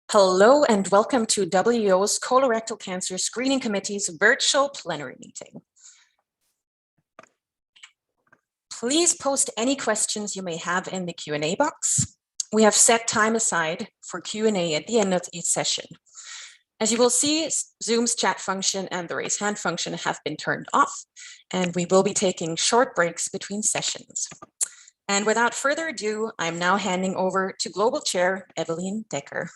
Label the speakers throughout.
Speaker 1: Hello and welcome to WO's Colorectal Cancer Screening Committee's virtual plenary meeting. Please post any questions you may have in the Q&A box. We have set time aside for Q&A at the end of each session. As you will see, Zoom's chat function and the raise hand function have been turned off, and we will be taking short breaks between sessions. And without further ado, I'm now handing over to Global Chair Evelien Dekker.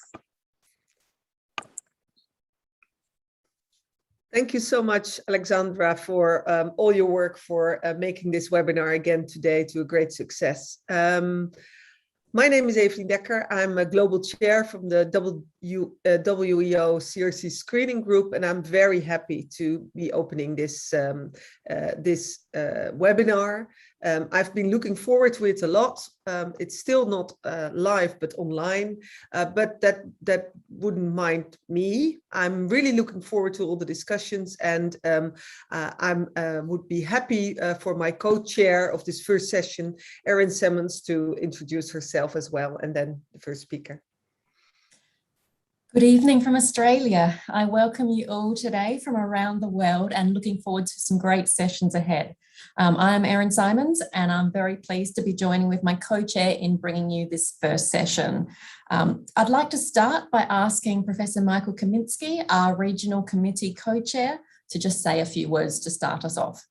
Speaker 2: Thank you so much, Alexandra, for all your work for making this webinar again today to a great success. My name is Evelien Dekker. I'm a global chair from the WEO CRC Screening Group, and I'm very happy to be opening this webinar. I've been looking forward to it a lot. It's still not live, but online, but that wouldn't mind me. I'm really looking forward to all the discussions, and I would be happy for my co-chair of this first session, Erin Simmons, to introduce herself as well, and then the first speaker.
Speaker 3: Good evening from Australia. I welcome you all today from around the world and looking forward to some great sessions ahead. I am Erin Simons, and I'm very pleased to be joining with my co-chair in bringing you this first session. I'd like to start by asking Professor Michael Kaminski, our regional committee co-chair, to just say a few words to start us off.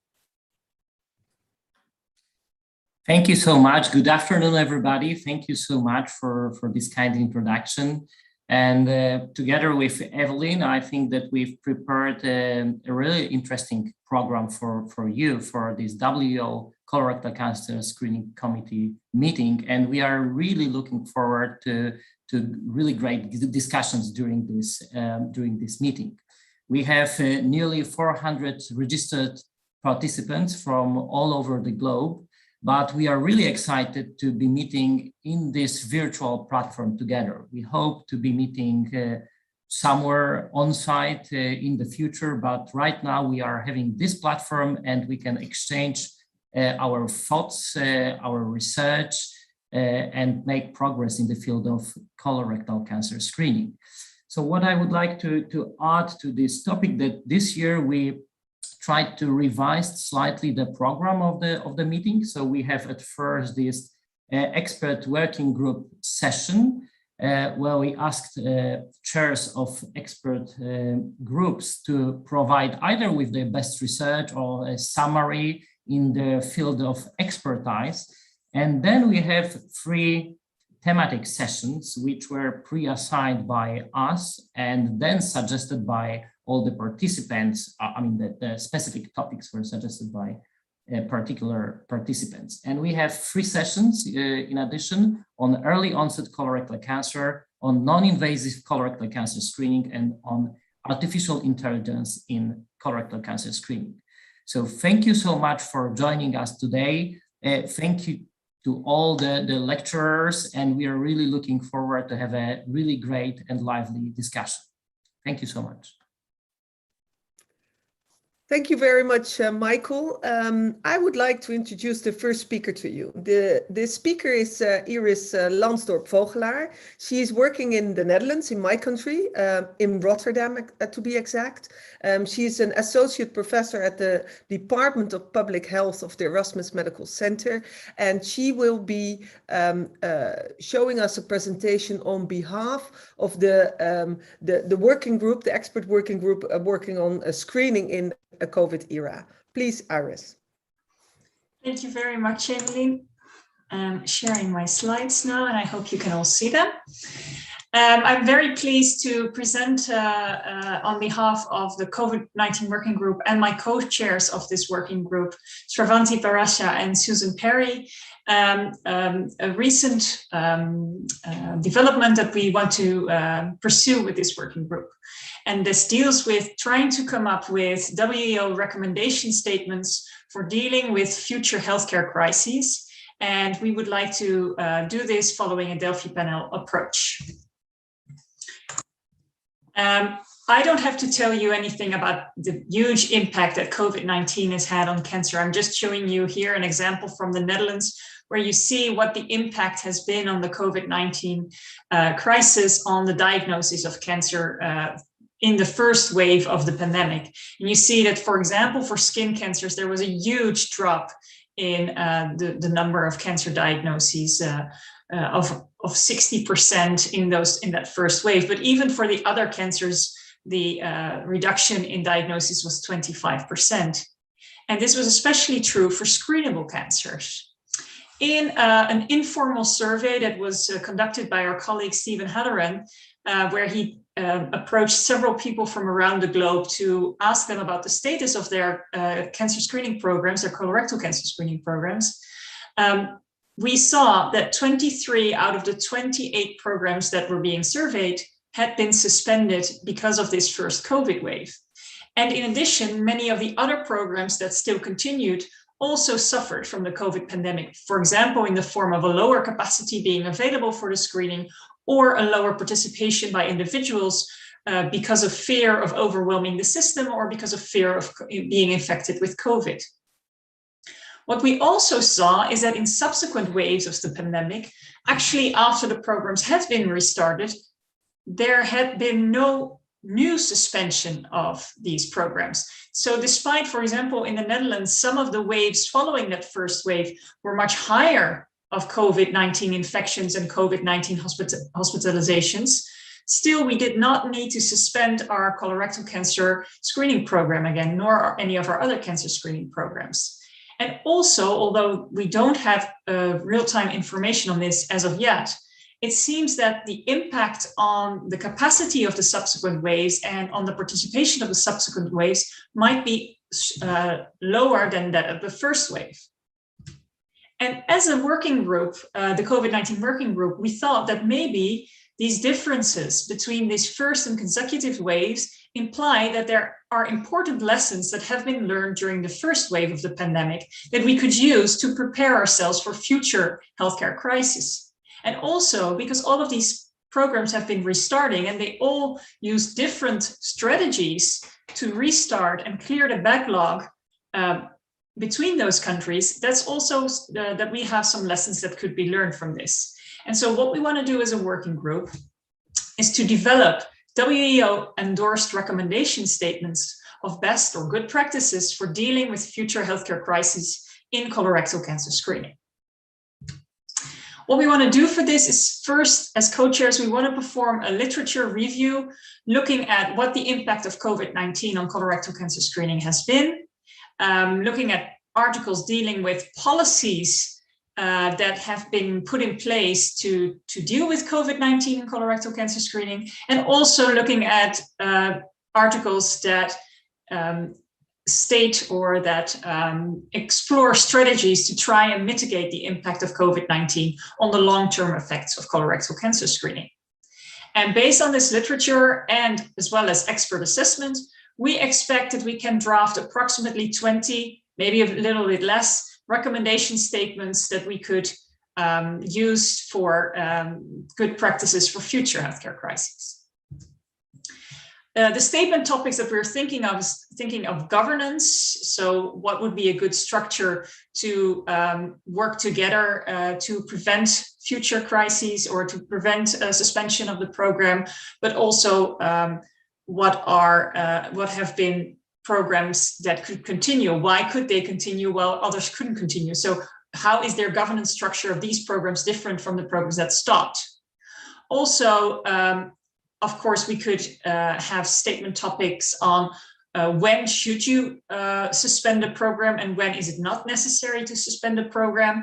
Speaker 4: Thank you so much. Good afternoon, everybody. Thank you so much for this kind introduction. And together with Evelien, I think that we've prepared a really interesting program for you for this WO Colorectal Cancer Screening Committee meeting. And we are really looking forward to really great discussions during this meeting. We have nearly 400 registered participants from all over the globe. But we are really excited to be meeting in this virtual platform together. We hope to be meeting somewhere on site in the future, but right now we are having this platform and we can exchange our thoughts, our research, and make progress in the field of colorectal cancer screening. So what I would like to add to this topic, that this year we tried to revise slightly the program of the meeting. So we have at first this expert working group session where we asked chairs of expert groups to provide either with the best research or a summary in the field of expertise. And then we have 3 thematic sessions which were pre-assigned by us and then suggested by all the participants. I mean, the specific topics were suggested by particular participants. And we have 3 sessions in addition on early onset colorectal cancer, on non-invasive colorectal cancer screening, and on artificial intelligence in colorectal cancer screening. So thank you so much for joining us today. Thank you to all the lecturers, and we are really looking forward to have a really great and lively discussion. Thank you so much.
Speaker 2: Thank you very much, Michael. I would like to introduce the first speaker to you. The speaker is Iris Lansdorp-Vogelaar. She is working in the Netherlands, in my country, in Rotterdam, to be exact. She is an associate professor at the Department of Public Health of the Erasmus Medical Center, and she will be showing us a presentation on behalf of the working group, the expert working group working on screening in a COVID era. Please, Iris.
Speaker 5: Thank you very much, Evelien. I'm sharing my slides now, and I hope you can all see them. I'm very pleased to present on behalf of the COVID-19 working group and my co-chairs of this working group, Sravanti Parasha and Susan Perry, a recent development that we want to pursue with this working group. And this deals with trying to come up with WEO recommendation statements for dealing with future healthcare crises. And we would like to do this following a Delphi panel approach. I don't have to tell you anything about the huge impact that COVID-19 has had on cancer. I'm just showing you here an example from the Netherlands, where you see what the impact has been on the COVID-19 crisis on the diagnosis of cancer in the first wave of the pandemic. And you see that, for example, for skin cancers, there was a huge drop in the number of cancer diagnoses of 60% in that first wave. But even for the other cancers, the reduction in diagnosis was 25%. And this was especially true for screenable cancers. In an informal survey that was conducted by our colleague Stephen Halloran, where he approached several people from around the globe to ask them about the status of their cancer screening programs, their colorectal cancer screening programs, we saw that 23 out of the 28 programs that were being surveyed had been suspended because of this first COVID wave. And in addition, many of the other programs that still continued also suffered from the COVID pandemic, for example, in the form of a lower capacity being available for the screening, or a lower participation by individuals because of fear of overwhelming the system, or because of fear of being infected with COVID. What we also saw is that in subsequent waves of the pandemic, actually after the programs had been restarted, there had been no new suspension of these programs. So despite, for example, in the Netherlands, some of the waves following that first wave were much higher of COVID-19 infections and COVID-19 hospitalizations, still we did not need to suspend our colorectal cancer screening program again, nor any of our other cancer screening programs. And also, although we don't have real-time information on this as of yet, it seems that the impact on the capacity of the subsequent waves and on the participation of the subsequent waves might be lower than that of the first wave. And as a working group, the COVID-19 working group, we thought that maybe these differences between these first and consecutive waves imply that there are important lessons that have been learned during the first wave of the pandemic that we could use to prepare ourselves for future healthcare crises. And also because all of these programs have been restarting and they all use different strategies to restart and clear the backlog between those countries, that's also that we have some lessons that could be learned from this. And so what we want to do as a working group is to develop WEO endorsed recommendation statements of best or good practices for dealing with future healthcare crises in colorectal cancer screening. What we want to do for this is first, as co-chairs, we want to perform a literature review looking at what the impact of COVID-19 on colorectal cancer screening has been, looking at articles dealing with policies that have been put in place to deal with COVID-19 and colorectal cancer screening, and also looking at articles that state or that explore strategies to try and mitigate the impact of COVID-19 on the long-term effects of colorectal cancer screening. And based on this literature and as well as expert assessment, we expect that we can draft approximately 20, maybe a little bit less, recommendation statements that we could use for good practices for future healthcare crises. The statement topics that we're thinking of is thinking of governance. So what would be a good structure to work together to prevent future crises or to prevent a suspension of the program, but also what have been programs that could continue? Why could they continue while others couldn't continue? So how is their governance structure of these programs different from the programs that stopped? Also, of course, we could have statement topics on when should you suspend a program and when is it not necessary to suspend a program.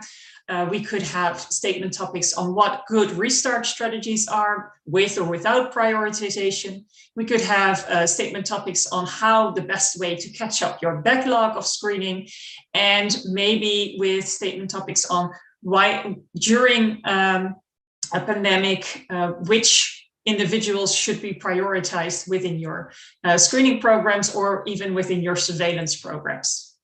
Speaker 5: We could have statement topics on what good restart strategies are with or without prioritization. We could have statement topics on how the best way to catch up your backlog of screening, and maybe with statement topics on why during a pandemic, which individuals should be prioritized within your screening programs or even within your surveillance programs.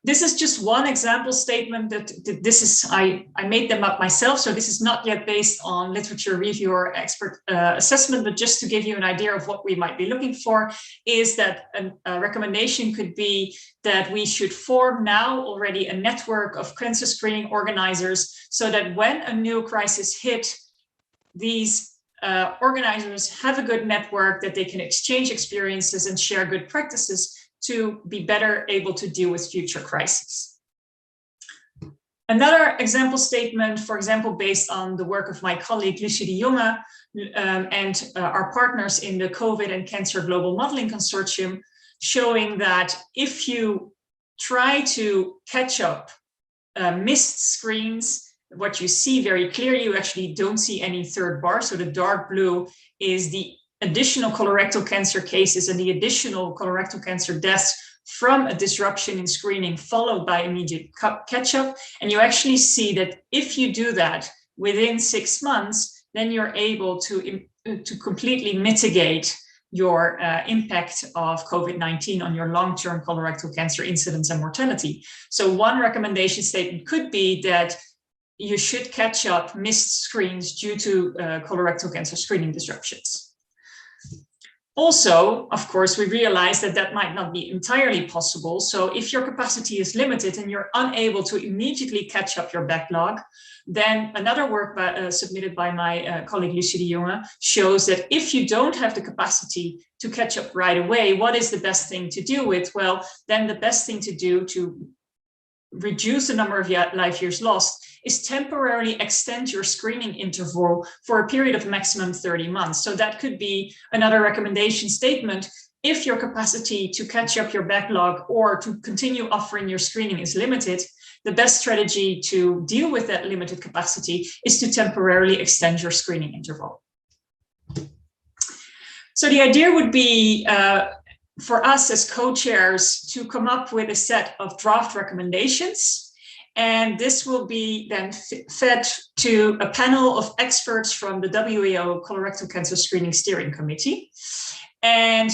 Speaker 5: This is just one example statement that this is, I made them up myself, so this is not yet based on literature review or expert assessment, but just to give you an idea of what we might be looking for, is that a recommendation could be that we should form now already a network of cancer screening organizers, so that when a new crisis hit, these organizers have a good network that they can exchange experiences and share good practices to be better able to deal with future crises. Another example statement, for example, based on the work of my colleague Lucie de Jonge and our partners in the COVID and Cancer Global Modeling Consortium, showing that if you try to catch up missed screens, what you see very clearly, you actually don't see any third bar. So the dark blue is the additional colorectal cancer cases and the additional colorectal cancer deaths from a disruption in screening followed by immediate catch-up. And you actually see that if you do that within 6 months, then you're able to completely mitigate your impact of COVID-19 on your long-term colorectal cancer incidence and mortality. So one recommendation statement could be that you should catch up missed screens due to colorectal cancer screening disruptions. Also, of course, we realize that that might not be entirely possible. So if your capacity is limited and you're unable to immediately catch up your backlog, then another work submitted by my colleague Lucie de Jonge shows that if you don't have the capacity to catch up right away, what is the best thing to deal with? Well, then the best thing to do to reduce the number of life years lost is temporarily extend your screening interval for a period of maximum 30 months. So that could be another recommendation statement. If your capacity to catch up your backlog or to continue offering your screening is limited, the best strategy to deal with that limited capacity is to temporarily extend your screening interval. So the idea would be for us as co-chairs to come up with a set of draft recommendations. And this will be then fed to a panel of experts from the WHO Colorectal Cancer Screening Steering Committee. And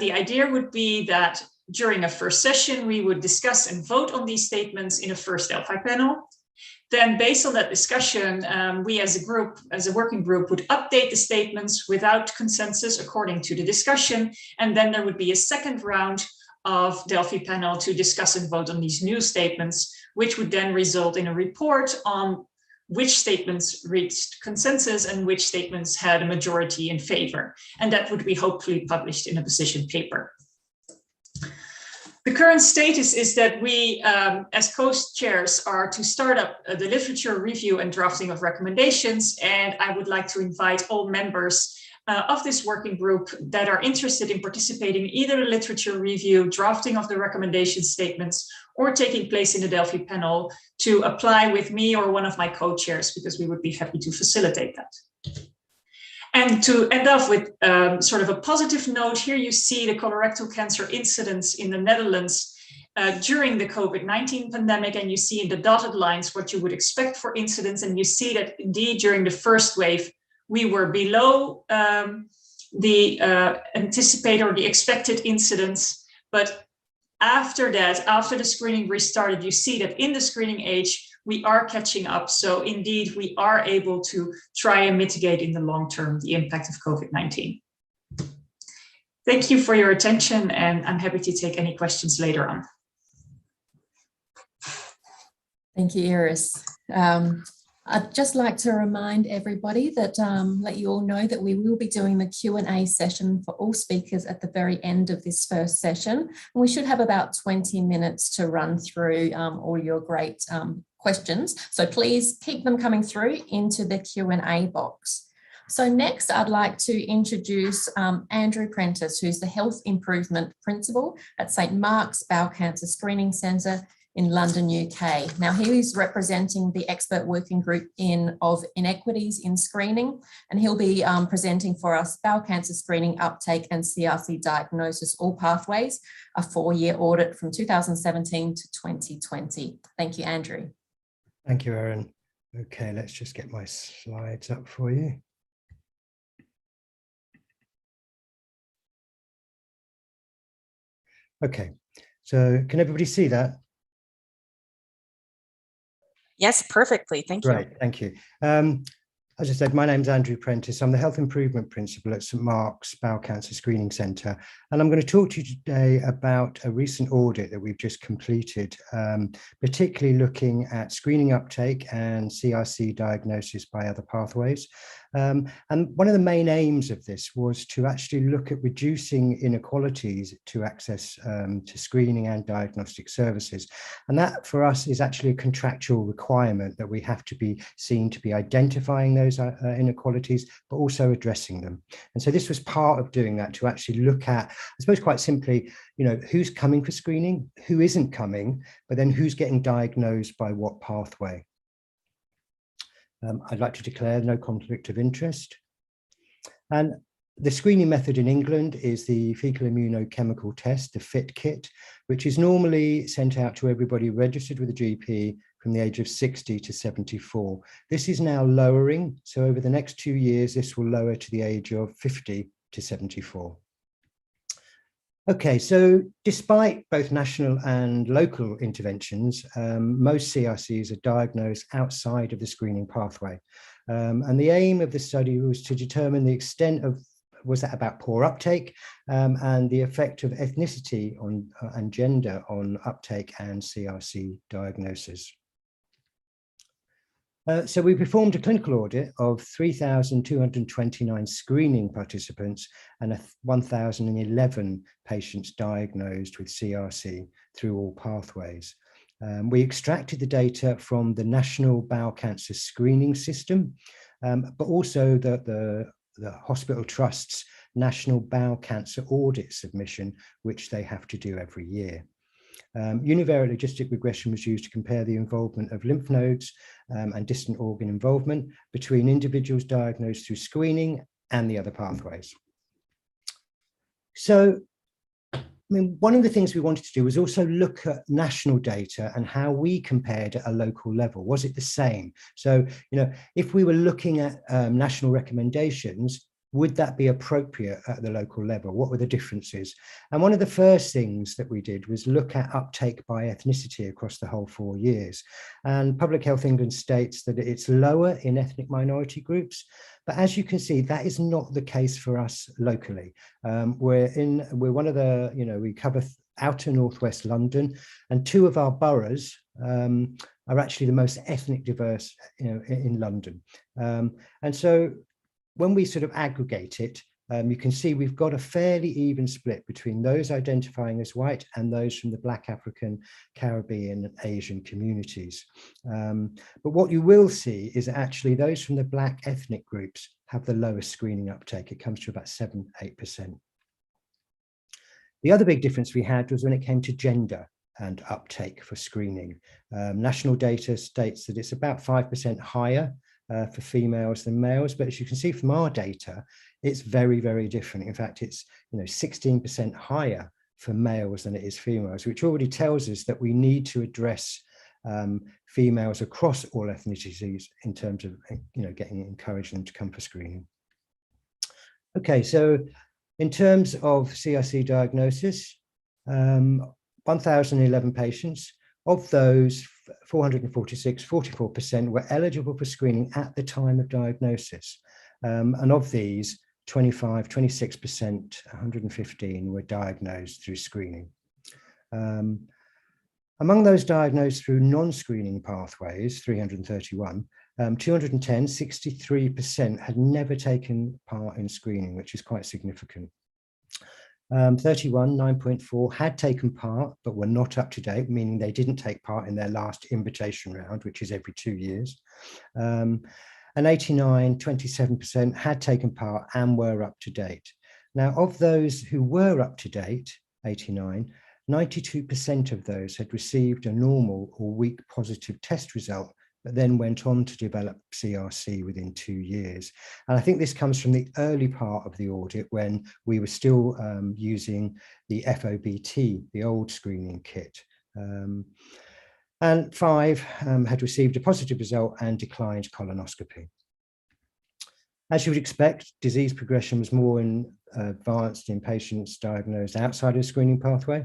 Speaker 5: the idea would be that during a first session, we would discuss and vote on these statements in a first Delphi panel. Then based on that discussion, we as a group, as a working group, would update the statements without consensus according to the discussion. And then there would be a second round of Delphi panel to discuss and vote on these new statements, which would then result in a report on which statements reached consensus and which statements had a majority in favor. And that would be hopefully published in a position paper. The current status is that we, as co-chairs, are to start up the literature review and drafting of recommendations. And I would like to invite all members of this working group that are interested in participating in either the literature review, drafting of the recommendation statements, or taking place in the Delphi panel to apply with me or one of my co-chairs, because we would be happy to facilitate that. And to end off with sort of a positive note, here you see the colorectal cancer incidence in the Netherlands during the COVID-19 pandemic, and you see in the dotted lines what you would expect for incidence, and you see that indeed during the first wave, we were below the anticipated or the expected incidence. But after that, after the screening restarted, you see that in the screening age, we are catching up. So indeed, we are able to try and mitigate in the long term the impact of COVID-19. Thank you for your attention, and I'm happy to take any questions later on.
Speaker 3: Thank you, Iris. I'd just like to remind everybody that let you all know that we will be doing the Q&A session for all speakers at the very end of this first session. And we should have about 20 minutes to run through all your great questions. So please keep them coming through into the Q&A box. So next, I'd like to introduce Andrew Prentice, who's the Health Improvement Principal at St. Mark's Bowel Cancer Screening Centre in London, UK. Now, he is representing the expert working group of inequities in screening, and he'll be presenting for us bowel cancer screening uptake and CRC diagnosis, all pathways, a 4-year audit from 2017 to 2020. Thank you, Andrew.
Speaker 6: Thank you, Erin. Okay, let's just get my slides up for you. Okay, So can everybody see that?
Speaker 1: Yes, perfectly. Thank you.
Speaker 6: Great, thank you. As I said, my name's Andrew Prentice. I'm the Health Improvement Principal at St Mark's Bowel Cancer Screening Centre. And I'm going to talk to you today about a recent audit that we've just completed, particularly looking at screening uptake and CRC diagnosis by other pathways. And one of the main aims of this was to actually look at reducing inequalities to access to screening and diagnostic services. And that for us is actually a contractual requirement that we have to be seen to be identifying those inequalities, but also addressing them. And so this was part of doing that, to actually look at, I suppose quite simply, you know, who's coming for screening, who isn't coming, but then who's getting diagnosed by what pathway. I'd like to declare no conflict of interest. And the screening method in England is the fecal immunochemical test, the FIT kit, which is normally sent out to everybody registered with a GP from the age of 60 to 74. This is now lowering. So over the next 2 years, this will lower to the age of 50 to 74. Okay, so despite both national and local interventions, most CRCs are diagnosed outside of the screening pathway. And the aim of the study was to determine the extent of, was that about poor uptake, and the effect of ethnicity on and gender on uptake and CRC diagnosis. So we performed a clinical audit of 3,229 screening participants and 1,011 patients diagnosed with CRC through all pathways. We extracted the data from the National Bowel Cancer Screening System, but also the Hospital Trust's National Bowel Cancer Audit submission, which they have to do every year. Univariate logistic regression was used to compare the involvement of lymph nodes and distant organ involvement between individuals diagnosed through screening and the other pathways. So, I mean, one of the things we wanted to do was also look at national data and how we compared at a local level. Was it the same? So, you know, if we were looking at national recommendations, would that be appropriate at the local level? What were the differences? And one of the first things that we did was look at uptake by ethnicity across the whole 4 years. And Public Health England states that it's lower in ethnic minority groups. But as you can see, that is not the case for us locally. We're one of the, you know, we cover outer northwest London, and 2 of our boroughs are actually the most ethnic diverse, you know, in London. And so when we sort of aggregate it, you can see we've got a fairly even split between those identifying as white and those from the Black, African, Caribbean, and Asian communities. But what you will see is actually those from the Black ethnic groups have the lowest screening uptake. It comes to about 7–8%. The other big difference we had was when it came to gender and uptake for screening. National data states that it's about 5% higher for females than males, but as you can see from our data, it's very, very different. In fact, it's 16% higher for males than it is females, which already tells us that we need to address females across all ethnicities in terms of encouraging them to come for screening. Okay, so in terms of CRC diagnosis, 1,011 patients. Of those, 446, 44% were eligible for screening at the time of diagnosis. And of these, 26%, 115 were diagnosed through screening. Among those diagnosed through non-screening pathways, 331, 210, 63% had never taken part in screening, which is quite significant. 31, 9.4 had taken part, but were not up to date, meaning they didn't take part in their last invitation round, which is every 2 years. And 89, 27% had taken part and were up to date. Now, of those who were up to date, 89, 92% of those had received a normal or weak positive test result, but then went on to develop CRC within 2 years. And I think this comes from the early part of the audit when we were still using the FOBT, the old screening kit. And 5 had received a positive result and declined colonoscopy. As you would expect, disease progression was more advanced in patients diagnosed outside of the screening pathway.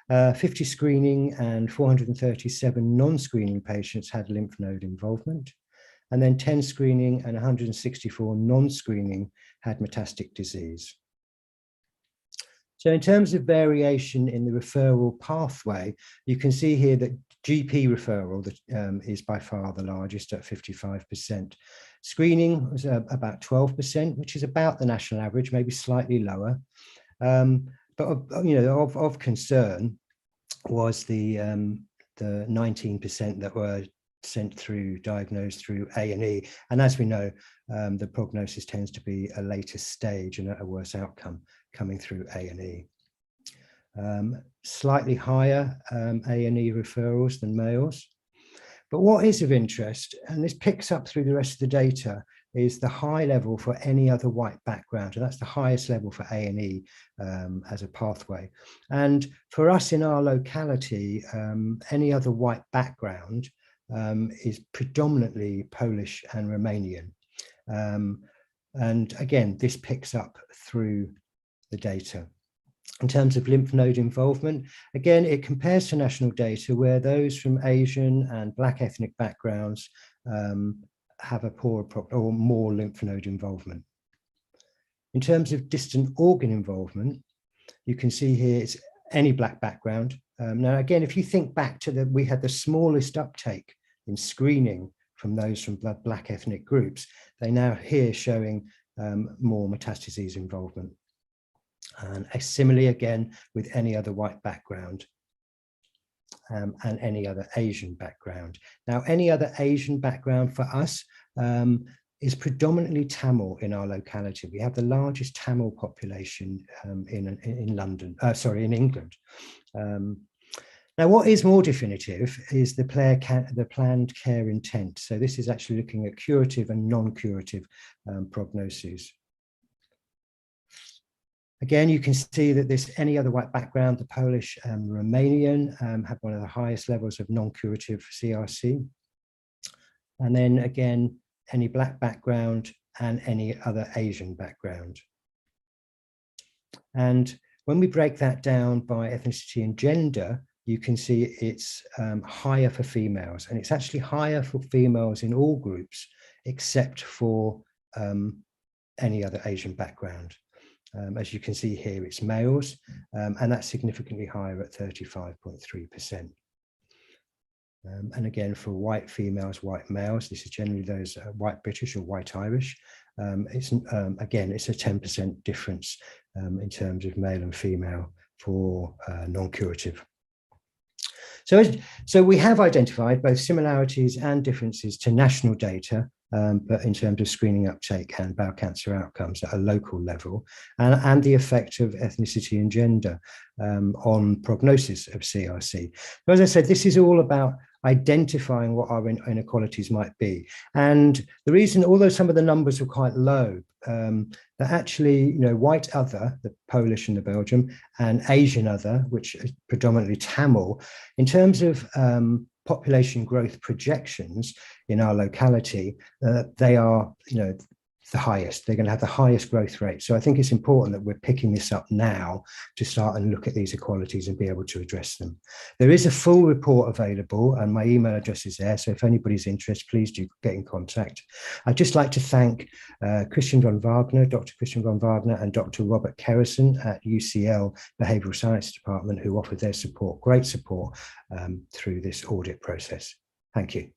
Speaker 6: 50 screening and 437 non-screening patients had lymph node involvement. And then 10 screening and 164 non-screening had metastatic disease. So in terms of variation in the referral pathway, you can see here that GP referral is by far the largest at 55%. Screening was about 12%, which is about the national average, maybe slightly lower. But of concern was the 19% that were sent through, diagnosed through A&E. And as we know, the prognosis tends to be a later stage and a worse outcome coming through A&E. Slightly higher A&E referrals than males. But what is of interest, and this picks up through the rest of the data, is the high level for any other white background. And that's the highest level for A&E as a pathway. And for us in our locality, any other white background is predominantly Polish and Romanian. And again, this picks up through the data. In terms of lymph node involvement, again, it compares to national data where those from Asian and Black ethnic backgrounds have a poorer or more lymph node involvement. In terms of distant organ involvement, you can see here it's any Black background. Now, again, if you think back to we had the smallest uptake in screening from those from Black ethnic groups, they now here showing more metastases involvement. And similarly, again, with any other white background and any other Asian background. Now, any other Asian background for us is predominantly Tamil in our locality. We have the largest Tamil population in London, sorry, in England. Now, what is more definitive is the planned care intent. So this is actually looking at curative and non-curative prognoses. Again, you can see that this any other white background, the Polish and Romanian have one of the highest levels of non-curative CRC. And then again, any Black background and any other Asian background. And when we break that down by ethnicity and gender, you can see it's higher for females, and it's actually higher for females in all groups except for any other Asian background. As you can see here, it's males, and that's significantly higher at 35.3%. And again, for white females, white males, this is generally those white British or white Irish. Again, it's a 10% difference in terms of male and female for non-curative. So we have identified both similarities and differences to national data, but in terms of screening uptake and bowel cancer outcomes at a local level, and the effect of ethnicity and gender on prognosis of CRC. But as I said, this is all about identifying what our inequalities might be. And the reason, although some of the numbers were quite low, that actually, white other, the Polish and the Belgium, and Asian other, which is predominantly Tamil, in terms of population growth projections in our locality, they are, the highest. They're going to have the highest growth rate. So I think it's important that we're picking this up now to start and look at these equalities and be able to address them. There is a full report available and my email address is there. So if anybody's interested, please do get in contact. I'd just like to thank Christian von Wagner, Dr. Christian von Wagner and Dr. Robert Kerrison at UCL Behavioural Science Department who offered their support, great support through this audit process. Thank you.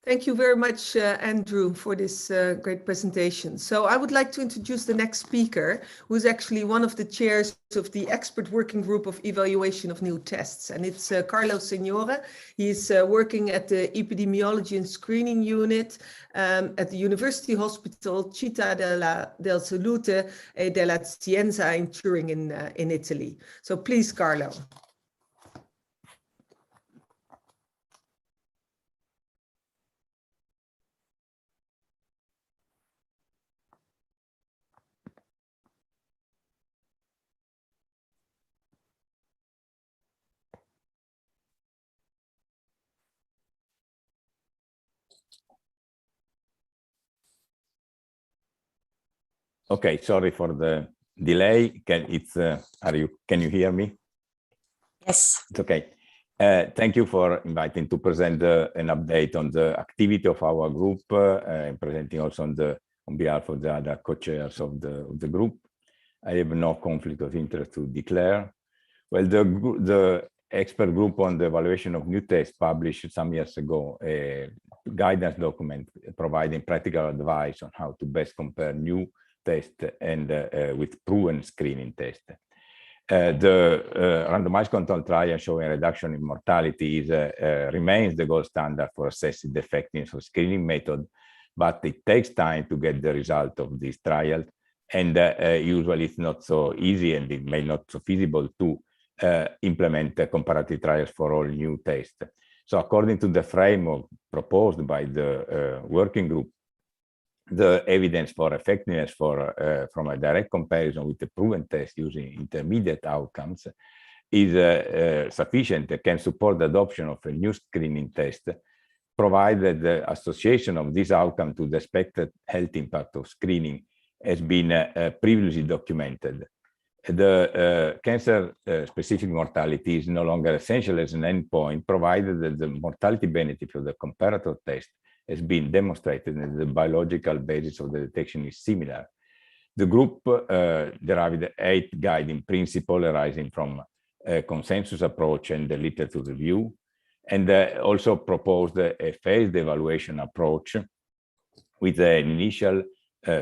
Speaker 2: Thank you very much, Andrew, for this great presentation. So I would like to introduce the next speaker, who is actually one of the chairs of the expert working group of evaluation of new tests. And it's Carlo Signore. He's working at the epidemiology and screening unit at the University Hospital Città del Salute e della Scienza in Turin in Italy. So please, Carlo.
Speaker 7: Okay, sorry for the delay. Can you hear me?
Speaker 1: Yes.
Speaker 7: It's okay. Thank you for inviting to present an update on the activity of our group and presenting also on behalf of the other co-chairs of the group. I have no conflict of interest to declare. Well, the expert group on the evaluation of new tests published some years ago a guidance document providing practical advice on how to best compare new tests and with proven screening tests. The randomized control trial showing a reduction in mortality remains the gold standard for assessing the effectiveness of screening method, but it takes time to get the result of this trial, and usually it's not so easy and it may not so feasible to implement comparative trials for all new tests. So according to the framework proposed by the working group, the evidence for effectiveness from a direct comparison with the proven test using intermediate outcomes is sufficient. It can support the adoption of a new screening test, provided the association of this outcome to the expected health impact of screening has been previously documented. The cancer-specific mortality is no longer essential as an endpoint, provided that the mortality benefit of the comparator test has been demonstrated and the biological basis of the detection is similar. The group derived 8 guiding principles arising from a consensus approach and the literature review, and also proposed a phased evaluation approach with an initial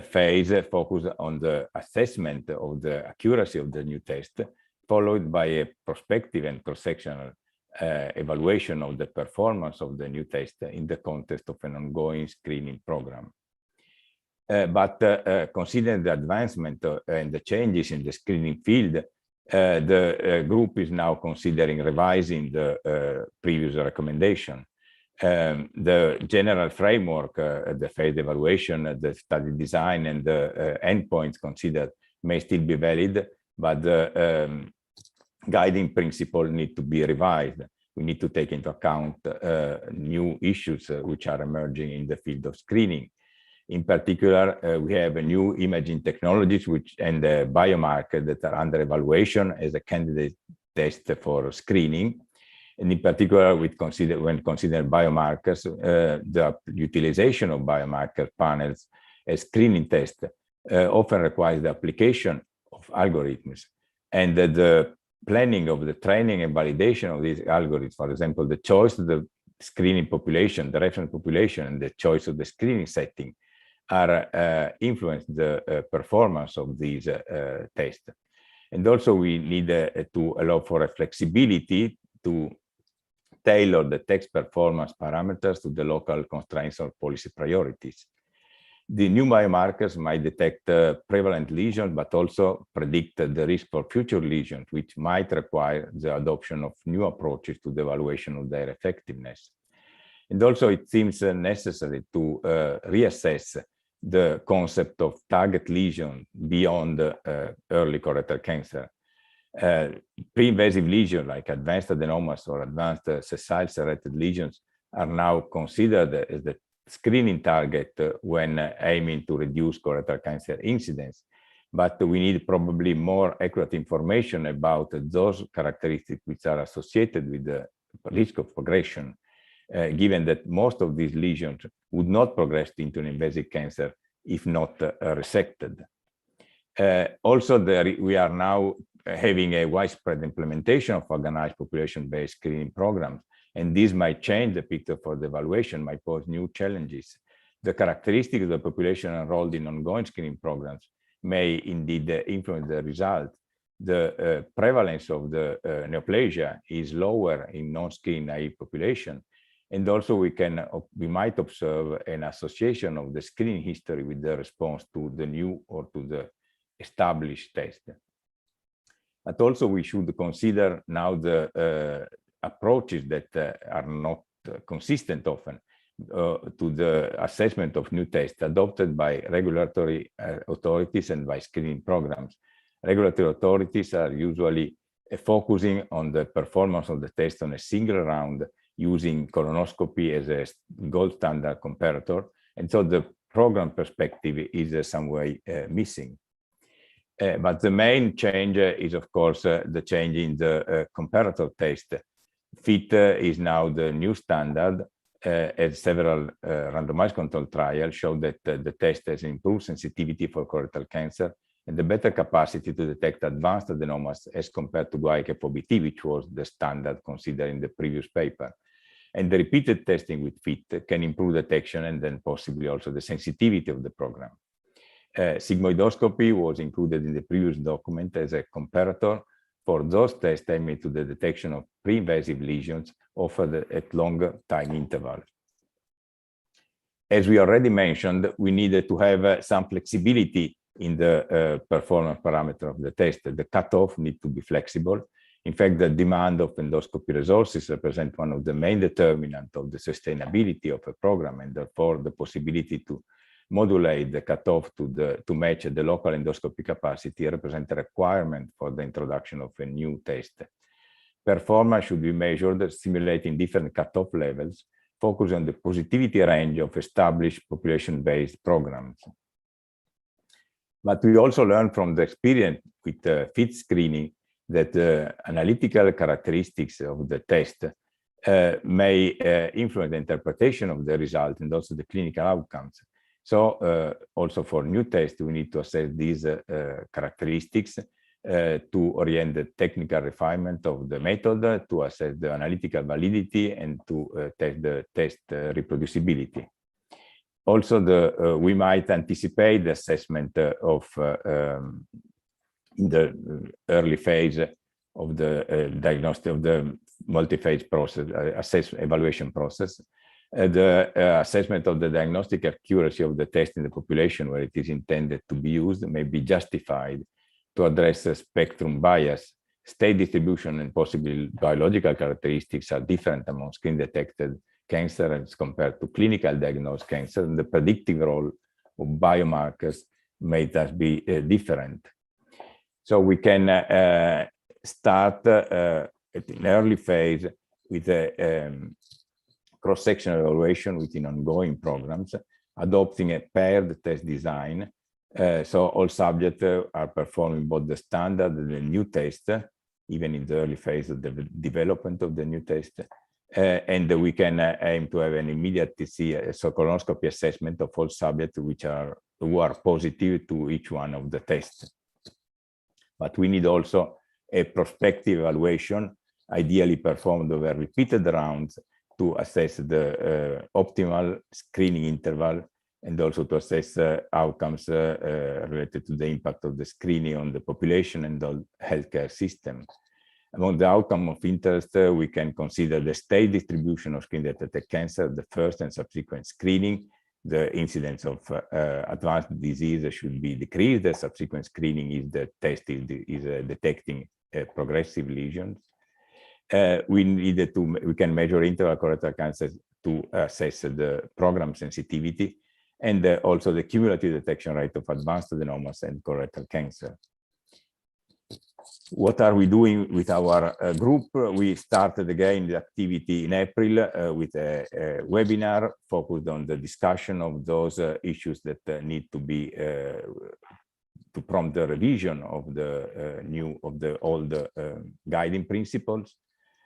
Speaker 7: phase focused on the assessment of the accuracy of the new test, followed by a prospective and cross-sectional evaluation of the performance of the new test in the context of an ongoing screening program. But considering the advancement and the changes in the screening field, the group is now considering revising the previous recommendation. The general framework, the phased evaluation, the study design, and the endpoints considered may still be valid, but the guiding principles need to be revised. We need to take into account new issues which are emerging in the field of screening. In particular, we have new imaging technologies and biomarkers that are under evaluation as a candidate test for screening. And in particular, when considering biomarkers, the utilization of biomarker panels as screening tests often requires the application of algorithms. And the planning of the training and validation of these algorithms, for example, the choice of the screening population, the reference population, and the choice of the screening setting are influence the performance of these tests. And also we need to allow for a flexibility to tailor the test performance parameters to the local constraints or policy priorities. The new biomarkers might detect prevalent lesions, but also predict the risk for future lesions, which might require the adoption of new approaches to the evaluation of their effectiveness. And also it seems necessary to reassess the concept of target lesion beyond early colorectal cancer. Pre-invasive lesions like advanced adenomas or advanced sessile-serrated lesions are now considered as the screening target when aiming to reduce colorectal cancer incidence. But we need probably more accurate information about those characteristics which are associated with the risk of progression, given that most of these lesions would not progress into an invasive cancer if not resected. Also, we are now having a widespread implementation of organized population-based screening programs, and this might change the picture for the evaluation, might pose new challenges. The characteristics of the population enrolled in ongoing screening programs may indeed influence the result. The prevalence of the neoplasia is lower in non-screen naive population, and also we might observe an association of the screening history with the response to the new or to the established test. But also we should consider now the approaches that are not consistent often to the assessment of new tests adopted by regulatory authorities and by screening programs. Regulatory authorities are usually focusing on the performance of the test on a single round using colonoscopy as a gold standard comparator. And so the program perspective is some way missing. But the main change is, of course, the change in the comparator test. FIT is now the new standard, as several randomized control trials show that the test has improved sensitivity for colorectal cancer and the better capacity to detect advanced adenomas as compared to guaiac-FOBT, which was the standard considered in the previous paper. And the repeated testing with FIT can improve detection and then possibly also the sensitivity of the program. Sigmoidoscopy was included in the previous document as a comparator for those tests aiming to the detection of pre-invasive lesions offered at longer time intervals. As we already mentioned, we needed to have some flexibility in the performance parameter of the test. The cutoff needs to be flexible. In fact, the demand of endoscopy resources represent one of the main determinants of the sustainability of a program, and therefore the possibility to modulate the cutoff to match the local endoscopy capacity represent a requirement for the introduction of a new test. Performance should be measured simulating different cutoff levels, focus on the positivity range of established population-based programs. But we also learned from the experience with FIT screening that the analytical characteristics of the test may influence the interpretation of the result and also the clinical outcomes. So also for new tests, we need to assess these characteristics to orient the technical refinement of the method, to assess the analytical validity, and to test the test reproducibility. Also, we might anticipate the assessment of in the early phase of the diagnostic of the multi-phase process, evaluation process. The assessment of the diagnostic accuracy of the test in the population where it is intended to be used may be justified to address a spectrum bias. State distribution and possibly biological characteristics are different among screen-detected cancer as compared to clinical diagnosed cancer, and the predictive role of biomarkers may thus be different. So we can start at an early phase with a cross-sectional evaluation within ongoing programs, adopting a paired test design. So all subjects are performing both the standard and the new test, even in the early phase of the development of the new test. And we can aim to have an immediate colonoscopy assessment of all subjects who are positive to each one of the tests. But we need also a prospective evaluation, ideally performed over repeated rounds, to assess the optimal screening interval and also to assess outcomes related to the impact of the screening on the population and the healthcare system. Among the outcome of interest, we can consider the state distribution of screen-detected cancer, the first and subsequent screening. The incidence of advanced disease should be decreased. The subsequent screening is the test is detecting progressive lesions. We can measure interval colorectal cancer to assess the program sensitivity and also the cumulative detection rate of advanced adenomas and colorectal cancer. What are we doing with our group? We started again the activity in April with a webinar focused on the discussion of those issues that need to be to prompt the revision of the old guiding principles.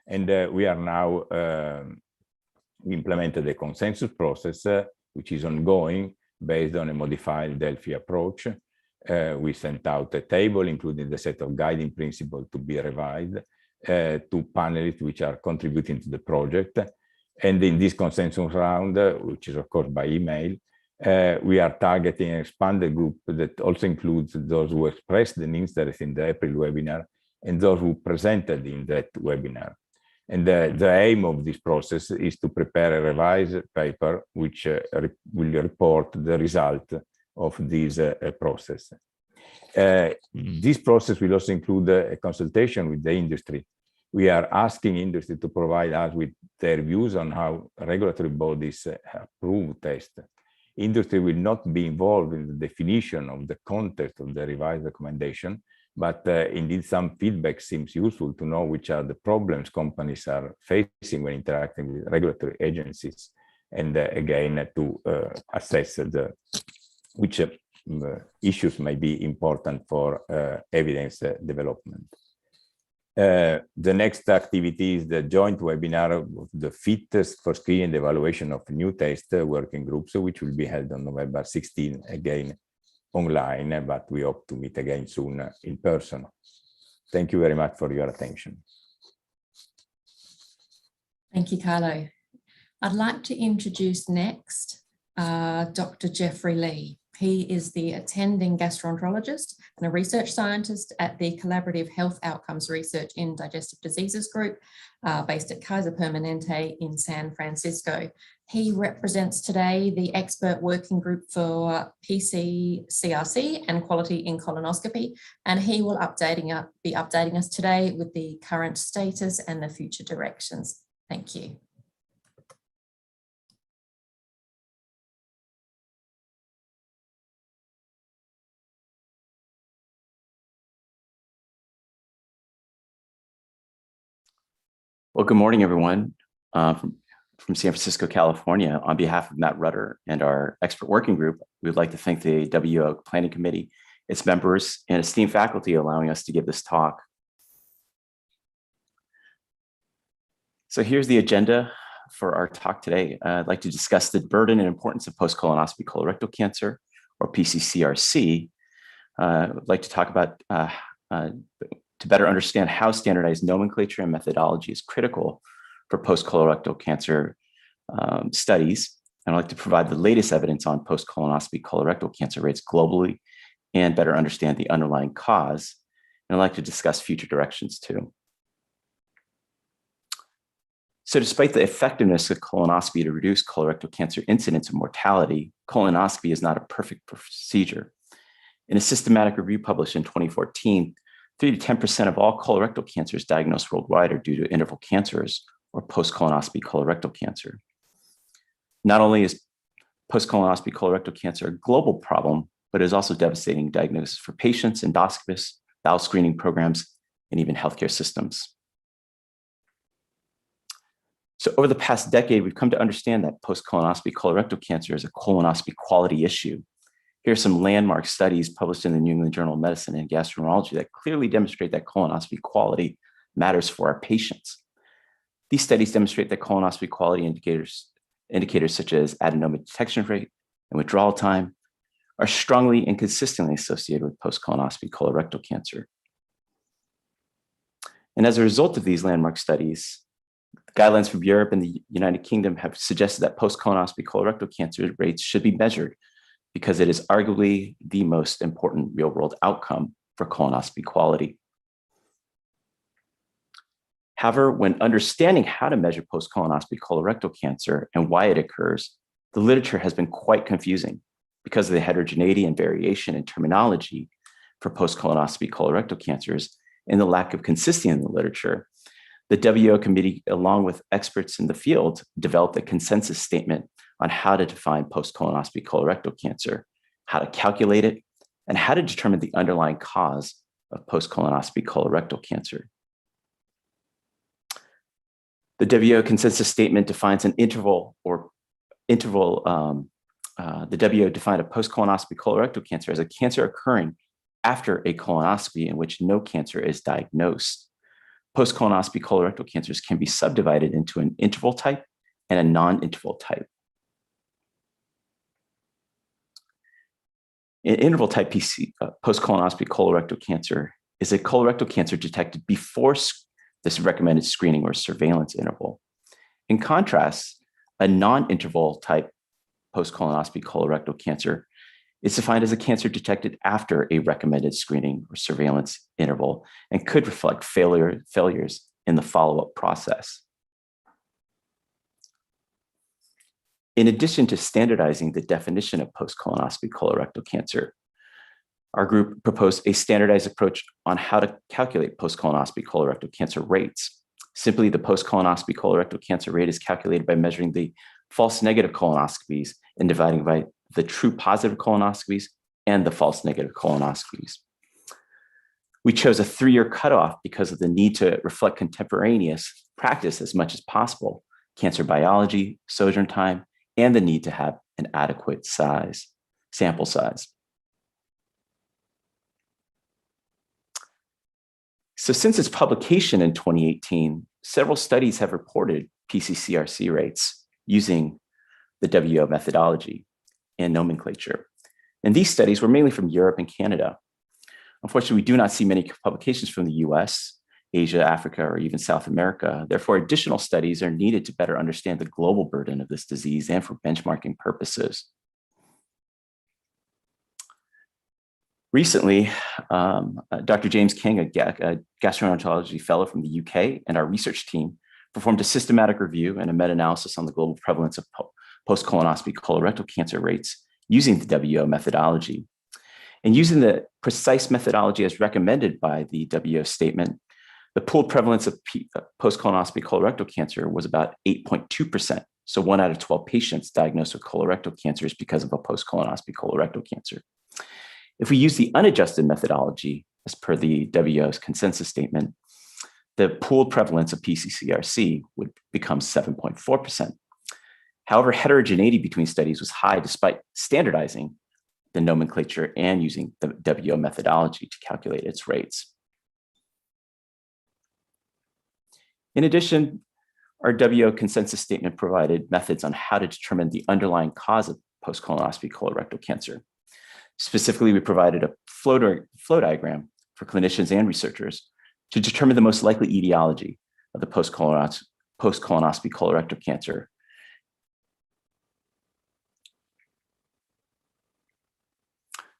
Speaker 7: And we are now we implemented a consensus process which is ongoing based on a modified Delphi approach. We sent out a table including the set of guiding principles to be revised to panelists which are contributing to the project. And in this consensus round, which is of course by email, we are targeting an expanded group that also includes those who expressed an interest in the April webinar and those who presented in that webinar. And the aim of this process is to prepare a revised paper which will report the result of this process. This process will also include a consultation with the industry. We are asking industry to provide us with their views on how regulatory bodies approve tests. Industry will not be involved in the definition of the context of the revised recommendation, but indeed some feedback seems useful to know which are the problems companies are facing when interacting with regulatory agencies, and again to assess which issues may be important for evidence development. The next activity is the joint webinar of the fittest for screening and evaluation of new test working groups, which will be held on November 16, again online, but we hope to meet again soon in person. Thank you very much for your attention.
Speaker 3: Thank you, Carlo. I'd like to introduce next Dr. Jeffrey Lee. He is the attending gastroenterologist and a research scientist at the Collaborative Health Outcomes Research in Digestive Diseases Group, based at Kaiser Permanente in San Francisco. He represents today the expert working group for PC-CRC and quality in colonoscopy, and he will be updating us today with the current status and the future directions. Thank you.
Speaker 8: Well, good morning, everyone. From San Francisco, California, on behalf of Matt Rutter and our expert working group, we would like to thank the WHO Planning Committee, its members, and esteemed faculty allowing us to give this talk. So here's the agenda for our talk today. I'd like to discuss the burden and importance of post-colonoscopy colorectal cancer, or PC-CRC. I'd like to talk about to better understand how standardized nomenclature and methodology is critical for post-colorectal cancer studies. And I'd like to provide the latest evidence on post-colonoscopy colorectal cancer rates globally and better understand the underlying cause. And I'd like to discuss future directions too. So despite the effectiveness of colonoscopy to reduce colorectal cancer incidence and mortality, colonoscopy is not a perfect procedure. In a systematic review published in 2014, 3 to 10% of all colorectal cancers diagnosed worldwide are due to interval cancers or post-colonoscopy colorectal cancer. Not only is post-colonoscopy colorectal cancer a global problem, but it is also devastating diagnosis for patients, endoscopists, bowel screening programs, and even healthcare systems. So over the past decade, we've come to understand that post-colonoscopy colorectal cancer is a colonoscopy quality issue. Here are some landmark studies published in the New England Journal of Medicine and Gastroenterology that clearly demonstrate that colonoscopy quality matters for our patients. These studies demonstrate that colonoscopy quality indicators such as adenoma detection rate and withdrawal time are strongly and consistently associated with post-colonoscopy colorectal cancer. And as a result of these landmark studies, guidelines from Europe and the United Kingdom have suggested that post-colonoscopy colorectal cancer rates should be measured because it is arguably the most important real-world outcome for colonoscopy quality. However, when understanding how to measure post-colonoscopy colorectal cancer and why it occurs, the literature has been quite confusing because of the heterogeneity and variation in terminology for post-colonoscopy colorectal cancers and the lack of consistency in the literature. The WHO committee, along with experts in the field, developed a consensus statement on how to define post-colonoscopy colorectal cancer, how to calculate it, and how to determine the underlying cause of post-colonoscopy colorectal cancer. The WHO consensus statement defines an interval, the WHO defined a post-colonoscopy colorectal cancer as a cancer occurring after a colonoscopy in which no cancer is diagnosed. Post-colonoscopy colorectal cancers can be subdivided into an interval type and a non-interval type. An interval type post-colonoscopy colorectal cancer is a colorectal cancer detected before this recommended screening or surveillance interval. In contrast, a non-interval type post-colonoscopy colorectal cancer is defined as a cancer detected after a recommended screening or surveillance interval and could reflect failures in the follow-up process. In addition to standardizing the definition of post-colonoscopy colorectal cancer, our group proposed a standardized approach on how to calculate post-colonoscopy colorectal cancer rates. Simply, the post-colonoscopy colorectal cancer rate is calculated by measuring the false negative colonoscopies and dividing by the true positive colonoscopies and the false negative colonoscopies. We chose a 3-year cutoff because of the need to reflect contemporaneous practice as much as possible, cancer biology, sojourn time, and the need to have an adequate sample size. So since its publication in 2018, several studies have reported PCCRC rates using the WO methodology and nomenclature. And these studies were mainly from Europe and Canada. Unfortunately, we do not see many publications from the US, Asia, Africa, or even South America. Therefore, additional studies are needed to better understand the global burden of this disease and for benchmarking purposes. Recently, Dr. James King, a gastroenterology fellow from the UK, and our research team performed a systematic review and a meta-analysis on the global prevalence of post-colonoscopy colorectal cancer rates using the WO methodology. And using the precise methodology as recommended by the WO statement, the pooled prevalence of post-colonoscopy colorectal cancer was about 8.2%. So 1 out of 12 patients diagnosed with colorectal cancer is because of a post-colonoscopy colorectal cancer. If we use the unadjusted methodology, as per the WO's consensus statement, the pooled prevalence of PCCRC would become 7.4%. However, heterogeneity between studies was high despite standardizing the nomenclature and using the WO methodology to calculate its rates. In addition, our WO consensus statement provided methods on how to determine the underlying cause of post-colonoscopy colorectal cancer. Specifically, we provided a flow diagram for clinicians and researchers to determine the most likely etiology of the post-colonoscopy colorectal cancer.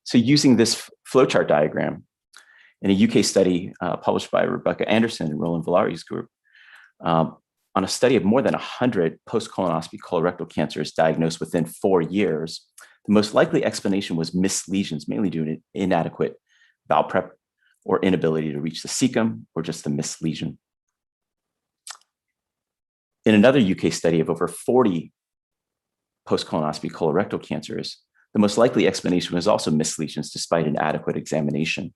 Speaker 8: So using this flowchart diagram in a UK study published by Rebecca Anderson and Roland Villari's group, on a study of more than 100 post-colonoscopy colorectal cancers diagnosed within 4 years, the most likely explanation was missed lesions, mainly due to inadequate bowel prep or inability to reach the cecum or just the missed lesion. In another UK study of over 40 post-colonoscopy colorectal cancers, the most likely explanation was also missed lesions despite an adequate examination.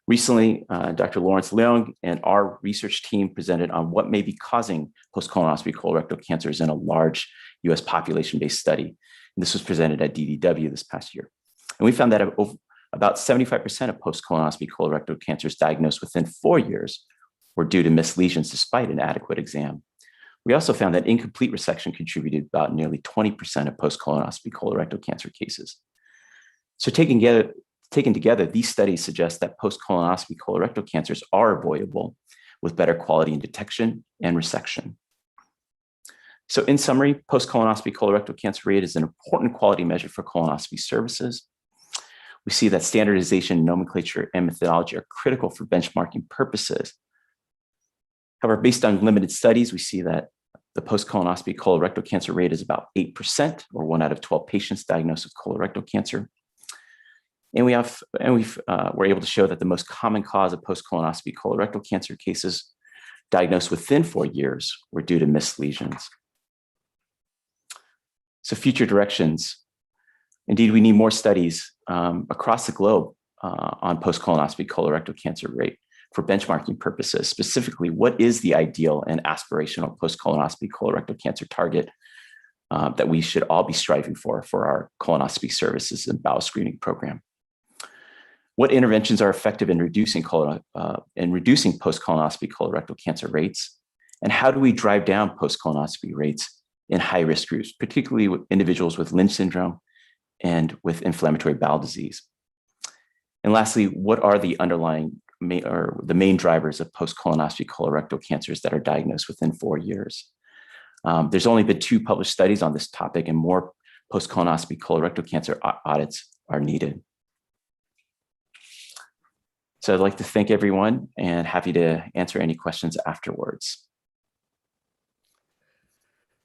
Speaker 8: Recently, Dr. Lawrence Leung and our research team presented on what may be causing post-colonoscopy colorectal cancers in a large US population-based study. And this was presented at DDW this past year. And we found that about 75% of post-colonoscopy colorectal cancers diagnosed within 4 years were due to missed lesions despite an adequate exam. We also found that incomplete resection contributed about nearly 20% of post-colonoscopy colorectal cancer cases. So taken together, these studies suggest that post-colonoscopy colorectal cancers are avoidable with better quality in detection and resection. So in summary, post-colonoscopy colorectal cancer rate is an important quality measure for colonoscopy services. We see that standardization, nomenclature, and methodology are critical for benchmarking purposes. However, based on limited studies, we see that the post-colonoscopy colorectal cancer rate is about 8%, or 1 out of 12 patients diagnosed with colorectal cancer. And we're able to show that the most common cause of post-colonoscopy colorectal cancer cases diagnosed within 4 years were due to missed lesions. So future directions. Indeed, we need more studies across the globe on post-colonoscopy colorectal cancer rate for benchmarking purposes. Specifically, what is the ideal and aspirational post-colonoscopy colorectal cancer target that we should all be striving for our colonoscopy services and bowel screening program? What interventions are effective in reducing post-colonoscopy colorectal cancer rates? And how do we drive down post-colonoscopy rates in high-risk groups, particularly with individuals with Lynch syndrome and with inflammatory bowel disease? And lastly, what are the underlying the main drivers of post-colonoscopy colorectal cancers that are diagnosed within 4 years? There's only been 2 published studies on this topic, and more post-colonoscopy colorectal cancer audits are needed. So I'd like to thank everyone and happy to answer any questions afterwards.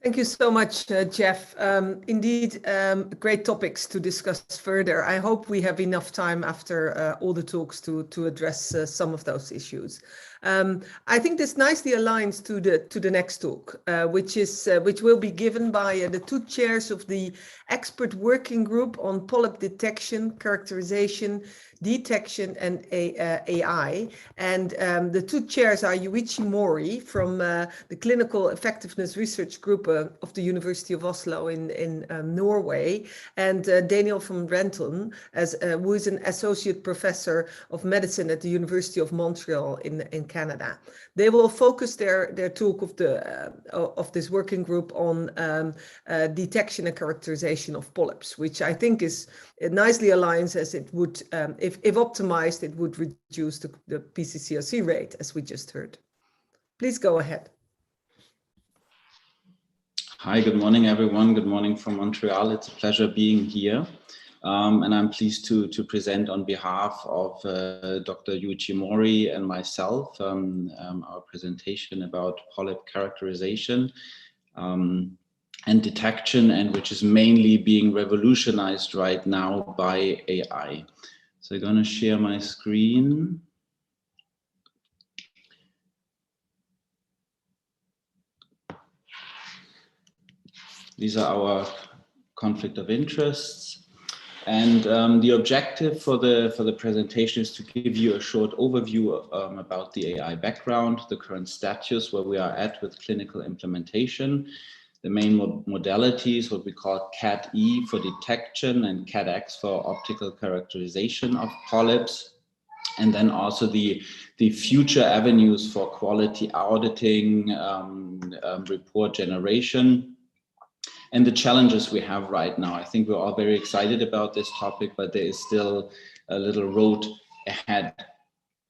Speaker 2: Thank you so much, Jeff. Indeed, great topics to discuss further. I hope we have enough time after all the talks to address some of those issues. I think this nicely aligns to the next talk, which will be given by the two chairs of the expert working group on polyp detection, characterization, detection, and AI. And the two chairs are Yuichi Mori from the Clinical Effectiveness Research Group of the University of Oslo in Norway, and Daniel from Renton, who is an associate professor of medicine at the University of Montreal in Canada. They will focus their talk of this working group on detection and characterization of polyps, which I think it nicely aligns, as it would, if optimized, it would reduce the PCCRC rate, as we just heard. Please go ahead.
Speaker 9: Hi, good morning, everyone. Good morning from Montreal. It's a pleasure being here. And I'm pleased to present on behalf of Dr. Yuichi Mori and myself our presentation about polyp characterization and detection, and which is mainly being revolutionized right now by AI. So I'm going to share my screen. These are our conflict of interests. And the objective for the presentation is to give you a short overview about the AI background, the current status, where we are at with clinical implementation, the main modalities, what we call CAT-E for detection and CAT-X for optical characterization of polyps, and then also the future avenues for quality auditing, report generation, and the challenges we have right now. I think we're all very excited about this topic, but there is still a little road ahead.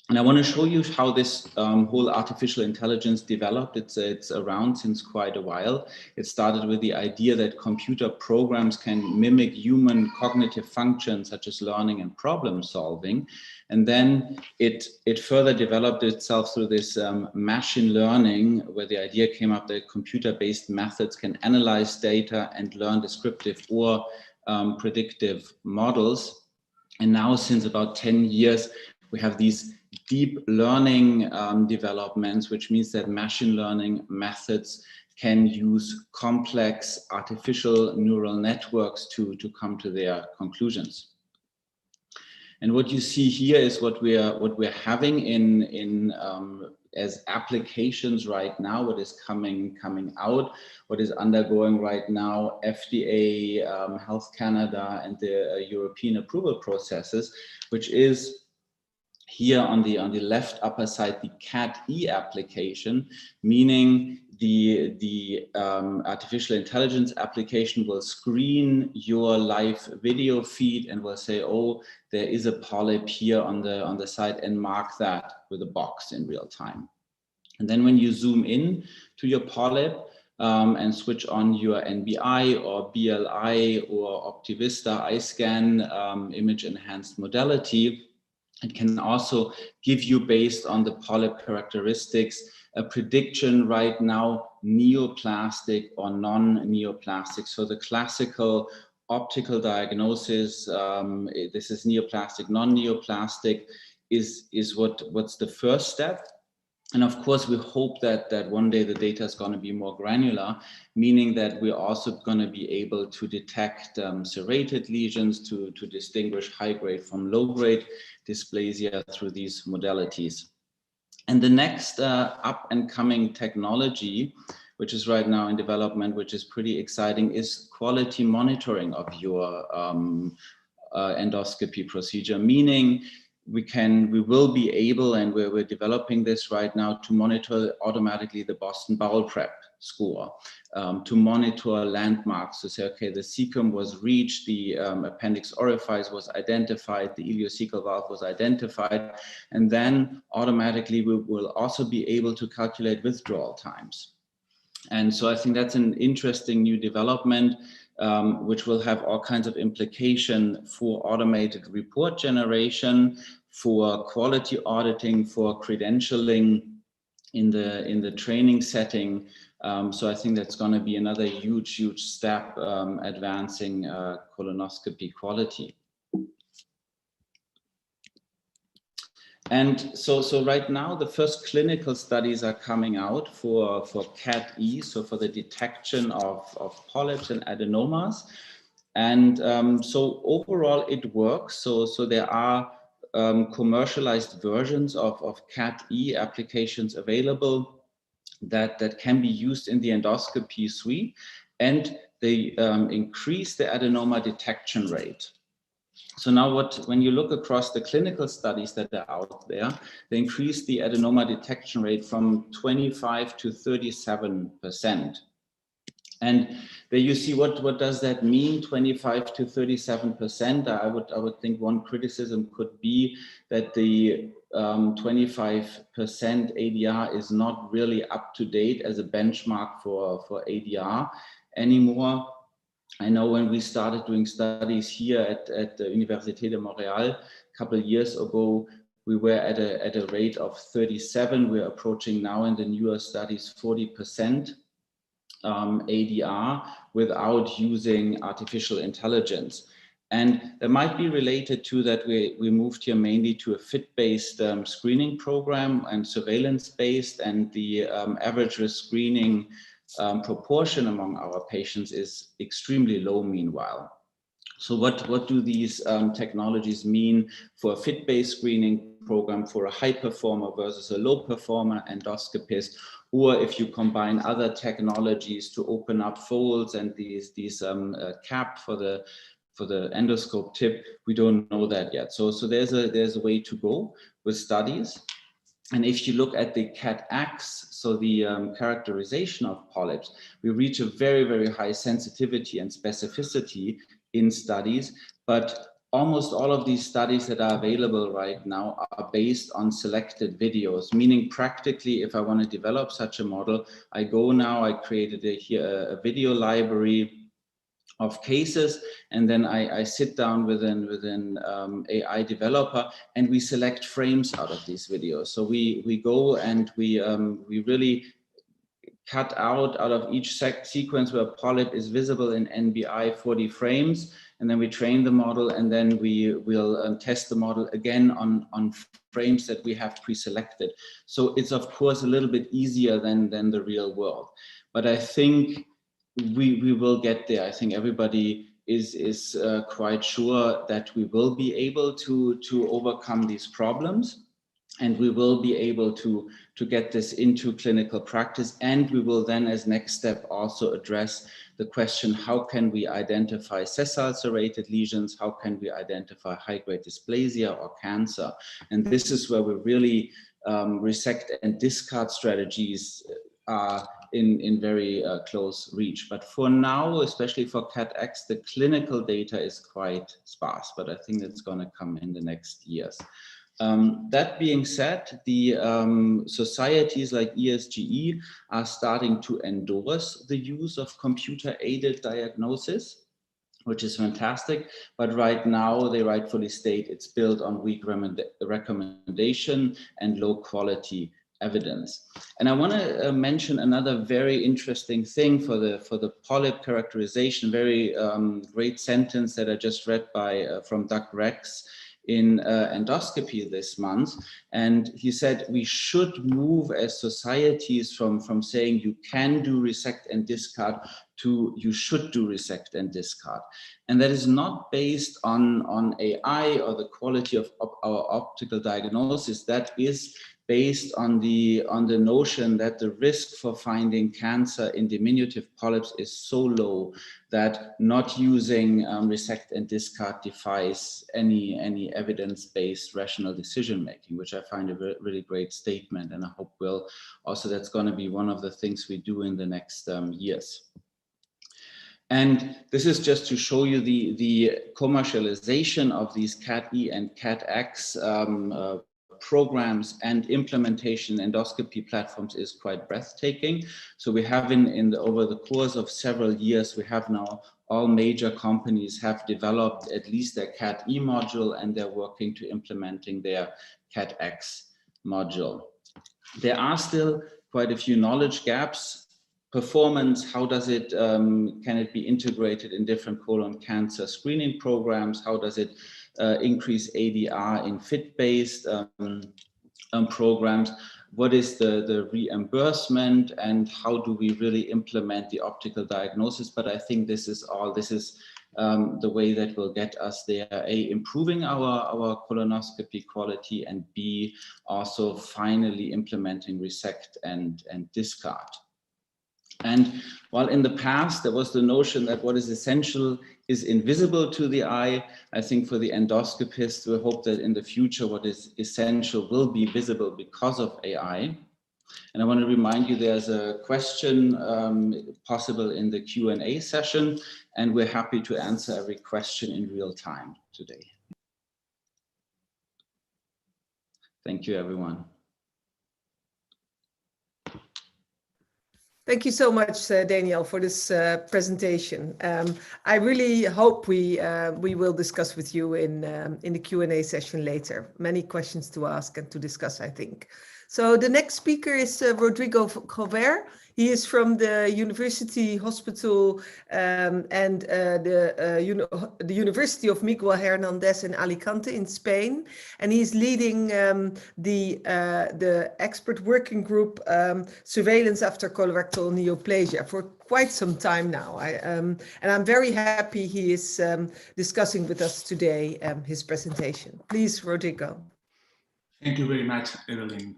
Speaker 9: And I want to show you how this whole artificial intelligence developed. It's around since quite a while. It started with the idea that computer programs can mimic human cognitive functions such as learning and problem solving. And then it further developed itself through this machine learning, where the idea came up that computer-based methods can analyze data and learn descriptive or predictive models. And now, since about 10 years, we have these deep learning developments, which means that machine learning methods can use complex artificial neural networks to come to their conclusions. And what you see here is what we're having in as applications right now, what is coming out, what is undergoing right now, FDA, Health Canada, and the European approval processes, which is here on the left upper side, the CAT-E application, meaning the artificial intelligence application will screen your live video feed and will say, oh, there is a polyp here on the side, and mark that with a box in real time. And then when you zoom in to your polyp and switch on your NBI or BLI or Optivista iScan image enhanced modality, it can also give you, based on the polyp characteristics, a prediction right now, neoplastic or non-neoplastic. So the classical optical diagnosis, this is neoplastic, non-neoplastic, is what's the first step. And of course, we hope that one day the data is going to be more granular, meaning that we're also going to be able to detect serrated lesions, to distinguish high-grade from low-grade dysplasia through these modalities. And the next up-and-coming technology, which is right now in development, which is pretty exciting, is quality monitoring of your endoscopy procedure, meaning we will be able, and we're developing this right now, to monitor automatically the Boston bowel prep score, to monitor landmarks, to say, okay, the cecum was reached, the appendix orifice was identified, the ileocecal valve was identified, and then automatically we will also be able to calculate withdrawal times. And so I think that's an interesting new development, which will have all kinds of implication for automated report generation, for quality auditing, for credentialing in the training setting. So I think that's going to be another huge step advancing colonoscopy quality. And so right now, the first clinical studies are coming out for CAT-E, so for the detection of polyps and adenomas. And so overall, it works. So there are commercialized versions of CAT-E applications available that can be used in the endoscopy suite, and they increase the adenoma detection rate. So now when you look across the clinical studies that are out there, they increase the adenoma detection rate from 25 to 37%. And there you see what does that mean, 25 to 37%? I would think one criticism could be that the 25% ADR is not really up to date as a benchmark for ADR anymore. I know when we started doing studies here at the Université de Montréal a couple of years ago, we were at a rate of 37. We're approaching now in the newer studies 40% ADR without using artificial intelligence. And that might be related to that we moved here mainly to a fit-based screening program and surveillance-based, and the average risk screening proportion among our patients is extremely low meanwhile. So what do these technologies mean for a fit-based screening program for a high performer versus a low performer endoscopist, or if you combine other technologies to open up folds and these cap for the endoscope tip? We don't know that yet. So there's a way to go with studies. And if you look at the CAT-X, so the characterization of polyps, we reach a very, very high sensitivity and specificity in studies, but almost all of these studies that are available right now are based on selected videos, meaning practically, if I want to develop such a model, I created a video library of cases, and then I sit down with an AI developer, and we select frames out of these videos. So we go and we really cut out of each sequence where a polyp is visible in NBI 40 frames, and then we train the model, and then we will test the model again on frames that we have pre-selected. So it's of course a little bit easier than the real world, but I think we will get there. I think everybody is quite sure that we will be able to overcome these problems, and we will be able to get this into clinical practice. And we will then, as next step, also address the question, how can we identify sessile serrated lesions? How can we identify high-grade dysplasia or cancer? And this is where we really resect and discard strategies are in very close reach. But for now, especially for CAT-X, the clinical data is quite sparse, but I think that's going to come in the next years. That being said, the societies like ESGE are starting to endorse the use of computer-aided diagnosis, which is fantastic. But right now, they rightfully state it's built on weak recommendation and low quality evidence. And I want to mention another very interesting thing for the polyp characterization. Very great sentence that I just read from Doug Rex in endoscopy this month, and he said we should move as societies from saying you can do resect and discard to you should do resect and discard. And that is not based on AI or the quality of our optical diagnosis. That is based on the notion that the risk for finding cancer in diminutive polyps is so low that not using resect and discard defies any evidence-based rational decision-making, which I find a really great statement, and I hope that's going to be one of the things we do in the next years. And this is just to show you the commercialization of these CAT-E and CAT-X programs and implementation endoscopy platforms is quite breathtaking. So we have over the course of several years, we have now all major companies have developed at least their CAT-E module, and they're working to implementing their CAT-X module. There are still quite a few knowledge gaps performance, how does it, can it be integrated in different colon cancer screening programs? How does it increase ADR in fit-based programs? What is the reimbursement, and how do we really implement the optical diagnosis? But I think this is the way that will get us there. A, improving our colonoscopy quality, and B, also finally implementing resect and discard. And while in the past there was the notion that what is essential is invisible to the eye, I think for the endoscopist, we hope that in the future what is essential will be visible because of AI. And I want to remind you there's a question possible in the Q&A session, and we're happy to answer every question in real time today. Thank you, everyone.
Speaker 2: Thank you so much, Daniel, for this presentation. I really hope we will discuss with you in the Q&A session later. Many questions to ask and to discuss, I think. So the next speaker is Rodrigo Jover. He is from the University Hospital and the University of Miguel Hernández in Alicante in Spain. And he's leading the expert working group surveillance after colorectal neoplasia for quite some time now. And I'm very happy he is discussing with us today his presentation. Please, Rodrigo.
Speaker 10: Thank you very much, Evelien.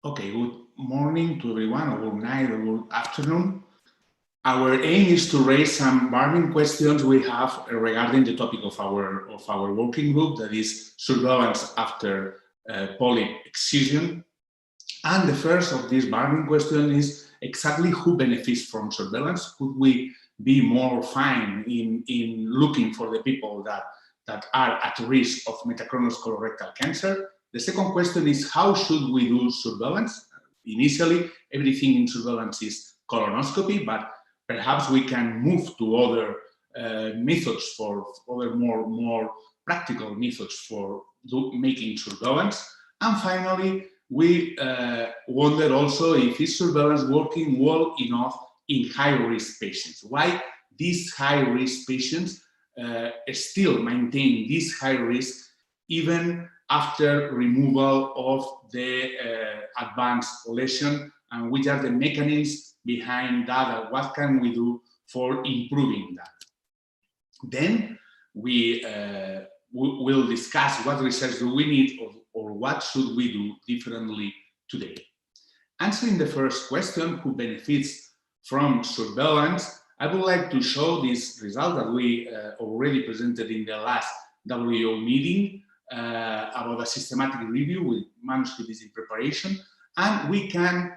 Speaker 10: Okay, good morning to everyone, or good night, or good afternoon. Our aim is to raise some burning questions we have regarding the topic of our working group, that is surveillance after polyp excision. And the first of these burning questions is exactly who benefits from surveillance. Could we be more fine in looking for the people that are at risk of metachronous colorectal cancer? The second question is, how should we do surveillance? Initially, everything in surveillance is colonoscopy, but perhaps we can move to other methods, for other more practical methods for making surveillance. And finally, we wonder also if is surveillance working well enough in high-risk patients. Why these high-risk patients still maintain this high risk even after removal of the advanced lesion, and which are the mechanisms behind that, and what can we do for improving that. Then we will discuss what research do we need, or what should we do differently today. Answering the first question, who benefits from surveillance, I would like to show this result that we already presented in the last WHO meeting, about a systematic review with manuscript is in preparation, and we can,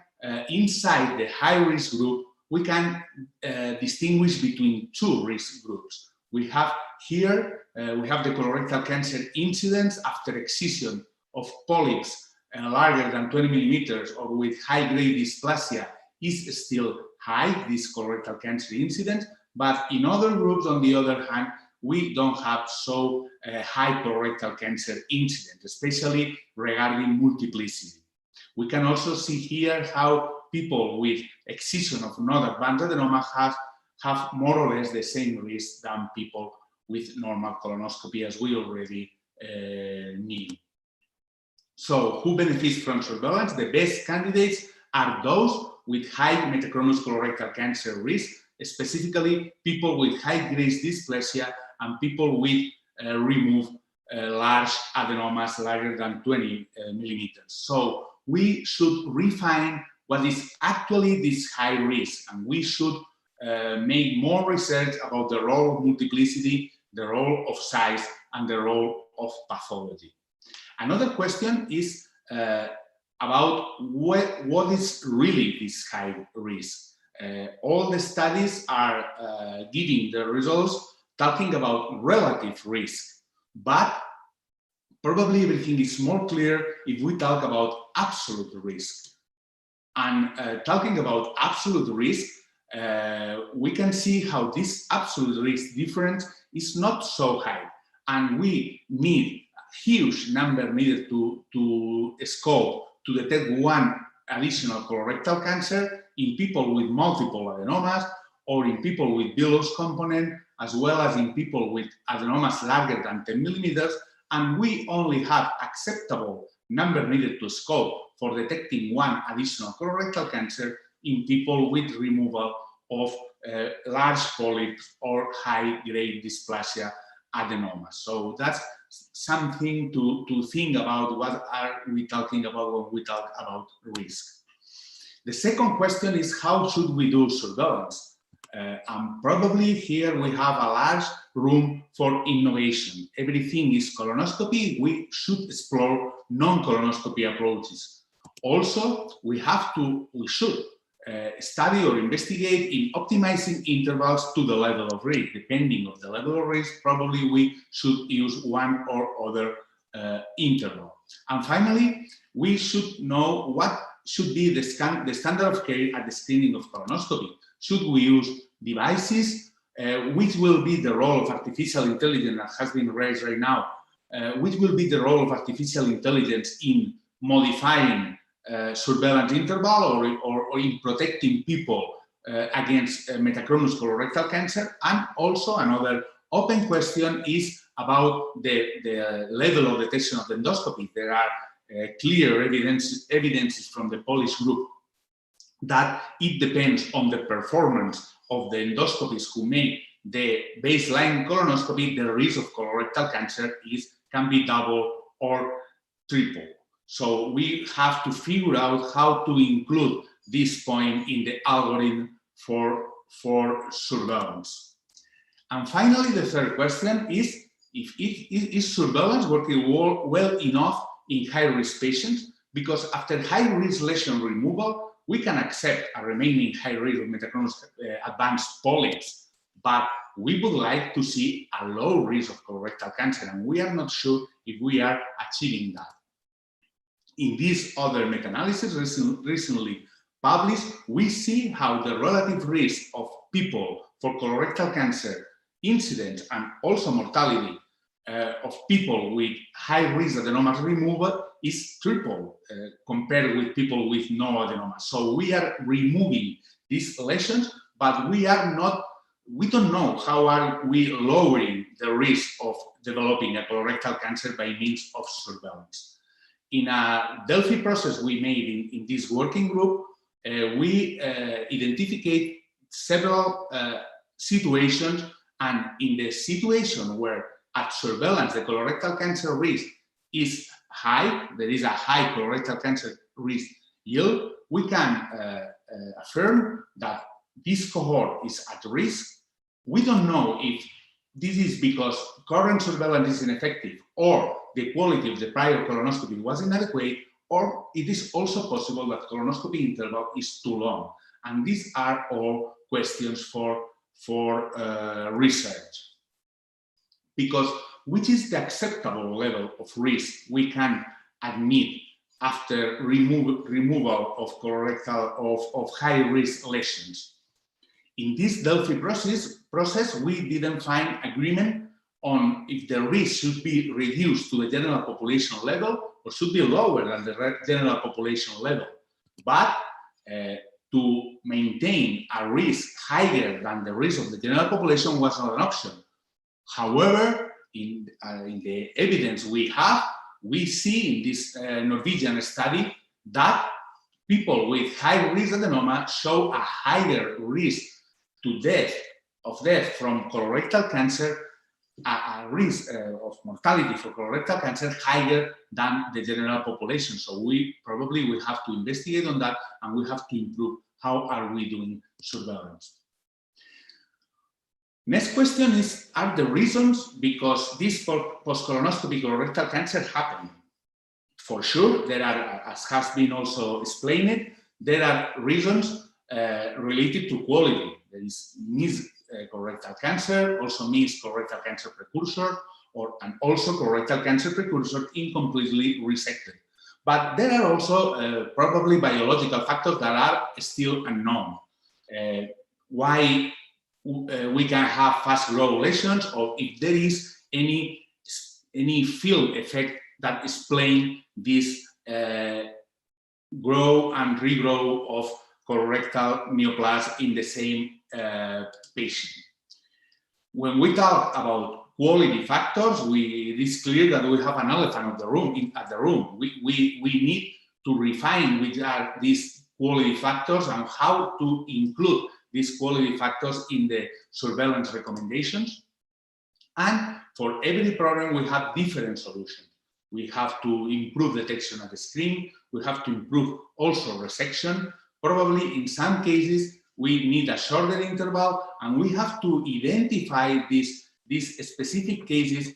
Speaker 10: inside the high-risk group, we can distinguish between two risk groups. We have here, we have the colorectal cancer incidence after excision of polyps larger than 20 millimeters or with high-grade dysplasia is still high, this colorectal cancer incidence, but in other groups, on the other hand, we don't have so high colorectal cancer incidence, especially regarding multiplicity. We can also see here how people with excision of non-advanced adenoma have more or less the same risk than people with normal colonoscopy, as we already knew. So who benefits from surveillance? The best candidates are those with high metachronous colorectal cancer risk, specifically people with high-grade dysplasia and people with removed large adenomas larger than 20 millimeters. So we should refine what is actually this high risk, and we should make more research about the role of multiplicity, the role of size, and the role of pathology. Another question is about what is really this high risk. All the studies are giving the results talking about relative risk, but probably everything is more clear if we talk about absolute risk. And talking about absolute risk, we can see how this absolute risk difference is not so high, and we need huge number needed to scope to detect one additional colorectal cancer in people with multiple adenomas or in people with villous component, as well as in people with adenomas larger than 10 millimeters. And we only have acceptable number needed to scope for detecting one additional colorectal cancer in people with removal of large polyps or high-grade dysplasia adenomas. So that's something to think about. What are we talking about when we talk about risk? The second question is, how should we do surveillance? And probably here we have a large room for innovation. Everything is colonoscopy. We should explore non-colonoscopy approaches. Also, we should study or investigate in optimizing intervals to the level of risk. Depending on the level of risk, probably we should use one or other interval. And finally, we should know what should be the standard of care at the screening of colonoscopy. Should we use devices? Which will be the role of artificial intelligence that has been raised right now? Which will be the role of artificial intelligence in modifying surveillance interval or in protecting people against metachronous colorectal cancer? And also another open question is about the level of detection of endoscopy. There are clear evidences from the Polish group that it depends on the performance of the endoscopists who make the baseline colonoscopy. The risk of colorectal cancer can be double or triple. So we have to figure out how to include this point in the algorithm for surveillance. And finally, the third question is, is surveillance working well enough in high-risk patients? Because after high-risk lesion removal, we can accept a remaining high risk of metachronous advanced polyps, but we would like to see a low risk of colorectal cancer, and we are not sure if we are achieving that. In this other meta-analysis recently published, we see how the relative risk of people for colorectal cancer incidence and also mortality of people with high-risk adenomas removal is triple compared with people with no adenoma. So we are removing these lesions, but we don't know how are we lowering the risk of developing a colorectal cancer by means of surveillance. In a Delphi process we made in this working group, we identified several situations, and in the situation where at surveillance the colorectal cancer risk is high, there is a high colorectal cancer risk yield, we can affirm that this cohort is at risk. We don't know if this is because current surveillance is ineffective or the quality of the prior colonoscopy was inadequate, or it is also possible that colonoscopy interval is too long. And these are all questions for research. Because which is the acceptable level of risk we can admit after removal of colorectal of high-risk lesions? In this Delphi process, we didn't find agreement on if the risk should be reduced to the general population level or should be lower than the general population level. But to maintain a risk higher than the risk of the general population was not an option. However, in the evidence we have, we see in this Norwegian study that people with high-risk adenoma show a higher risk to death from colorectal cancer, a risk of mortality for colorectal cancer higher than the general population. So we probably will have to investigate on that, and we have to improve how are we doing surveillance. Next question is, are the reasons because this post-colonoscopy colorectal cancer happened? For sure, there are, as has been also explained, there are reasons related to quality. There is missed colorectal cancer, also missed colorectal cancer precursor, and also colorectal cancer precursor incompletely resected. But there are also probably biological factors that are still unknown. Why we can have fast growth lesions, or if there is any any field effect that explain this grow and regrow of colorectal neoplasm in the same patient. When we talk about quality factors, it is clear that we have an elephant of the room We need to refine which are these quality factors and how to include these quality factors in the surveillance recommendations. And for every problem, we have different solutions. We have to improve detection at the screen. We have to improve also resection. Probably in some cases, we need a shorter interval, and we have to identify these specific cases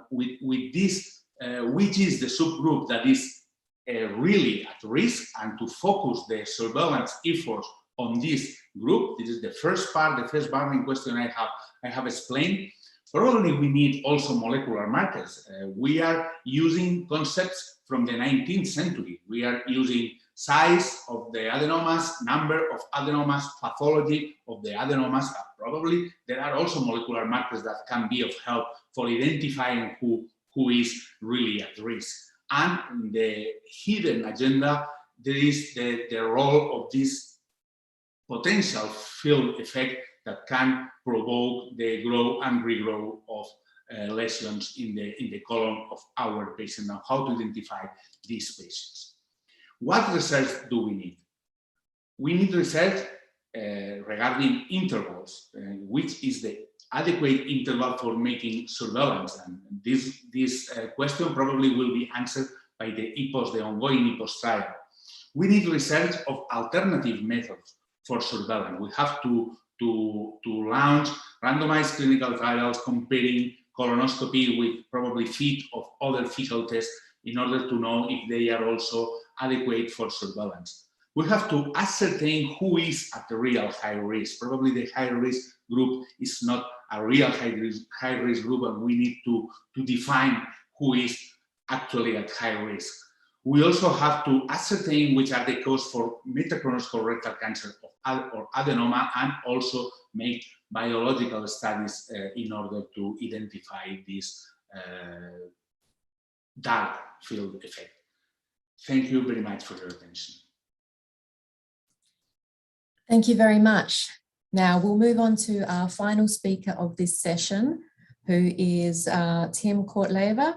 Speaker 10: with this, which is the subgroup that is really at risk, and to focus the surveillance efforts on this group. This is the first part, the first barring question I have explained. Probably we need also molecular markers. We are using concepts from the 19th century. We are using size of the adenomas, number of adenomas, pathology of the adenomas. Probably there are also molecular markers that can be of help for identifying who is really at risk. And in the hidden agenda, there is the role of this potential field effect that can provoke the grow and regrow of lesions in the colon of our patient, and how to identify these patients. What research do we need? We need research regarding intervals, which is the adequate interval for making surveillance. And this question probably will be answered by the EPOS, the ongoing EPOS trial. We need research of alternative methods for surveillance. We have to launch randomized clinical trials comparing colonoscopy with probably feet of other fecal tests in order to know if they are also adequate for surveillance. We have to ascertain who is at the real high risk. Probably the high risk group is not a real high risk group, and we need to define who is actually at high risk. We also have to ascertain which are the causes for metachronous colorectal cancer or adenoma, and also make biological studies in order to identify this dark field effect. Thank you very much for your attention.
Speaker 3: Thank you very much. Now we'll move on to our final speaker of this session, who is Tim Kortlever.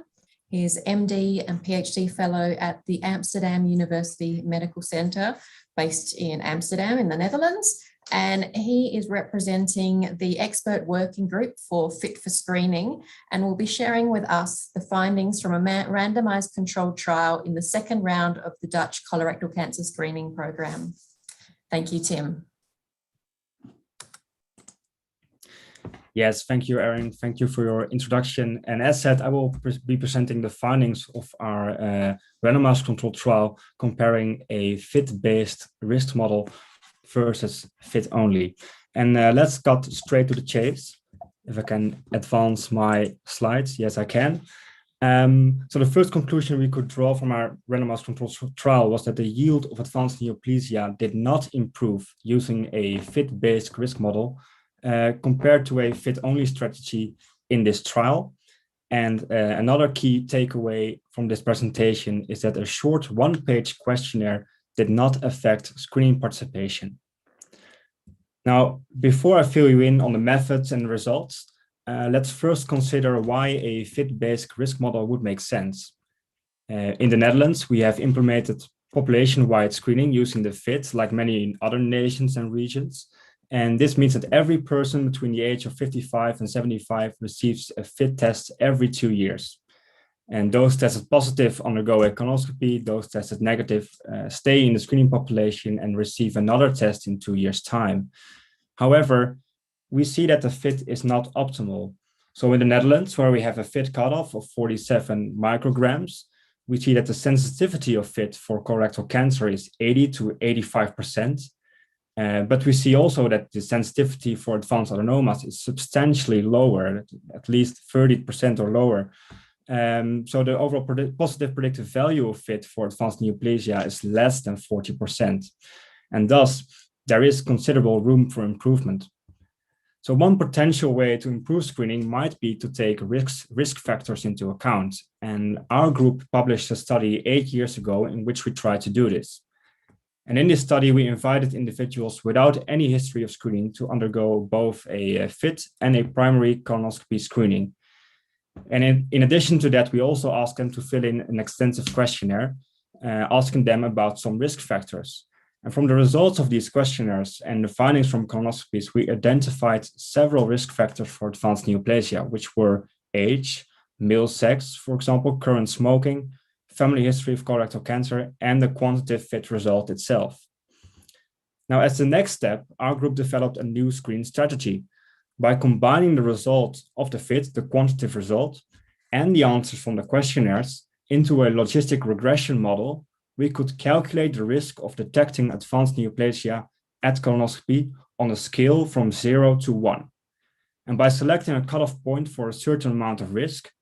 Speaker 3: He is MD and PhD Fellow at the Amsterdam University Medical Center, based in Amsterdam in the Netherlands. And he is representing the expert working group for Fit for Screening, and will be sharing with us the findings from a randomized controlled trial in the second round of the Dutch colorectal cancer screening program. Thank you, Tim.
Speaker 11: Yes, thank you, Erin. Thank you for your introduction. And as said, I will be presenting the findings of our randomized controlled trial comparing a fit-based risk model versus fit only. And let's cut straight to the chase. If I can advance my slides. Yes, I can. So the first conclusion we could draw from our randomized controlled trial was that the yield of advanced neoplasia did not improve using a fit-based risk model compared to a fit-only strategy in this trial. And another key takeaway from this presentation is that a short one-page questionnaire did not affect screening participation. Now, before I fill you in on the methods and results, let's first consider why a fit-based risk model would make sense. In the Netherlands, we have implemented population-wide screening using the FIT, like many other nations and regions. And this means that every person between the age of 55 and 75 receives a FIT test every 2 years. And those tested positive undergo a colonoscopy, those tested negative stay in the screening population and receive another test in 2 years' time. However, we see that the FIT is not optimal. So in the Netherlands, where we have a FIT cutoff of 47 micrograms, we see that the sensitivity of FIT for colorectal cancer is 80 to 85%. But we see also that the sensitivity for advanced adenomas is substantially lower, at least 30% or lower. So the overall positive predictive value of FIT for advanced neoplasia is less than 40%. And thus, there is considerable room for improvement. So one potential way to improve screening might be to take risk factors into account. And our group published a study 8 years ago in which we tried to do this. And in this study, we invited individuals without any history of screening to undergo both a FIT and a primary colonoscopy screening. And in addition to that, we also asked them to fill in an extensive questionnaire, asking them about some risk factors. And from the results of these questionnaires and the findings from colonoscopies, we identified several risk factors for advanced neoplasia, which were age, male sex, for example, current smoking, family history of colorectal cancer, and the quantitative FIT result itself. Now, as the next step, our group developed a new screening strategy. By combining the results of the FIT, the quantitative result, and the answers from the questionnaires into a logistic regression model, we could calculate the risk of detecting advanced neoplasia at colonoscopy on a scale from 0 to 1. And by selecting a cutoff point for a certain amount of risk,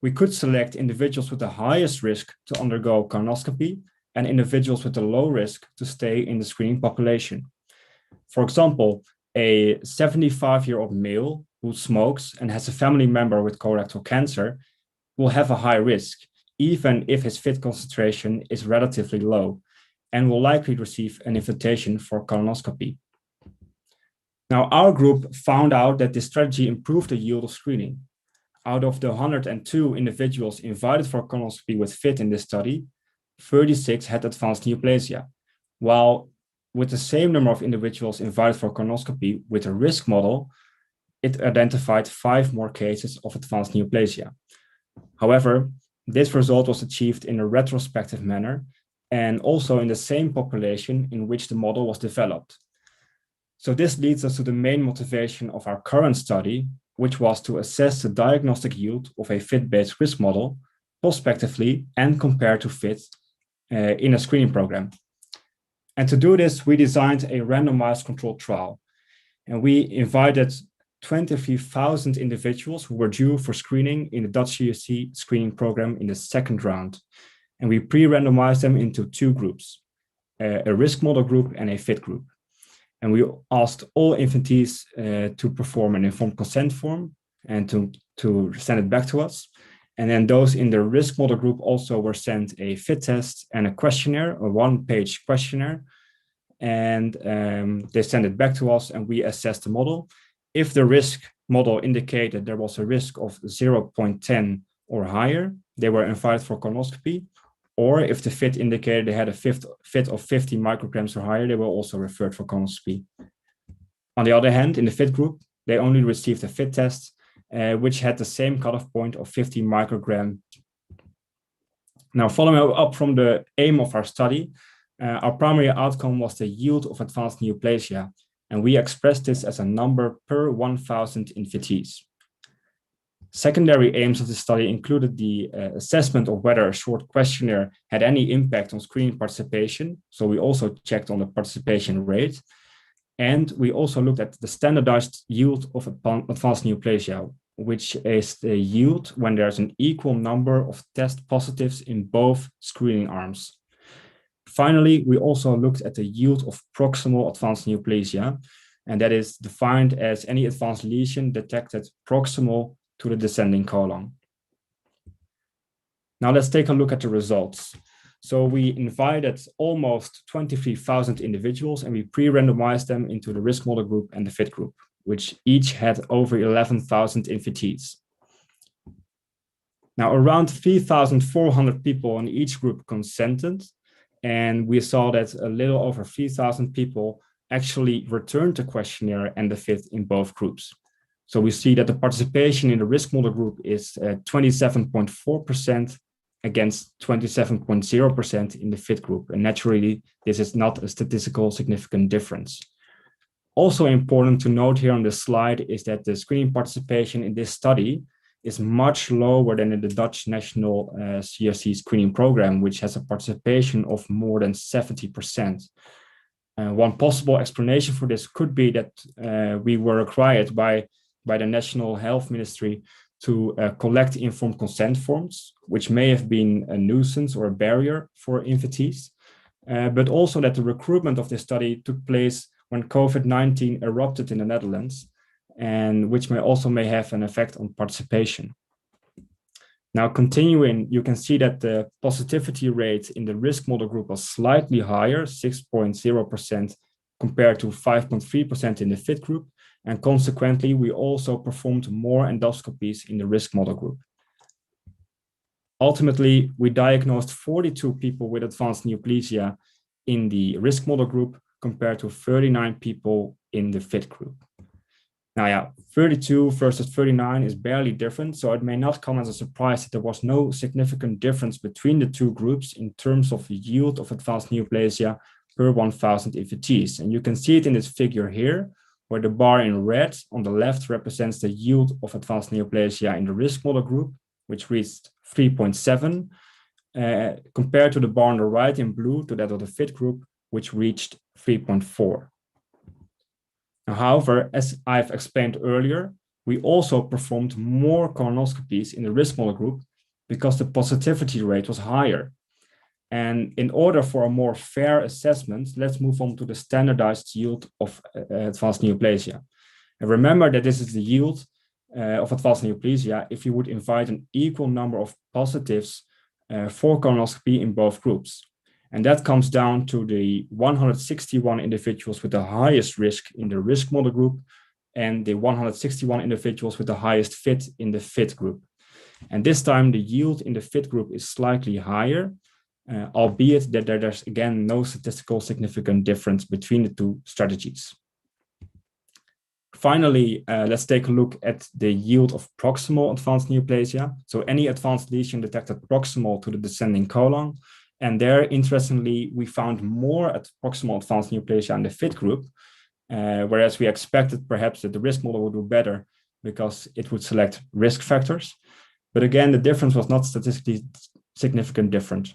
Speaker 11: we could select individuals with the highest risk to undergo colonoscopy and individuals with the low risk to stay in the screening population. For example, a 75-year-old male who smokes and has a family member with colorectal cancer will have a high risk, even if his FIT concentration is relatively low, and will likely receive an invitation for colonoscopy. Now, our group found out that this strategy improved the yield of screening. Out of the 102 individuals invited for colonoscopy with FIT in this study, 36 had advanced neoplasia, while with the same number of individuals invited for colonoscopy with a risk model, it identified 5 more cases of advanced neoplasia. However, this result was achieved in a retrospective manner and also in the same population in which the model was developed. So this leads us to the main motivation of our current study, which was to assess the diagnostic yield of a FIT-based risk model prospectively and compare to FIT in a screening program. And to do this, we designed a randomized controlled trial. And we invited 23,000 individuals who were due for screening in the Dutch CRC screening program in the second round. And we pre-randomized them into 2 groups, a risk model group and a FIT group. And we asked all invitees to perform an informed consent form and to send it back to us. And then those in the risk model group also were sent a FIT test and a questionnaire, a 1-page questionnaire. And they sent it back to us and we assessed the model. If the risk model indicated there was a risk of 0.10 or higher, they were invited for colonoscopy. Or if the FIT indicated they had a FIT of 50 micrograms or higher, they were also referred for colonoscopy. On the other hand, in the FIT group, they only received a FIT test, which had the same cutoff point of 50 microgram. Now, following up from the aim of our study, our primary outcome was the yield of advanced neoplasia, and we expressed this as a number per 1,000 invitees. Secondary aims of the study included the assessment of whether a short questionnaire had any impact on screening participation. So we also checked on the participation rate. And we also looked at the standardized yield of advanced neoplasia, which is the yield when there's an equal number of test positives in both screening arms. Finally, we also looked at the yield of proximal advanced neoplasia, and that is defined as any advanced lesion detected proximal to the descending colon. Now let's take a look at the results. So we invited almost 23,000 individuals and we pre-randomized them into the risk model group and the FIT group, which each had over 11,000 invitees. Now around 3,400 people in each group consented, and we saw that a little over 3,000 people actually returned the questionnaire and the FIT in both groups. So we see that the participation in the risk model group is 27.4% against 27.0% in the FIT group. And naturally, this is not a statistical significant difference. Also important to note here on this slide is that the screening participation in this study is much lower than in the Dutch national CRC screening program, which has a participation of more than 70%. One possible explanation for this could be that we were required by the National Health Ministry to collect informed consent forms, which may have been a nuisance or a barrier for invitees, but also that the recruitment of this study took place when COVID-19 erupted in the Netherlands, and which may have an effect on participation. Now, continuing, you can see that the positivity rate in the risk model group was slightly higher, 6.0% compared to 5.3% in the fit group. And consequently, we also performed more endoscopies in the risk model group. Ultimately, we diagnosed 42 people with advanced neoplasia in the risk model group compared to 39 people in the fit group. Now, yeah, 32 versus 39 is barely different, so it may not come as a surprise that there was no significant difference between the two groups in terms of the yield of advanced neoplasia per 1,000 EVTs. And you can see it in this figure here, where the bar in red on the left represents the yield of advanced neoplasia in the risk model group, which reached 3.7, compared to the bar on the right in blue to that of the fit group, which reached 3.4. Now, however, as I've explained earlier, we also performed more colonoscopies in the risk model group because the positivity rate was higher. And in order for a more fair assessment, let's move on to the standardized yield of advanced neoplasia. And remember that this is the yield of advanced neoplasia if you would invite an equal number of positives for colonoscopy in both groups. And that comes down to the 161 individuals with the highest risk in the risk model group and the 161 individuals with the highest fit in the fit group. And this time the yield in the fit group is slightly higher, albeit that there's again no statistical significant difference between the two strategies. Finally, let's take a look at the yield of proximal advanced neoplasia. So any advanced lesion detected proximal to the descending colon. And there, interestingly, we found more at proximal advanced neoplasia in the fit group, whereas we expected perhaps that the risk model would do better because it would select risk factors. But again, the difference was not statistically significant different.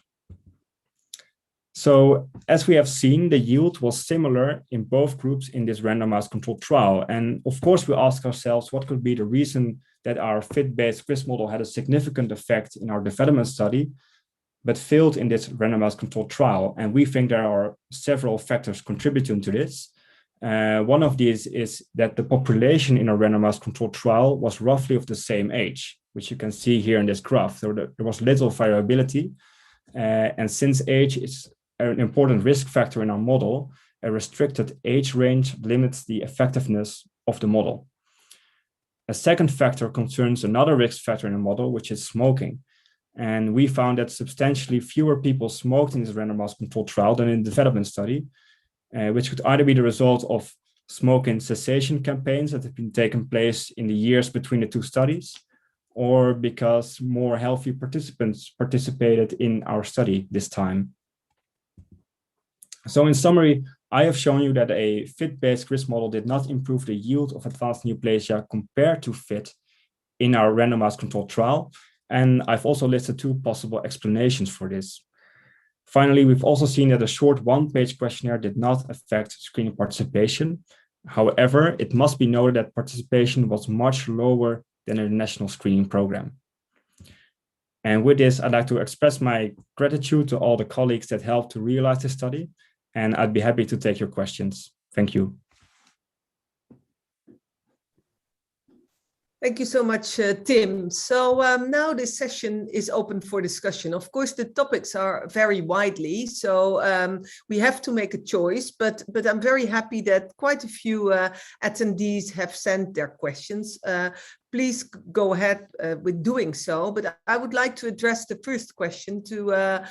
Speaker 11: So as we have seen, the yield was similar in both groups in this randomized controlled trial. And of course, we ask ourselves, what could be the reason that our fit-based risk model had a significant effect in our development study, but failed in this randomized controlled trial? And we think there are several factors contributing to this. One of these is that the population in a randomized controlled trial was roughly of the same age, which you can see here in this graph. So there was little variability. And since age is an important risk factor in our model, a restricted age range limits the effectiveness of the model. A second factor concerns another risk factor in the model, which is smoking. And we found that substantially fewer people smoked in this randomized controlled trial than in the development study, which could either be the result of smoking cessation campaigns that have been taking place in the years between the two studies, or because more healthy participants participated in our study this time. So in summary, I have shown you that a fit-based risk model did not improve the yield of advanced neoplasia compared to fit in our randomized controlled trial. And I've also listed two possible explanations for this. Finally, we've also seen that a short one-page questionnaire did not affect screening participation. However, it must be noted that participation was much lower than in the national screening program. And with this, I'd like to express my gratitude to all the colleagues that helped to realize this study. And I'd be happy to take your questions. Thank you.
Speaker 2: Thank you so much, Tim. So now this session is open for discussion. Of course, the topics are very widely, so we have to make a choice, but I'm very happy that quite a few attendees have sent their questions. Please go ahead with doing so, but I would like to address the first question to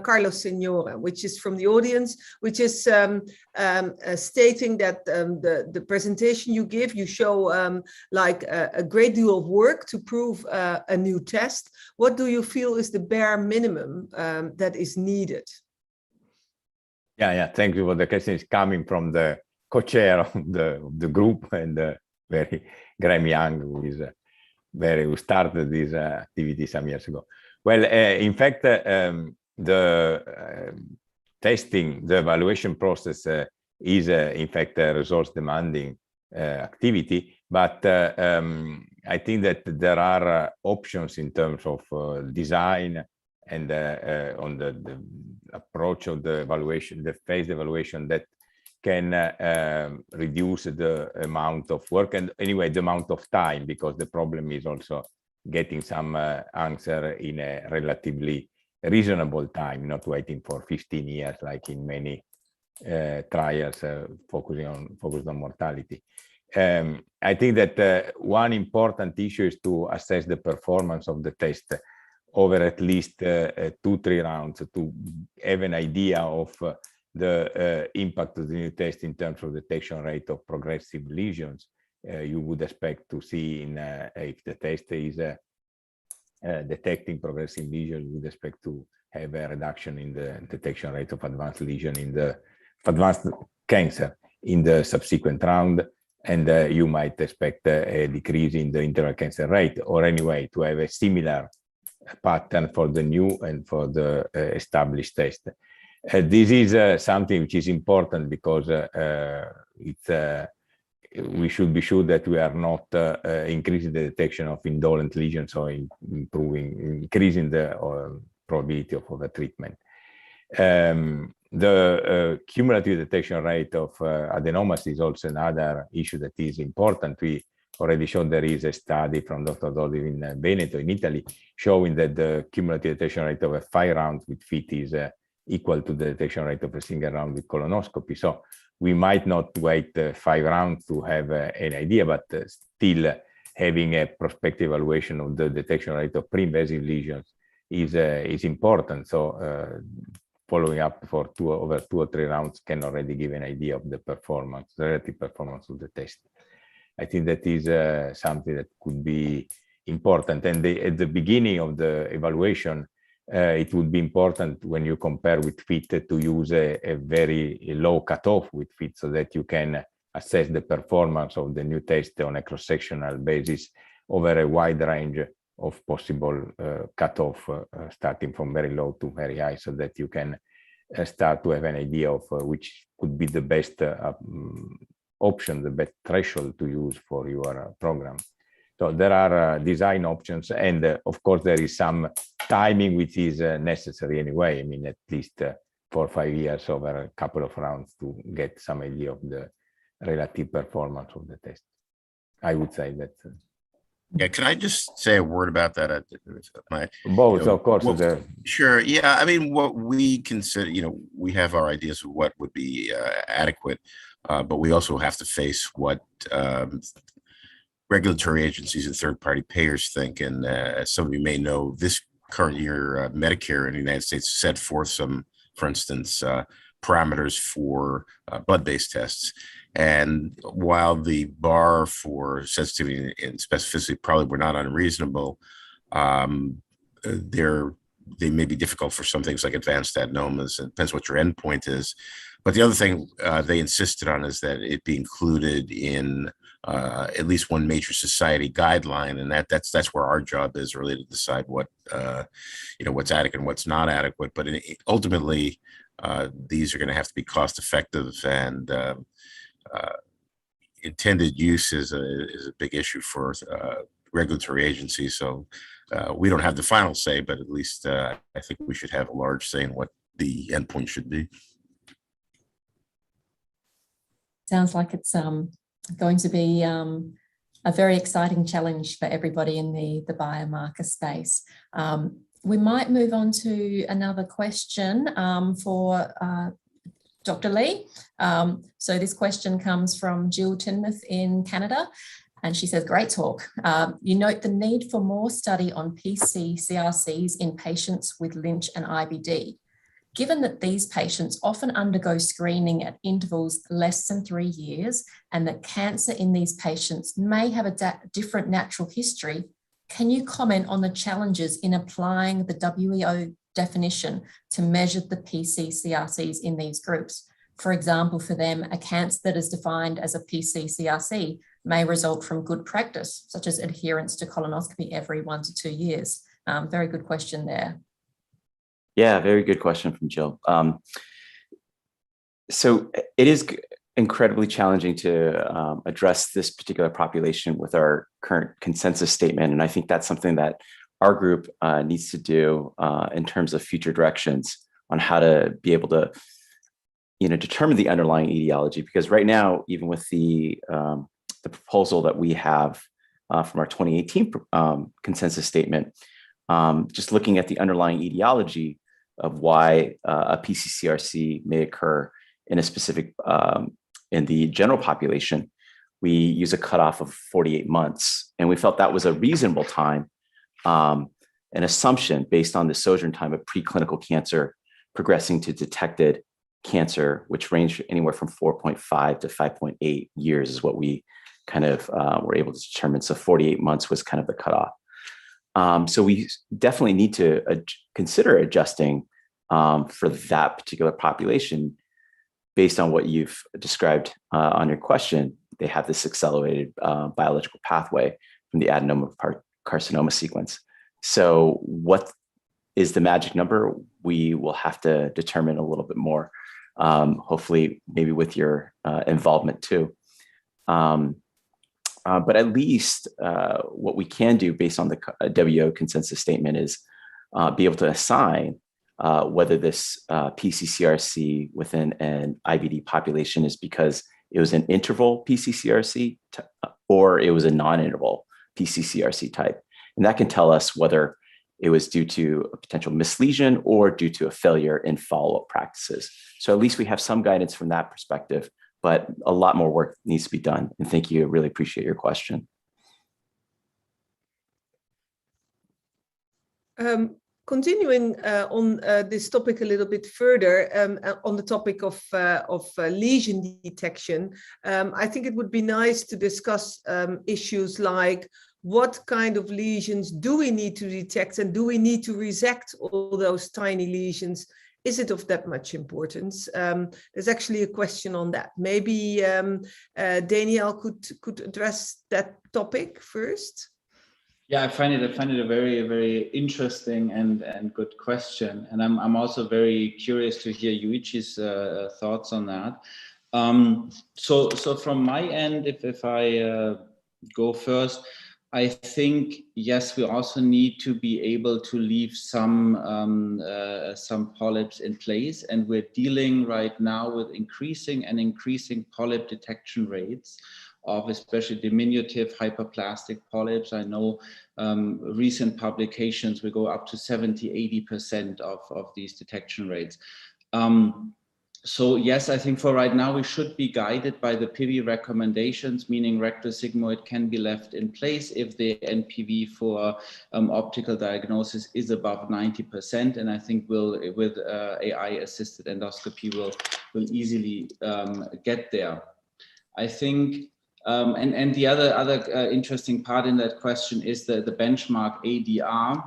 Speaker 2: Carlos Signore, which is from the audience, which is stating that the presentation you give, you show like a great deal of work to prove a new test. What do you feel is the bare minimum that is needed?
Speaker 7: Yeah, thank you for the question. It's coming from the co-chair of the group and very Graham Young, who started this activity some years ago. Well, in fact, the testing, the evaluation process is in fact a resource demanding activity, but I think that there are options in terms of design and on the approach of the evaluation, the phased evaluation that can reduce the amount of work and anyway the amount of time, because the problem is also getting some answer in a relatively reasonable time, not waiting for 15 years like in many trials focused on mortality. I think that one important issue is to assess the performance of the test over at least 2-3 rounds to have an idea of the impact of the new test in terms of detection rate of progressive lesions. You would expect to see in if the test is detecting progressive lesions, you would expect to have a reduction in the detection rate of advanced lesion in the advanced cancer in the subsequent round, and you might expect a decrease in the internal cancer rate, or anyway to have a similar pattern for the new and for the established test. This is something which is important because we should be sure that we are not increasing the detection of indolent lesions or increasing the probability of overtreatment. The cumulative detection rate of adenomas is also another issue that is important. We already showed there is a study from Dr. Dodi in Veneto in Italy showing that the cumulative detection rate of a 5 rounds with FIT is equal to the detection rate of a single round with colonoscopy. So we might not wait 5 rounds to have an idea, but still having a prospective evaluation of the detection rate of pre-invasive lesions is important. So following up for over 2 or 3 rounds can already give an idea of the performance, the relative performance of the test. I think that is something that could be important. And at the beginning of the evaluation, it would be important when you compare with FIT to use a very low cutoff with FIT so that you can assess the performance of the new test on a cross-sectional basis over a wide range of possible cutoff, starting from very low to very high, so that you can start to have an idea of which could be the best option, the best threshold to use for your program. So there are design options, and of course there is some timing which is necessary anyway. I mean, at least 4 or 5 years over a couple of rounds to get some idea of the relative performance of the test. I would say that.
Speaker 12: Yeah, can I just say a word about that?
Speaker 7: Both, of course.
Speaker 12: Sure. Yeah, I mean, what we consider, we have our ideas of what would be adequate, but we also have to face what regulatory agencies and third-party payers think. And as some of you may know, this current year, Medicare in the United States set forth some, for instance, parameters for blood-based tests. And while the bar for sensitivity and specificity probably were not unreasonable, they may be difficult for some things like advanced adenomas. It depends what your endpoint is. But the other thing they insisted on is that it be included in at least one major society guideline, and that's where our job is really to decide what what's adequate and what's not adequate. But ultimately, these are going to have to be cost effective, and intended use is a big issue for regulatory agencies. So we don't have the final say, but at least I think we should have a large say in what the endpoint should be.
Speaker 3: Sounds like it's going to be a very exciting challenge for everybody in the biomarker space. We might move on to another question for Dr. Lee. So this question comes from Jill Tinmouth in Canada, and she says, great talk. You note the need for more study on PC-CRCs in patients with Lynch and IBD. Given that these patients often undergo screening at intervals less than 3 years, and that cancer in these patients may have a different natural history, can you comment on the challenges in applying the WEO definition to measure the PC-CRCs in these groups? For example, for them, a cancer that is defined as a PC-CRC may result from good practice, such as adherence to colonoscopy every 1 to 2 years. Very good question there.
Speaker 8: Yeah, very good question from Jill. So it is incredibly challenging to address this particular population with our current consensus statement. And I think that's something that our group needs to do in terms of future directions on how to be able to determine the underlying etiology, because right now, even with the proposal that we have from our 2018 consensus statement, just looking at the underlying etiology of why a PCCRC may occur in a specific, in the general population, we use a cutoff of 48 months. And we felt that was a reasonable time, an assumption based on the sojourn time of preclinical cancer progressing to detected cancer, which ranged anywhere from 4.5 to 5.8 years is what we kind of were able to determine. So 48 months was kind of the cutoff. So we definitely need to consider adjusting for that particular population based on what you've described on your question. They have this accelerated biological pathway from the adenoma carcinoma sequence. So what is the magic number? We will have to determine a little bit more, hopefully maybe with your involvement too. But at least what we can do based on the WHO consensus statement is be able to assign whether this PCCRC within an IBD population is because it was an interval PCCRC or it was a non-interval PCCRC type. And that can tell us whether it was due to a potential mislesion or due to a failure in follow-up practices. So at least we have some guidance from that perspective, but a lot more work needs to be done. And thank you. I really appreciate your question.
Speaker 2: Continuing on this topic a little bit further, on the topic of lesion detection, I think it would be nice to discuss issues like what kind of lesions do we need to detect, and do we need to resect all those tiny lesions? Is it of that much importance? There's actually a question on that. Maybe Daniel could address that topic first.
Speaker 9: Yeah, I find it a very, very interesting and good question, and I'm also very curious to hear Yuichi's thoughts on that. So from my end, if I go first, I think yes, we also need to be able to leave some polyps in place, and we're dealing right now with increasing polyp detection rates of especially diminutive hyperplastic polyps. I know recent publications will go up to 70–80% of these detection rates. So yes, I think for right now we should be guided by the PIVI recommendations, meaning rectosigmoid can be left in place if the NPV for optical diagnosis is above 90%, and I think with AI-assisted endoscopy will easily get there. I think. And the other interesting part in that question is the benchmark ADR.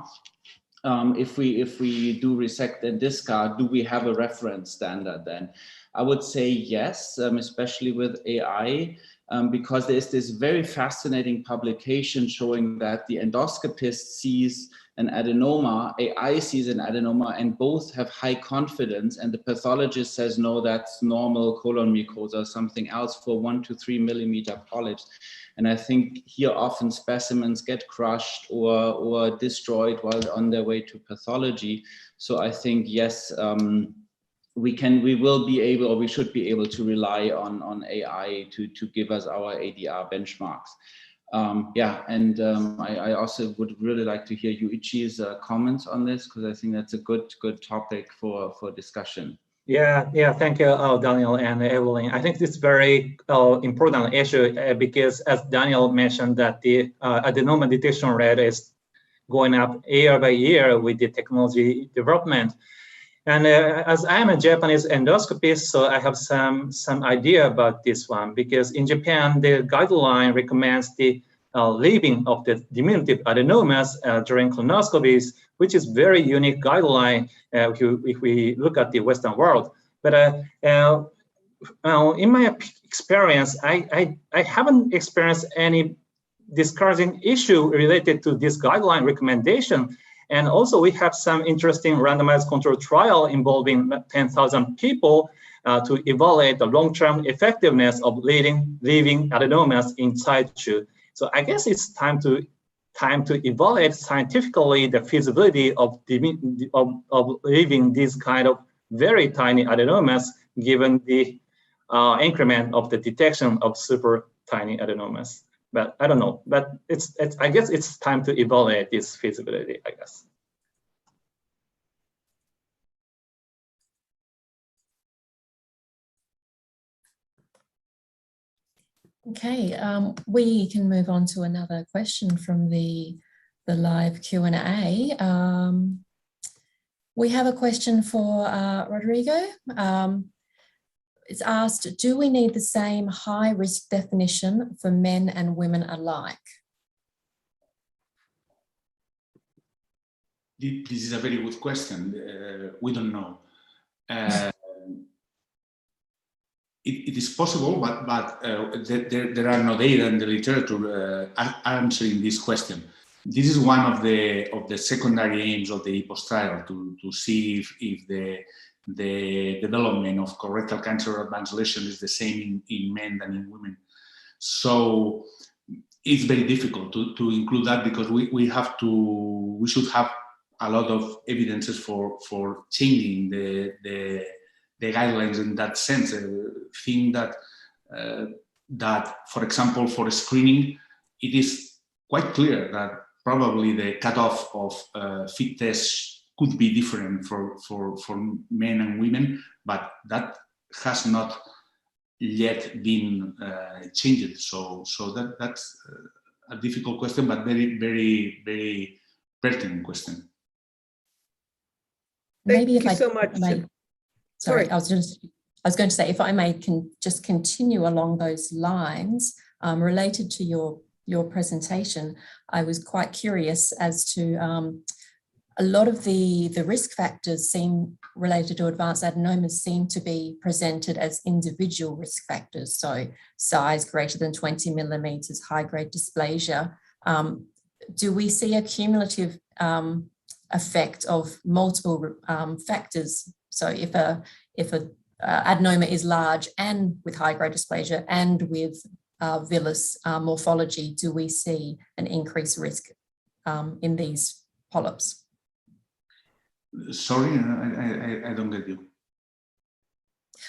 Speaker 9: If we do resect and discard, do we have a reference standard then? I would say yes, especially with AI, because there's this very fascinating publication showing that the endoscopist sees an adenoma, AI sees an adenoma, and both have high confidence, and the pathologist says, no, that's normal colon mucosa, something else for 1 to 3 millimeter polyps. And I think here often specimens get crushed or destroyed while on their way to pathology. So I think, yes, we will be able, or we should be able to rely on AI to give us our ADR benchmarks. Yeah, and I also would really like to hear Yuichi's comments on this, because I think that's a good topic for discussion.
Speaker 13: Yeah, thank you, Daniel and Evelien. I think this is very important issue because, as Daniel mentioned, that the adenoma detection rate is going up year by year with the technology development. And as I'm a Japanese endoscopist, so I have some idea about this one, because in Japan, the guideline recommends the leaving of the diminutive adenomas during colonoscopies, which is very unique guideline if we look at the Western world. But in my experience, I haven't experienced any discouraging issue related to this guideline recommendation. And also we have some interesting randomized control trial involving 10,000 people to evaluate the long-term effectiveness of leaving adenomas in situ. So I guess it's time to evaluate scientifically the feasibility of leaving these kind of very tiny adenomas given the increment of the detection of super tiny adenomas. But I don't know, but I guess it's time to evaluate this feasibility, I guess.
Speaker 3: Okay, we can move on to another question from the live Q&A. We have a question for Rodrigo. It's asked, do we need the same high risk definition for men and women alike?
Speaker 10: This is a very good question. We don't know. It is possible, but there are no data in the literature answering this question. This is one of the secondary aims of the EPOS trial, to see if the development of colorectal cancer advanced lesion is the same in men than in women. So it's very difficult to include that, because we should have a lot of evidences for changing the guidelines in that sense. I think that for example, for screening, it is quite clear that probably the cutoff of fit tests could be different for men and women, but that has not yet been changed. So that's a difficult question, but very, very, very pertinent question.
Speaker 2: Thank you so much.
Speaker 3: Sorry, I was going to say, if I may just continue along those lines, related to your presentation, I was quite curious as to a lot of the risk factors related to advanced adenomas seem to be presented as individual risk factors. So size greater than 20 millimeters, high-grade dysplasia. Do we see a cumulative effect of multiple factors? So if a adenoma is large and with high-grade dysplasia and with villus morphology, do we see an increased risk in these polyps?
Speaker 10: Sorry, I don't get you.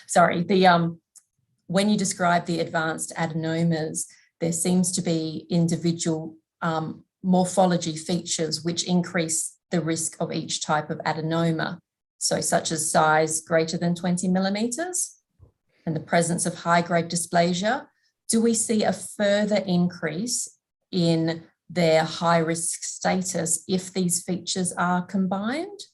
Speaker 3: Sorry, when you describe the advanced adenomas, there seems to be individual morphology features which increase the risk of each type of adenoma. So such as size greater than 20 millimeters and the presence of high-grade dysplasia. Do we see a further increase in their high-risk status if these features are combined?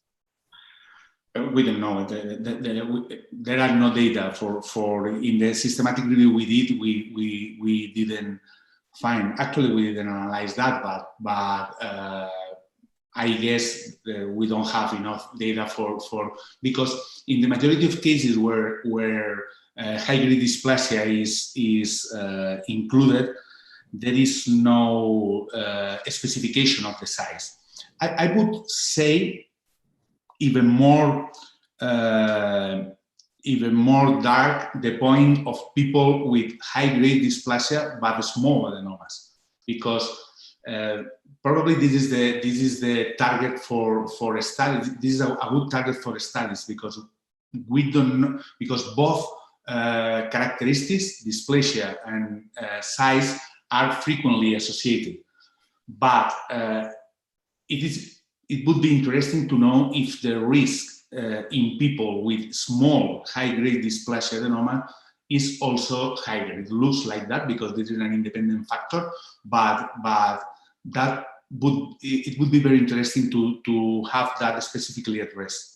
Speaker 10: We don't know. There are no data for in the systematic review we did. We didn't find. Actually, we didn't analyze that, but I guess we don't have enough data for because in the majority of cases where high-grade dysplasia is included, there is no specification of the size. I would say even more dark the point of people with high-grade dysplasia but small adenomas, because probably this is the target for a study. This is a good target for studies, because we don't know, because both characteristics, dysplasia and size, are frequently associated. But it would be interesting to know if the risk in people with small high-grade dysplasia adenoma is also higher. It looks like that because this is an independent factor, but it would be very interesting to have that specifically addressed.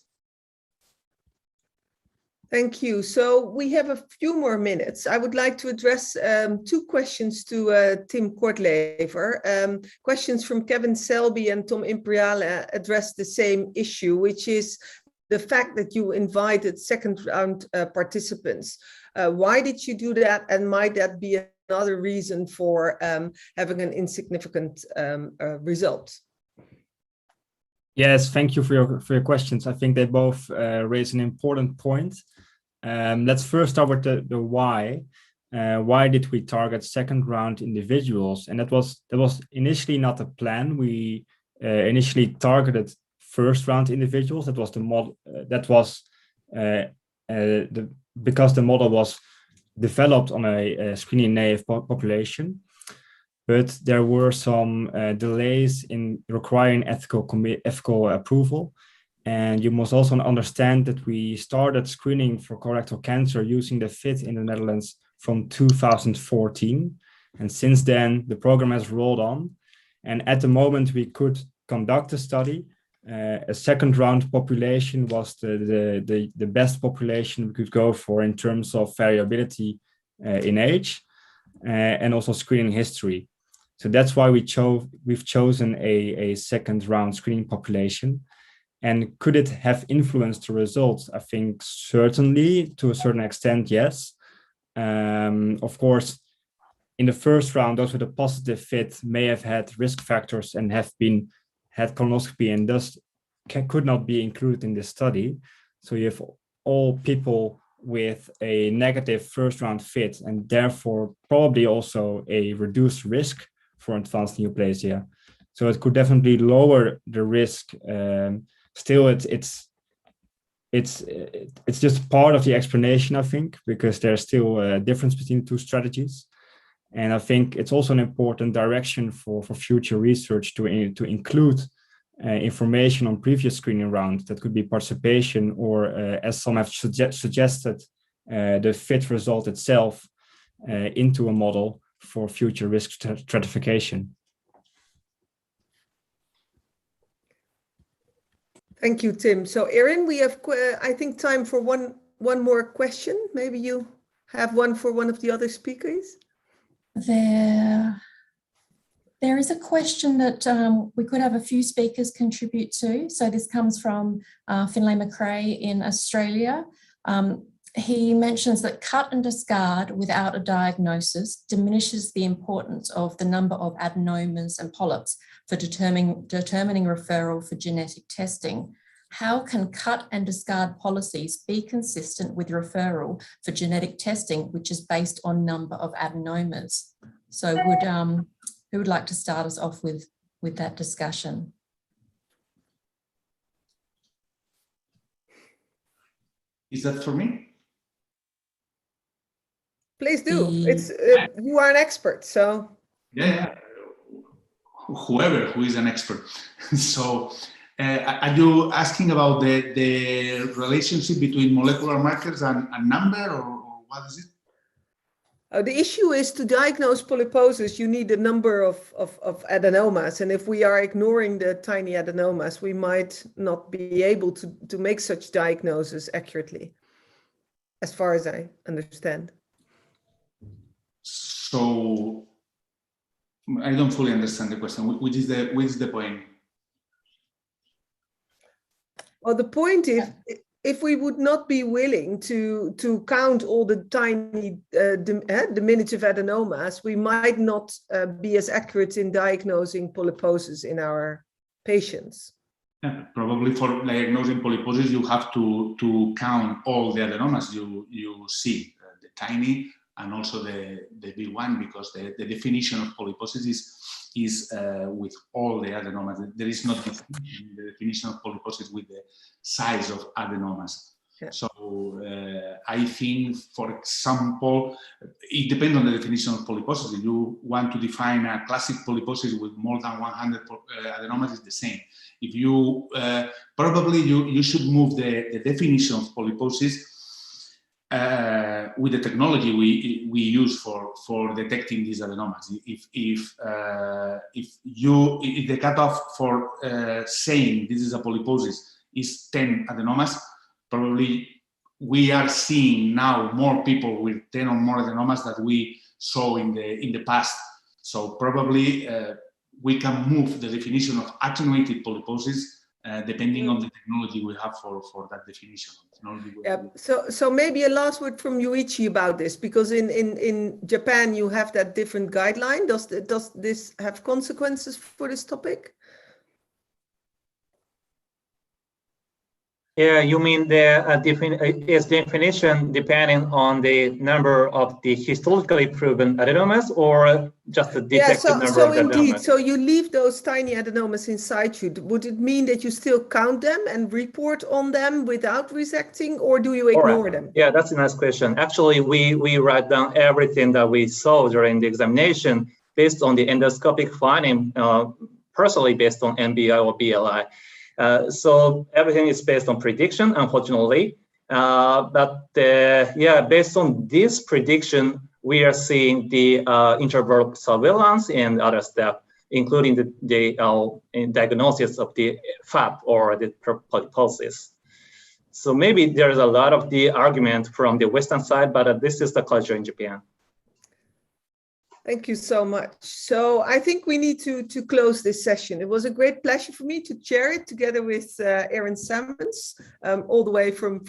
Speaker 2: Thank you. So we have a few more minutes. I would like to address two questions to Tim Kortlever. Questions from Kevin Selby and Tom Imperiale address the same issue, which is the fact that you invited second round participants. Why did you do that? And might that be another reason for having an insignificant result?
Speaker 11: Yes, thank you for your questions. I think they both raise an important point. Let's first start with the why. Why did we target second round individuals? And that was initially not a plan. We initially targeted first round individuals. That was the model. That was the because the model was developed on a screening naive population, but there were some delays in requiring ethical approval. And you must also understand that we started screening for colorectal cancer using the FIT in the Netherlands from 2014. And since then, the program has rolled on. And at the moment, we could conduct a study. A second round population was the best population we could go for in terms of variability in age and also screening history. So that's why we've chosen a second round screening population. And could it have influenced the results? I think certainly, to a certain extent, yes. Of course, in the first round, those with a positive FIT may have had risk factors and had colonoscopy and thus could not be included in this study. So you have all people with a negative first round FIT and therefore probably also a reduced risk for advanced neoplasia. So it could definitely lower the risk. Still, it's just part of the explanation, I think, because there's still a difference between the two strategies. And I think it's also an important direction for future research to include information on previous screening rounds. That could be participation or, as some have suggested, the FIT result itself into a model for future risk stratification.
Speaker 2: Thank you, Tim. So, Erin, we have, I think, time for one more question. Maybe you have one for one of the other speakers.
Speaker 3: There is a question that we could have a few speakers contribute to. So this comes from Finlay McRae in Australia. He mentions that cut and discard without a diagnosis diminishes the importance of the number of adenomas and polyps for determining referral for genetic testing. How can cut and discard policies be consistent with referral for genetic testing, which is based on number of adenomas? So who would like to start us off with that discussion?
Speaker 10: Is that for me?
Speaker 2: Please do. It's you are an expert, so.
Speaker 10: Yeah. Whoever who is an expert. So, are you asking about the relationship between molecular markers and number, or what is it?
Speaker 2: The issue is to diagnose polyposis, you need a number of adenomas. And if we are ignoring the tiny adenomas, we might not be able to make such diagnosis accurately, as far as I understand.
Speaker 10: So I don't fully understand the question. Which is the point?
Speaker 2: Well, the point is, if we would not be willing to count all the tiny diminutive adenomas, we might not be as accurate in diagnosing polyposis in our patients.
Speaker 10: Yeah, probably for diagnosing polyposis, you have to count all the adenomas you see, the tiny and also the big one, because the definition of polyposis is with all the adenomas. There is not the definition of polyposis with the size of adenomas. Yeah. So I think, for example, it depends on the definition of polyposis. If you want to define a classic polyposis with more than 100 adenomas, it's the same. If you probably you should move the definition of polyposis with the technology we use for detecting these adenomas. If the cutoff for saying this is a polyposis is 10 adenomas, probably we are seeing now more people with 10 or more adenomas that we saw in the past. So probably we can move the definition of attenuated polyposis depending on the technology we have for that definition.
Speaker 2: Yeah. So maybe a last word from Yuichi about this, because in Japan you have that different guideline. Does this have consequences for this topic?
Speaker 13: Yeah, you mean the its definition depending on the number of the histologically proven adenomas, or just the detected number of
Speaker 2: indeed,
Speaker 13: adenomas?
Speaker 2: so you leave those tiny adenomas inside you. Would it mean that you still count them and report on them without resecting, or do you ignore them?
Speaker 13: Yeah, that's a nice question. Actually, we write down everything that we saw during the examination based on the endoscopic finding, personally based on NBI or BLI. So everything is based on prediction, unfortunately. Based on this prediction, we are seeing the interval surveillance and other steps, including the diagnosis of the FAP or the polyposis. So maybe there's a lot of the argument from the Western side, but this is the culture in Japan.
Speaker 2: Thank you so much. So I think we need to close this session. It was a great pleasure for me to chair it together with Erin Salmons, all the way from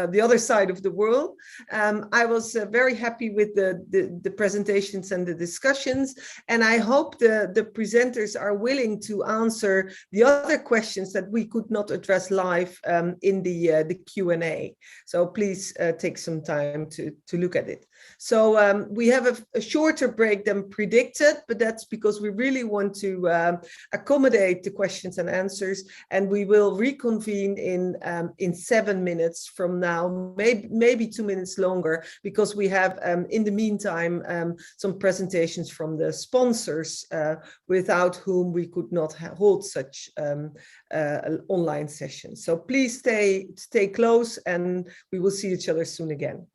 Speaker 2: the other side of the world. I was very happy with the presentations and the discussions, and I hope the presenters are willing to answer the other questions that we could not address live in the Q&A. So please take some time to look at it. So we have a shorter break than predicted, but that's because we really want to accommodate the questions and answers, and we will reconvene in 7 minutes from now, maybe 2 minutes longer, because we have in the meantime some presentations from the sponsors without whom we could not hold such online sessions. So please stay close, and we will see each other soon again.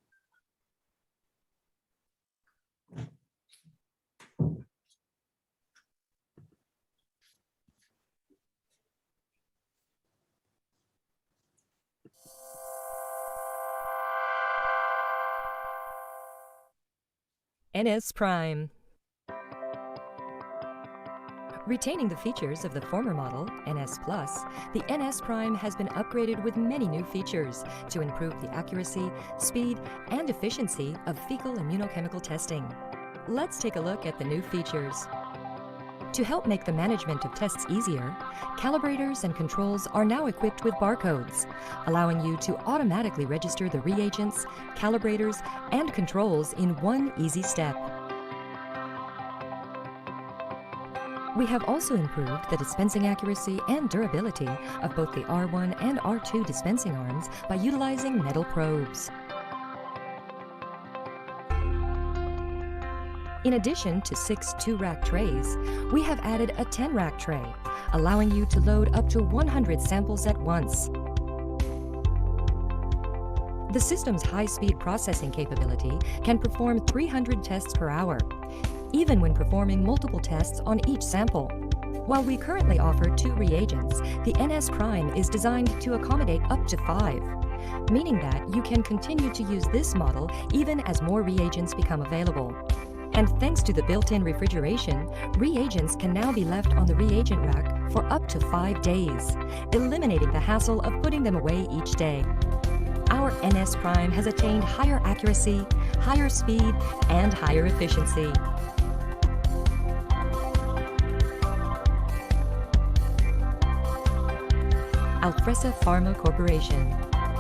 Speaker 14: NS Prime. Retaining the features of the former model, NS Plus, the NS Prime has been upgraded with many new features to improve the accuracy, speed, and efficiency of fecal immunochemical testing. Let's take a look at the new features. To help make the management of tests easier, calibrators and controls are now equipped with barcodes, allowing you to automatically register the reagents, calibrators, and controls in one easy step. We have also improved the dispensing accuracy and durability of both the R1 and R2 dispensing arms by utilizing metal probes. In addition to 6 2-rack trays, we have added a 10-rack tray, allowing you to load up to 100 samples at once. The system's high-speed processing capability can perform 300 tests per hour, even when performing multiple tests on each sample. While we currently offer 2 reagents, the NS Prime is designed to accommodate up to 5, meaning that you can continue to use this model even as more reagents become available. And thanks to the built-in refrigeration, reagents can now be left on the reagent rack for up to 5 days, eliminating the hassle of putting them away each day. Our NS Prime has attained higher accuracy, higher speed, and higher efficiency. Alfresa Pharma Corporation,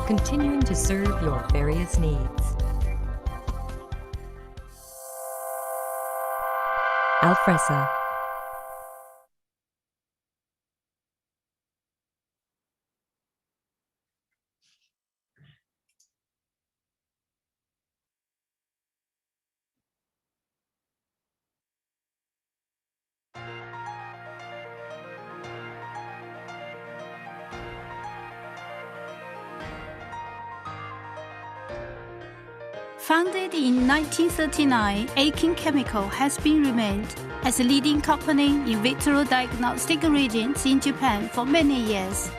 Speaker 14: continuing to serve your various needs. Alfresa.
Speaker 15: Founded in 1939, Aiken Chemical has been remained as a leading company in vitro diagnostic reagents in Japan for many years.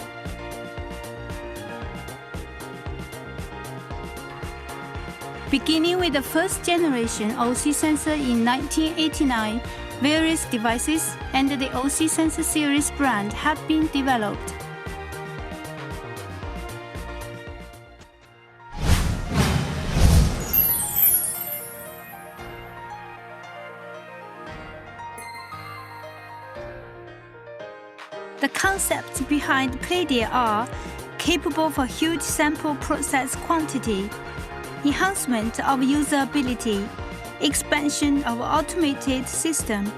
Speaker 15: Beginning with the first generation OC sensor in 1989, various devices under the OC sensor series brand have been developed. The concepts behind Pleidia are capable for huge sample process quantity, enhancement of usability, expansion of automated system.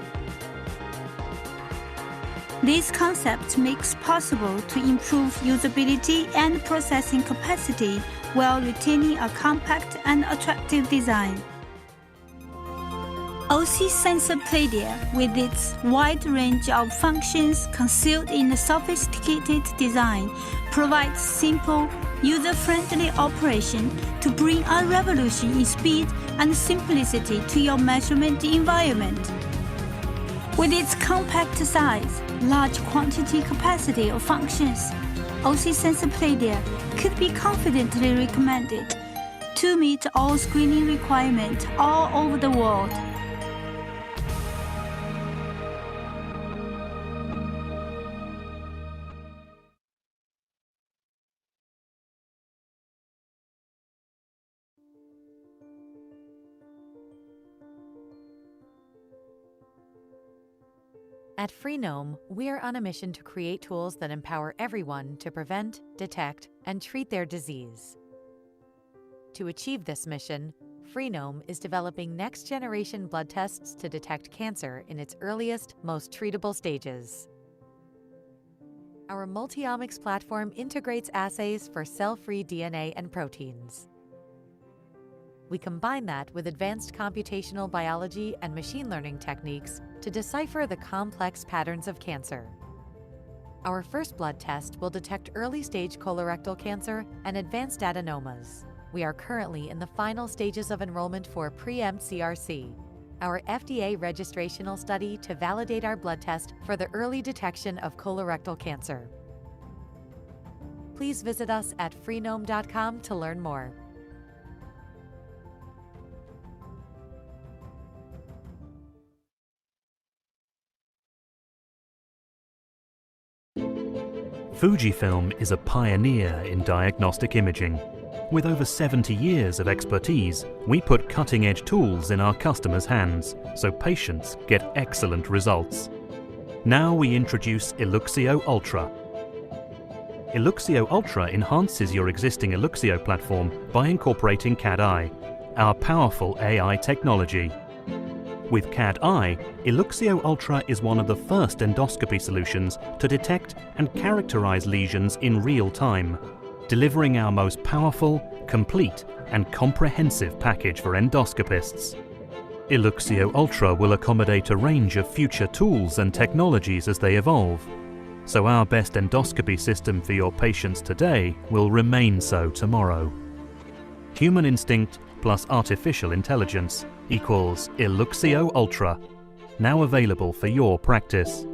Speaker 15: This concept makes possible to improve usability and processing capacity while retaining a compact and attractive design. OC sensor Plenary, with its wide range of functions concealed in a sophisticated design, provides simple, user-friendly operation to bring a revolution in speed and simplicity to your measurement environment. With its compact size, large quantity capacity of functions, OC sensor Plenary could be confidently recommended to meet all screening requirements all over the world.
Speaker 16: At Freenome, we're on a mission to create tools that empower everyone to prevent, detect, and treat their disease. To achieve this mission, Freenome is developing next-generation blood tests to detect cancer in its earliest, most treatable stages. Our multi-omics platform integrates assays for cell-free DNA and proteins. We combine that with advanced computational biology and machine learning techniques to decipher the complex patterns of cancer. Our first blood test will detect early-stage colorectal cancer and advanced adenomas. We are currently in the final stages of enrollment for Preempt CRC, our FDA registrational study to validate our blood test for the early detection of colorectal cancer. Please visit us at freenome.com to learn more.
Speaker 17: Fujifilm is a pioneer in diagnostic imaging. With over 70 years of expertise, we put cutting-edge tools in our customers' hands so patients get excellent results. Now we introduce Eluxio Ultra. Eluxio Ultra enhances your existing Eluxio platform by incorporating CAD-I, our powerful AI technology. With CAD-I, Eluxio Ultra is one of the first endoscopy solutions to detect and characterize lesions in real time, delivering our most powerful, complete, and comprehensive package for endoscopists. Eluxio Ultra will accommodate a range of future tools and technologies as they evolve, so our best endoscopy system for your patients today will remain so tomorrow. Human instinct plus artificial intelligence equals Eluxio Ultra, now available for your practice.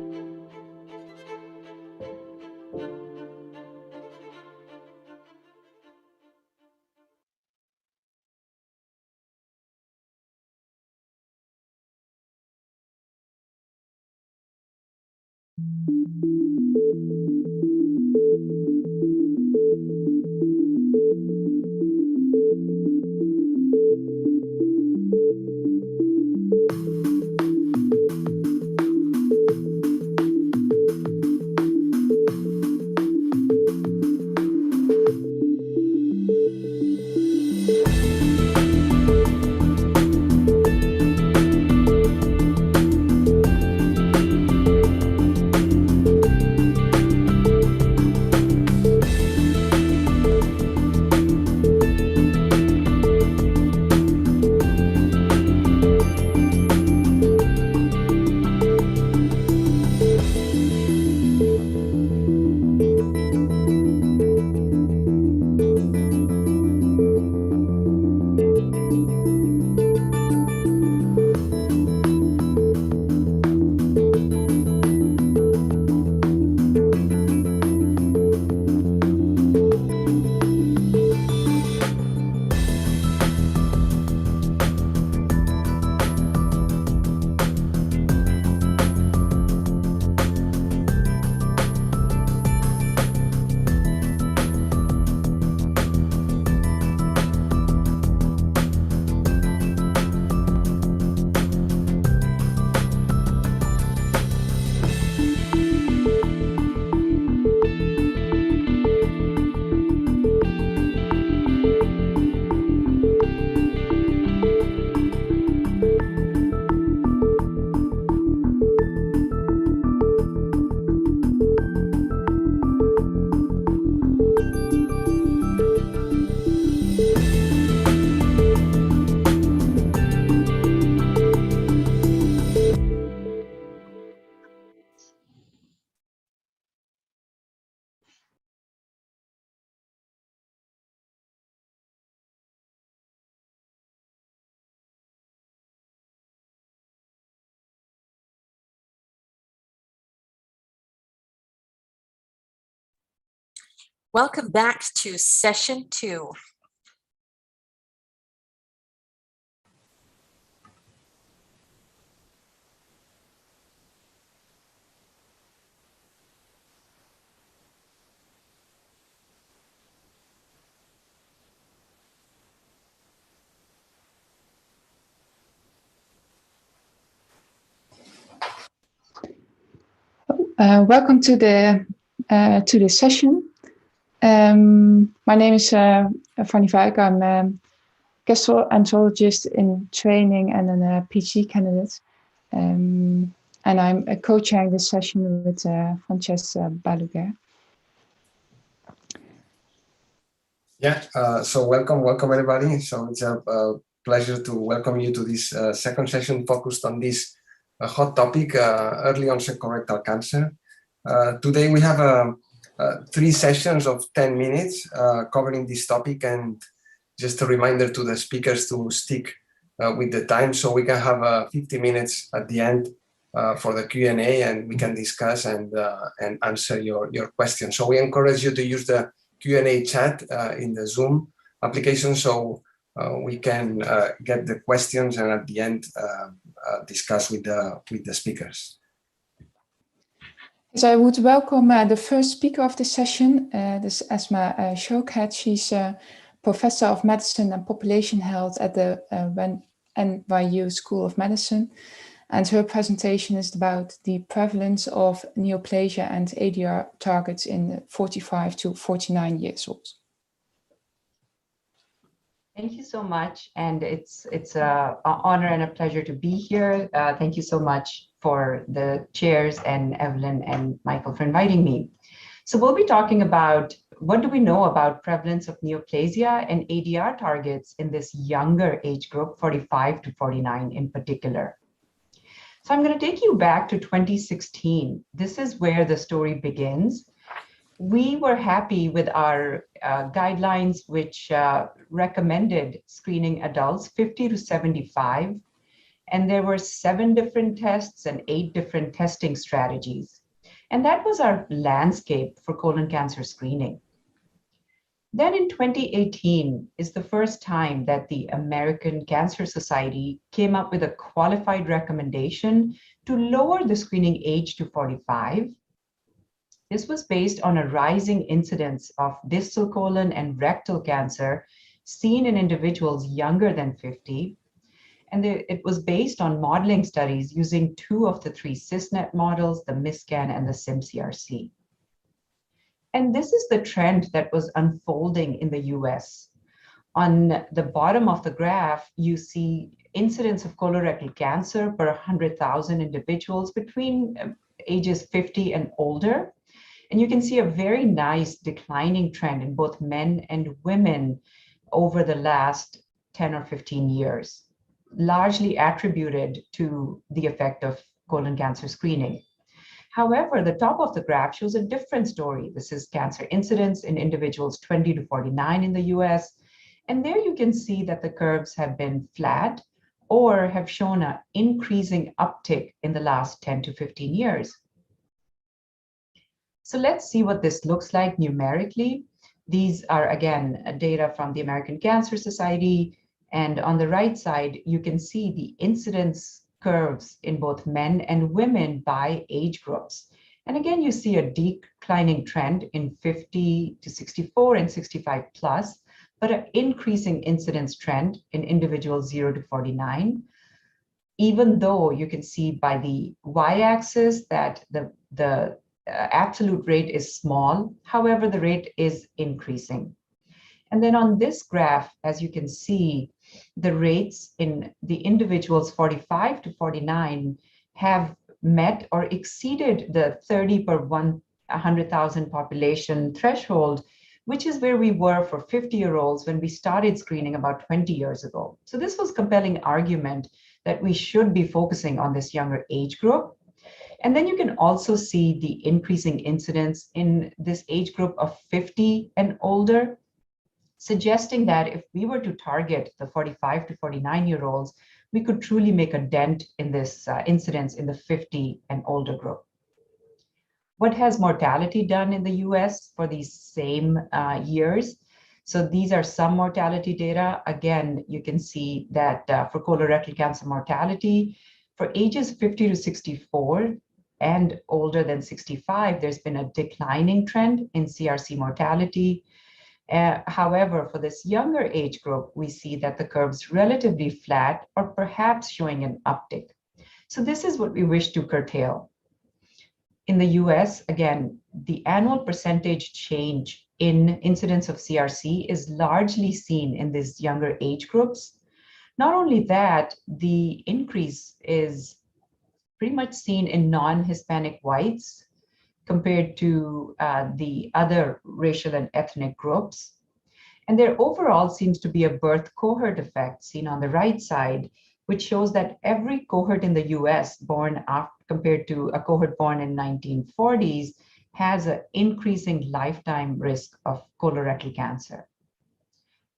Speaker 1: Welcome back to session 2.
Speaker 18: Welcome to the session. My name is Fanny Vijk. I'm a gastroenterologist in training and a PhD candidate. And I'm co-chairing this session with Francesca Baluguer.
Speaker 19: Yeah, so welcome everybody. So it's a pleasure to welcome you to this second session focused on this hot topic, early onset colorectal cancer. Today we have 3 sessions of 10 minutes covering this topic, and just a reminder to the speakers to stick with the time so we can have 50 minutes at the end for the Q&A, and we can discuss and answer your questions. So we encourage you to use the Q&A chat in the Zoom application so we can get the questions and at the end discuss with the speakers.
Speaker 18: So I would welcome the first speaker of the session, this is Esma Showkat. She's a professor of medicine and population health at the NYU School of Medicine. And her presentation is about the prevalence of neoplasia and ADR targets in 45 to 49 years old.
Speaker 20: Thank you so much, and it's an honor and a pleasure to be here. Thank you so much for the chairs and Evelyn and Michael for inviting me. So we'll be talking about what do we know about prevalence of neoplasia and ADR targets in this younger age group, 45 to 49 in particular. So I'm going to take you back to 2016. This is where the story begins. We were happy with our guidelines, which recommended screening adults 50 to 75. And there were 7 different tests and 8 different testing strategies. And that was our landscape for colon cancer screening. Then in 2018 is the first time that the American Cancer Society came up with a qualified recommendation to lower the screening age to 45. This was based on a rising incidence of distal colon and rectal cancer seen in individuals younger than 50. And it was based on modeling studies using 2 of the 3 CISNET models, the MISCAN and the SIM-CRC. And this is the trend that was unfolding in the US. On the bottom of the graph, you see incidence of colorectal cancer per 100,000 individuals between ages 50 and older. And you can see a very nice declining trend in both men and women over the last 10 or 15 years, largely attributed to the effect of colon cancer screening. However, the top of the graph shows a different story. This is cancer incidence in individuals 20 to 49 in the US. And there you can see that the curves have been flat or have shown an increasing uptick in the last 10 to 15 years. So let's see what this looks like numerically. These are, again, data from the American Cancer Society. And on the right side, you can see the incidence curves in both men and women by age groups. And again, you see a declining trend in 50 to 64 and 65 plus, but an increasing incidence trend in individuals 0 to 49, even though you can see by the y-axis that the absolute rate is small. However, the rate is increasing. And then on this graph, as you can see, the rates in the individuals 45 to 49 have met or exceeded the 30 per 100,000 population threshold, which is where we were for 50-year-olds when we started screening about 20 years ago. So this was a compelling argument that we should be focusing on this younger age group. And then you can also see the increasing incidence in this age group of 50 and older, suggesting that if we were to target the 45 to 49-year-olds, we could truly make a dent in this incidence in the 50 and older group. What has mortality done in the US for these same years? So these are some mortality data. Again, you can see that for colorectal cancer mortality, for ages 50 to 64 and older than 65, there's been a declining trend in CRC mortality. However, for this younger age group, we see that the curve's relatively flat or perhaps showing an uptick. So this is what we wish to curtail. In the US, again, the annual percentage change in incidence of CRC is largely seen in these younger age groups. Not only that, the increase is pretty much seen in non-Hispanic whites compared to the other racial and ethnic groups. And there overall seems to be a birth cohort effect seen on the right side, which shows that every cohort in the US born after, compared to a cohort born in 1940s has an increasing lifetime risk of colorectal cancer.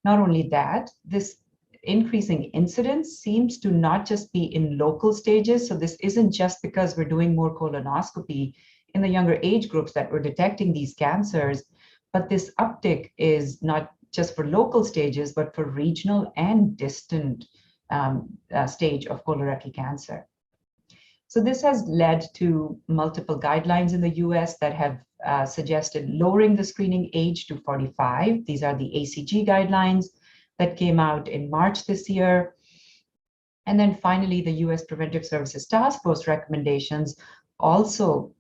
Speaker 20: Not only that, this increasing incidence seems to not just be in local stages. So this isn't just because we're doing more colonoscopy in the younger age groups that we're detecting these cancers, but this uptick is not just for local stages, but for regional and distant stage of colorectal cancer. So this has led to multiple guidelines in the US that have suggested lowering the screening age to 45. These are the ACG guidelines that came out in March this year. And then finally, the US Preventive Services Task Force recommendations also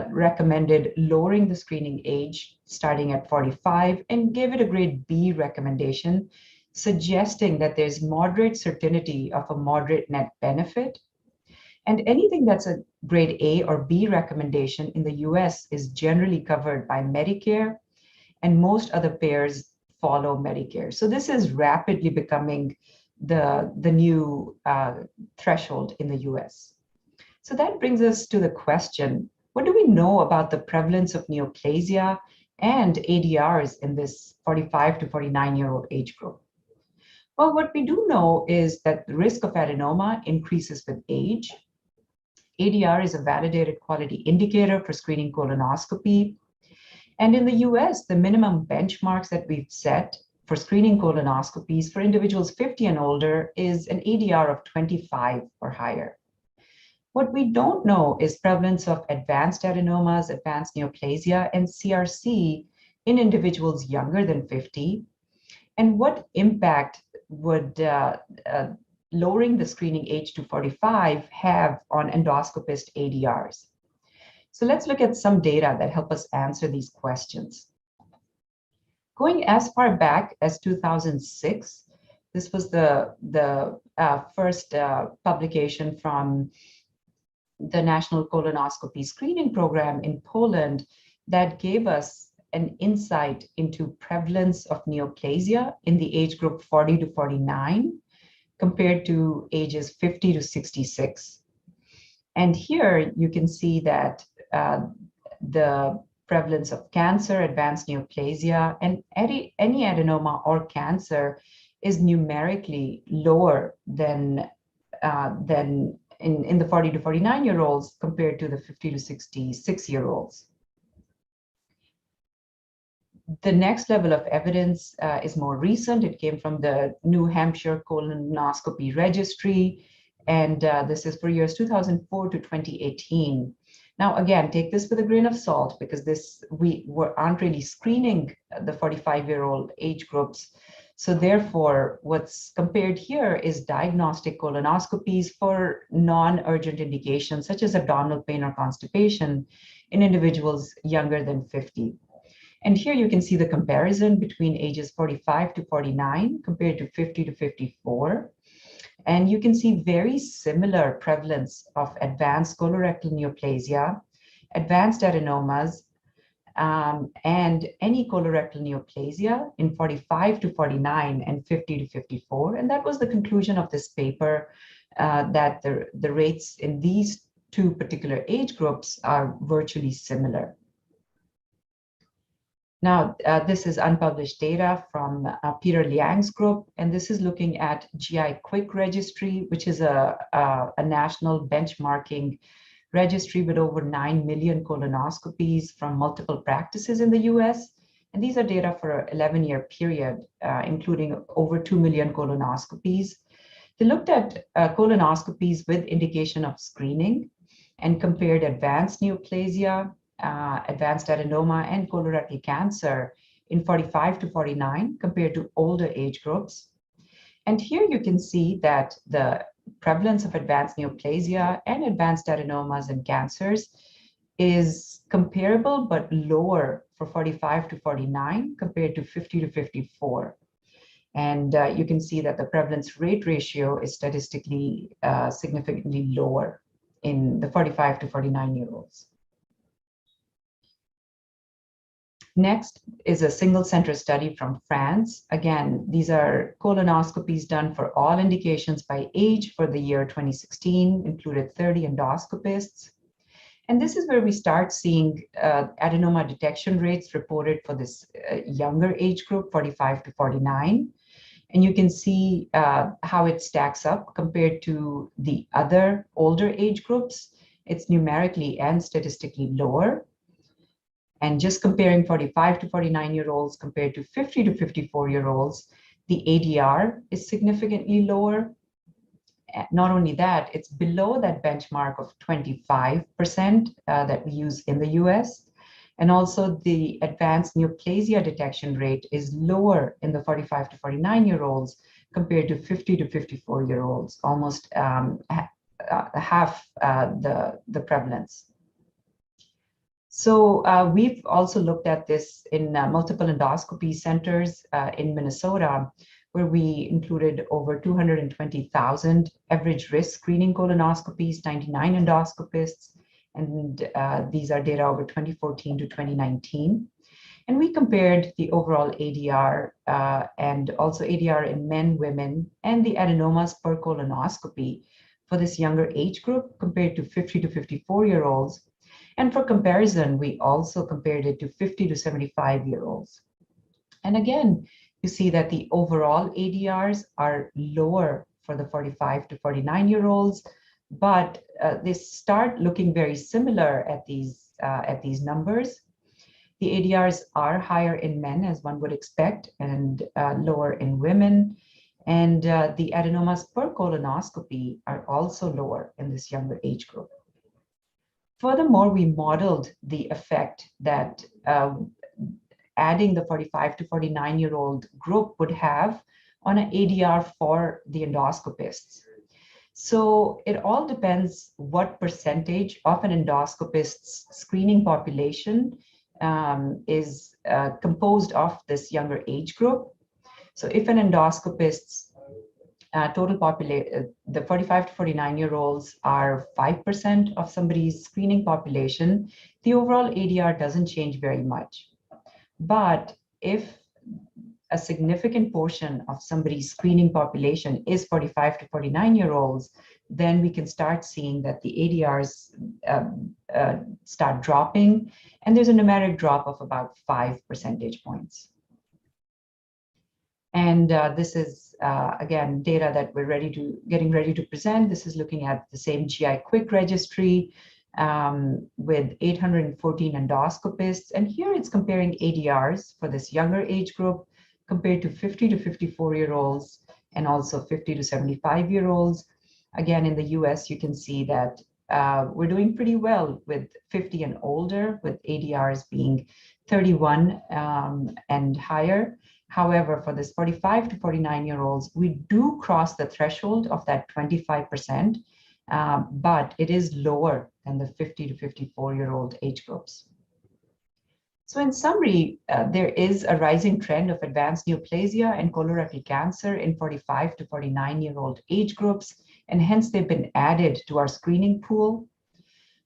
Speaker 20: recommended lowering the screening age starting at 45 and gave it a grade B recommendation, suggesting that there's moderate certainty of a moderate net benefit. And anything that's a grade A or B recommendation in the US is generally covered by Medicare, and most other payers follow Medicare. So this is rapidly becoming the new threshold in the US. So that brings us to the question, what do we know about the prevalence of neoplasia and ADRs in this 45 to 49-year-old age group? Well, what we do know is that the risk of adenoma increases with age. ADR is a validated quality indicator for screening colonoscopy. And in the US, the minimum benchmarks that we've set for screening colonoscopies for individuals 50 and older is an ADR of 25 or higher. What we don't know is prevalence of advanced adenomas, advanced neoplasia, and CRC in individuals younger than 50, and what impact would lowering the screening age to 45 have on endoscopist ADRs. So let's look at some data that help us answer these questions. Going as far back as 2006, this was the first publication from the National Colonoscopy Screening Program in Poland that gave us an insight into prevalence of neoplasia in the age group 40 to 49 compared to ages 50 to 66. And here you can see that the prevalence of cancer, advanced neoplasia, and any adenoma or cancer is numerically lower than in the 40 to 49-year-olds compared to the 50 to 66-year-olds. The next level of evidence is more recent. It came from the New Hampshire Colonoscopy Registry, and this is for years 2004 to 2018. Now, again, take this with a grain of salt because we aren't really screening the 45-year-old age groups. So therefore, what's compared here is diagnostic colonoscopies for non-urgent indications such as abdominal pain or constipation in individuals younger than 50. And here you can see the comparison between ages 45 to 49 compared to 50 to 54. And you can see very similar prevalence of advanced colorectal neoplasia, advanced adenomas, and any colorectal neoplasia in 45 to 49 and 50 to 54. And that was the conclusion of this paper, that the rates in these two particular age groups are virtually similar. Now, this is unpublished data from Peter Liang's group, and this is looking at GI Quick Registry, which is a national benchmarking registry with over 9 million colonoscopies from multiple practices in the US. And these are data for an 11-year period, including over 2 million colonoscopies. They looked at colonoscopies with indication of screening and compared advanced neoplasia, advanced adenoma, and colorectal cancer in 45 to 49 compared to older age groups. And here you can see that the prevalence of advanced neoplasia and advanced adenomas and cancers is comparable but lower for 45 to 49 compared to 50 to 54. And you can see that the prevalence rate ratio is statistically significantly lower in the 45 to 49-year-olds. Next is a single center study from France. Again, these are colonoscopies done for all indications by age for the year 2016, included 30 endoscopists. And this is where we start seeing adenoma detection rates reported for this younger age group, 45 to 49. And you can see how it stacks up compared to the other older age groups. It's numerically and statistically lower. And just comparing 45 to 49-year-olds compared to 50 to 54-year-olds, the ADR is significantly lower. Not only that, it's below that benchmark of 25% that we use in the US. And also the advanced neoplasia detection rate is lower in the 45 to 49-year-olds compared to 50 to 54-year-olds, almost half the prevalence. So we've also looked at this in multiple endoscopy centers in Minnesota, where we included over 220,000 average risk screening colonoscopies, 99 endoscopists, and these are data over 2014 to 2019. And we compared the overall ADR and also ADR in men, women, and the adenomas per colonoscopy for this younger age group compared to 50 to 54-year-olds. And for comparison, we also compared it to 50 to 75-year-olds. And again, you see that the overall ADRs are lower for the 45 to 49-year-olds, but they start looking very similar at these numbers. The ADRs are higher in men, as one would expect, and lower in women. And the adenomas per colonoscopy are also lower in this younger age group. Furthermore, we modeled the effect that adding the 45 to 49-year-old group would have on an ADR for the endoscopists. So it all depends what percentage of an endoscopist's screening population is composed of this younger age group. So if an endoscopist's total population, the 45 to 49-year-olds are 5% of somebody's screening population, the overall ADR doesn't change very much. But if a significant portion of somebody's screening population is 45 to 49-year-olds, then we can start seeing that the ADRs start dropping, and there's a numeric drop of about 5 percentage points. And this is, again, data that we're getting ready to present. This is looking at the same GI Quick registry with 814 endoscopists. And here it's comparing ADRs for this younger age group compared to 50 to 54-year-olds and also 50 to 75-year-olds. Again, in the US, you can see that we're doing pretty well with 50 and older, with ADRs being 31 and higher. However, for this 45 to 49-year-olds, we do cross the threshold of that 25%, but it is lower than the 50 to 54-year-old age groups. So in summary, there is a rising trend of advanced neoplasia and colorectal cancer in 45 to 49-year-old age groups, and hence they've been added to our screening pool.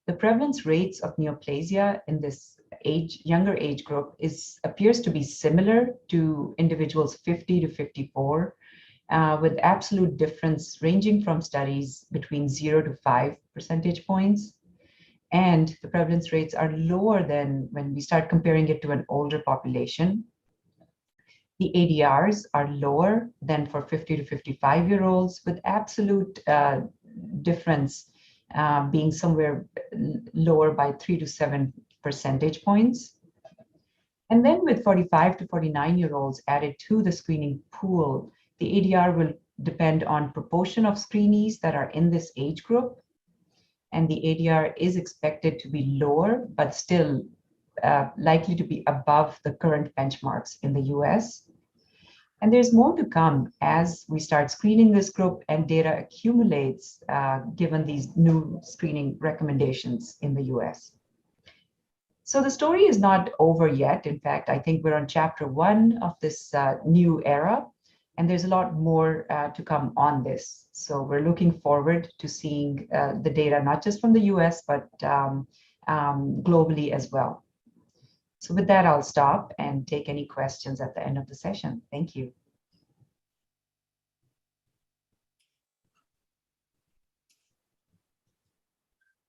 Speaker 20: The prevalence rates of neoplasia in this younger age group appears to be similar to individuals 50 to 54, with absolute difference ranging from studies between 0 to 5 percentage points. And the prevalence rates are lower than when we start comparing it to an older population. The ADRs are lower than for 50 to 55-year-olds, with absolute difference being somewhere lower by 3 to 7 percentage points. And then with 45 to 49-year-olds added to the screening pool, the ADR will depend on proportion of screenees that are in this age group. And the ADR is expected to be lower, but still likely to be above the current benchmarks in the US. And there's more to come as we start screening this group and data accumulates given these new screening recommendations in the US. So the story is not over yet. In fact, I think we're on chapter 1 of this new era, and there's a lot more to come on this. So we're looking forward to seeing the data, not just from the US, but globally as well. So with that, I'll stop and take any questions at the end of the session. Thank you.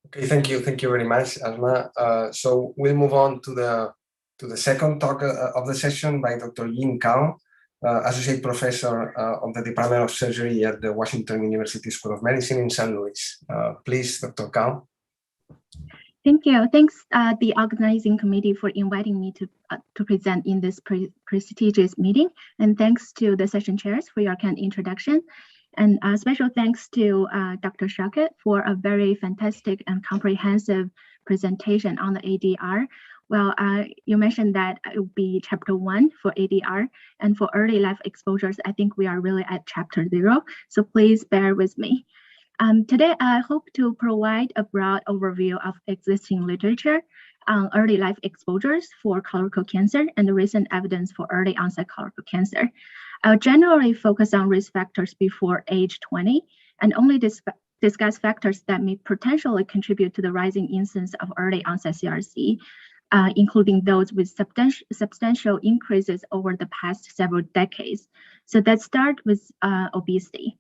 Speaker 19: Okay, thank you very much, Asma. So we'll move on to the second talk of the session by Dr. Yin Cao, Associate Professor of the Department of Surgery at the Washington University School of Medicine in St. Louis. Please, Dr. Cao.
Speaker 21: Thank you. Thanks, the organizing committee, for inviting me to present in this prestigious meeting. And thanks to the session chairs for your kind introduction. And special thanks to Dr. Shaukat for a very fantastic and comprehensive presentation on the ADR. Well, you mentioned that it will be chapter 1 for ADR, and for early life exposures, I think we are really at chapter 0. So please bear with me. Today, I hope to provide a broad overview of existing literature on early life exposures for colorectal cancer and the recent evidence for early onset colorectal cancer. I'll generally focus on risk factors before age 20 and only discuss factors that may potentially contribute to the rising incidence of early onset CRC, including those with substantial increases over the past several decades. So let's start with obesity.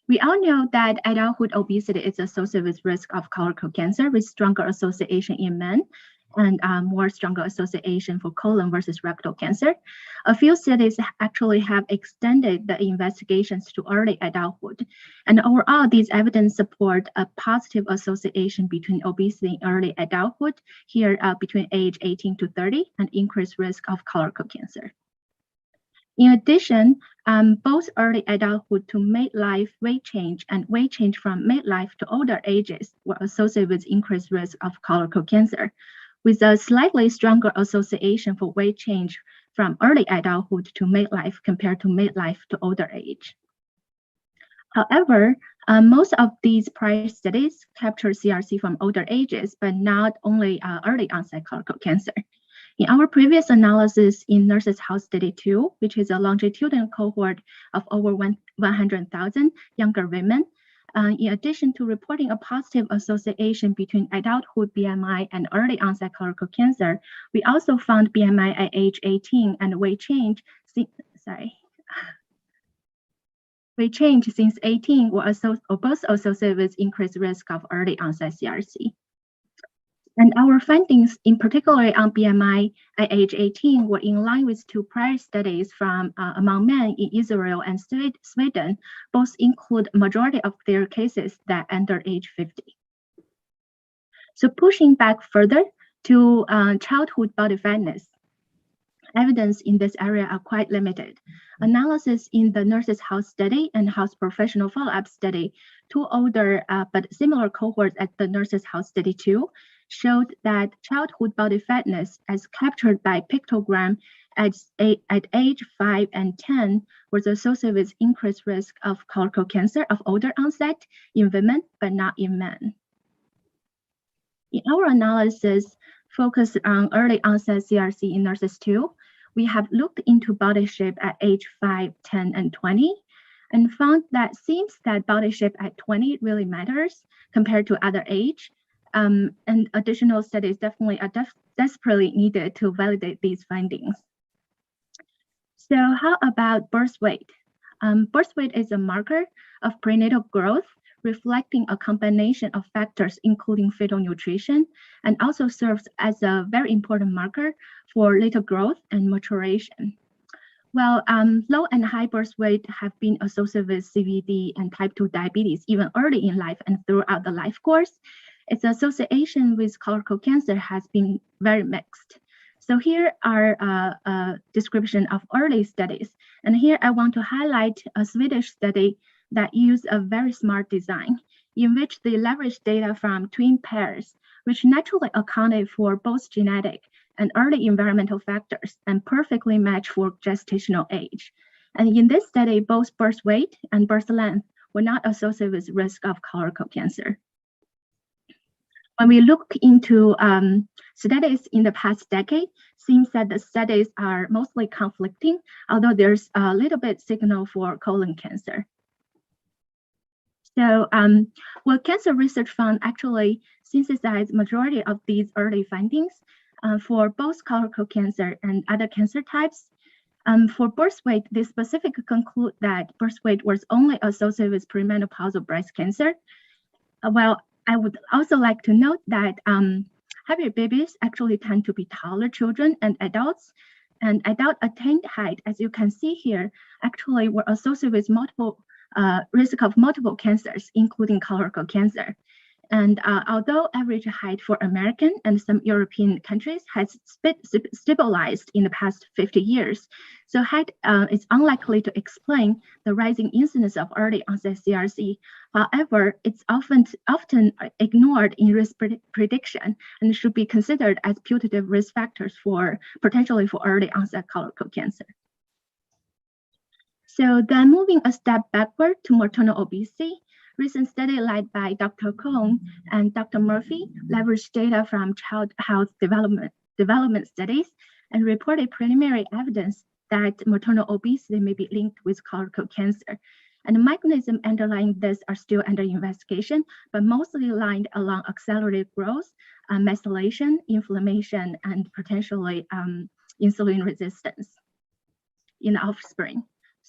Speaker 21: We all know that adulthood obesity is associated with risk of colorectal cancer, with stronger association in men and more stronger association for colon versus rectal cancer. A few studies actually have extended the investigations to early adulthood. And overall, these evidence support a positive association between obesity in early adulthood, here between age 18 to 30, and increased risk of colorectal cancer. In addition, both early adulthood to midlife weight change and weight change from midlife to older ages were associated with increased risk of colorectal cancer, with a slightly stronger association for weight change from early adulthood to midlife compared to midlife to older age. However, most of these prior studies capture CRC from older ages, but not only early onset colorectal cancer. In our previous analysis in Nurses House Study 2, which is a longitudinal cohort of over 100,000 younger women, in addition to reporting a positive association between adulthood BMI and early onset colorectal cancer, we also found BMI at age 18 and weight change since 18 were both associated with increased risk of early onset CRC. And our findings, in particular on BMI at age 18, were in line with 2 prior studies from among men in Israel and Sweden. Both include majority of their cases that under age 50. So pushing back further to childhood body fatness, evidence in this area are quite limited. Analysis in the Nurses House Study and House Professional Follow-up Study, 2 older but similar cohorts at the Nurses House Study 2, showed that childhood body fatness as captured by pictogram at age 5 and 10 was associated with increased risk of colorectal cancer of older onset in women, but not in men. In our analysis focused on early onset CRC in Nurses 2, we have looked into body shape at age 5, 10, and 20, and found that seems that body shape at 20 really matters compared to other age. And additional studies definitely are desperately needed to validate these findings. So how about birth weight? Birth weight is a marker of prenatal growth, reflecting a combination of factors, including fetal nutrition, and also serves as a very important marker for litter growth and maturation. Well, low and high birth weight have been associated with CVD and type 2 diabetes even early in life and throughout the life course. Its association with colorectal cancer has been very mixed. So here are a description of early studies. And here I want to highlight a Swedish study that used a very smart design in which they leveraged data from twin pairs, which naturally accounted for both genetic and early environmental factors and perfectly matched for gestational age. And in this study, both birth weight and birth length were not associated with risk of colorectal cancer. When we look into studies in the past decade, seems that the studies are mostly conflicting, although there's a little bit signal for colon cancer. So what Cancer Research Fund actually synthesized majority of these early findings for both colorectal cancer and other cancer types. For birth weight, they specifically conclude that birth weight was only associated with premenopausal breast cancer. Well, I would also like to note that heavier babies actually tend to be taller children and adults. And adult attained height, as you can see here, actually were associated with multiple risk of multiple cancers, including colorectal cancer. And although average height for American and some European countries has stabilized in the past 50 years, so height is unlikely to explain the rising incidence of early onset CRC. However, it's often ignored in risk prediction and should be considered as putative risk factors for potentially for early onset colorectal cancer. So then moving a step backward to maternal obesity, recent study led by Dr. Cohn and Dr. Murphy leveraged data from child health development studies and reported preliminary evidence that maternal obesity may be linked with colorectal cancer. And the mechanism underlying this are still under investigation, but mostly aligned along accelerated growth, methylation, inflammation, and potentially insulin resistance in the offspring.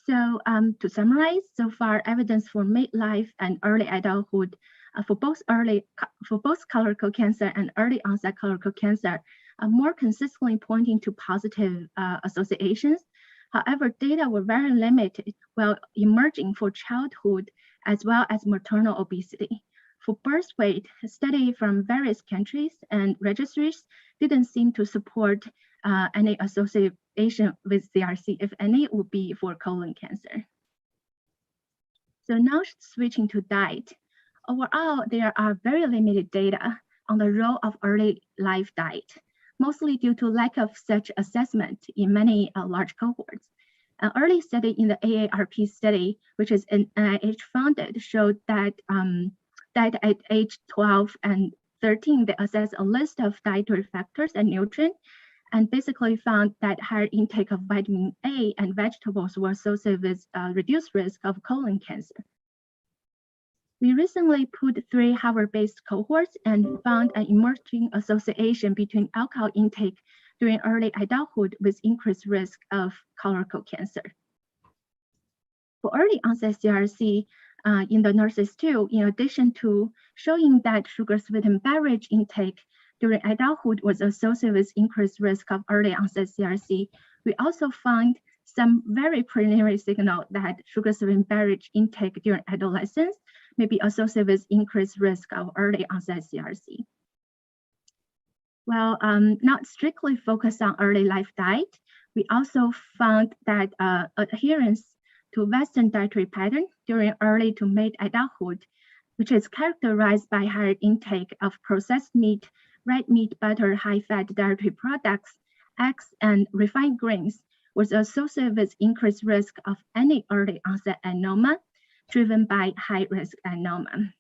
Speaker 21: So to summarize, so far evidence for midlife and early adulthood for both colorectal cancer and early onset colorectal cancer are more consistently pointing to positive associations. However, data were very limited while emerging for childhood as well as maternal obesity. For birth weight, a study from various countries and registries didn't seem to support any association with CRC, if any, would be for colon cancer. So now switching to diet. Overall, there are very limited data on the role of early life diet, mostly due to lack of such assessment in many large cohorts. An early study in the AARP study, which is NIH funded, showed that that at age 12 and 13, they assessed a list of dietary factors and nutrients, and basically found that higher intake of vitamin A and vegetables were associated with reduced risk of colon cancer. We recently put 3 Harvard-based cohorts and found an emerging association between alcohol intake during early adulthood with increased risk of colorectal cancer. For early onset CRC in the nurses too, in addition to showing that sugar-sweetened beverage intake during adulthood was associated with increased risk of early onset CRC, we also found some very preliminary signal that sugar-sweetened beverage intake during adolescence may be associated with increased risk of early onset CRC. Well, not strictly focused on early life diet, we also found that adherence to Western dietary pattern during early to mid adulthood, which is characterized by higher intake of processed meat, red meat, butter, high-fat dietary products, eggs, and refined grains, was associated with increased risk of any early onset adenoma driven by high-risk adenoma.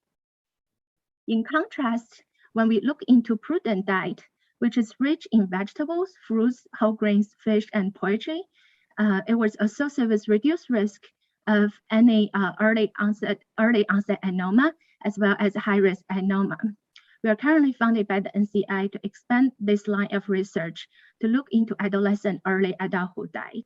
Speaker 21: In contrast, when we look into prudent diet, which is rich in vegetables, fruits, whole grains, fish, and poultry, it was associated with reduced risk of any early onset adenoma, as well as high-risk adenoma. We are currently funded by the NCI to expand this line of research to look into adolescent early adulthood diet.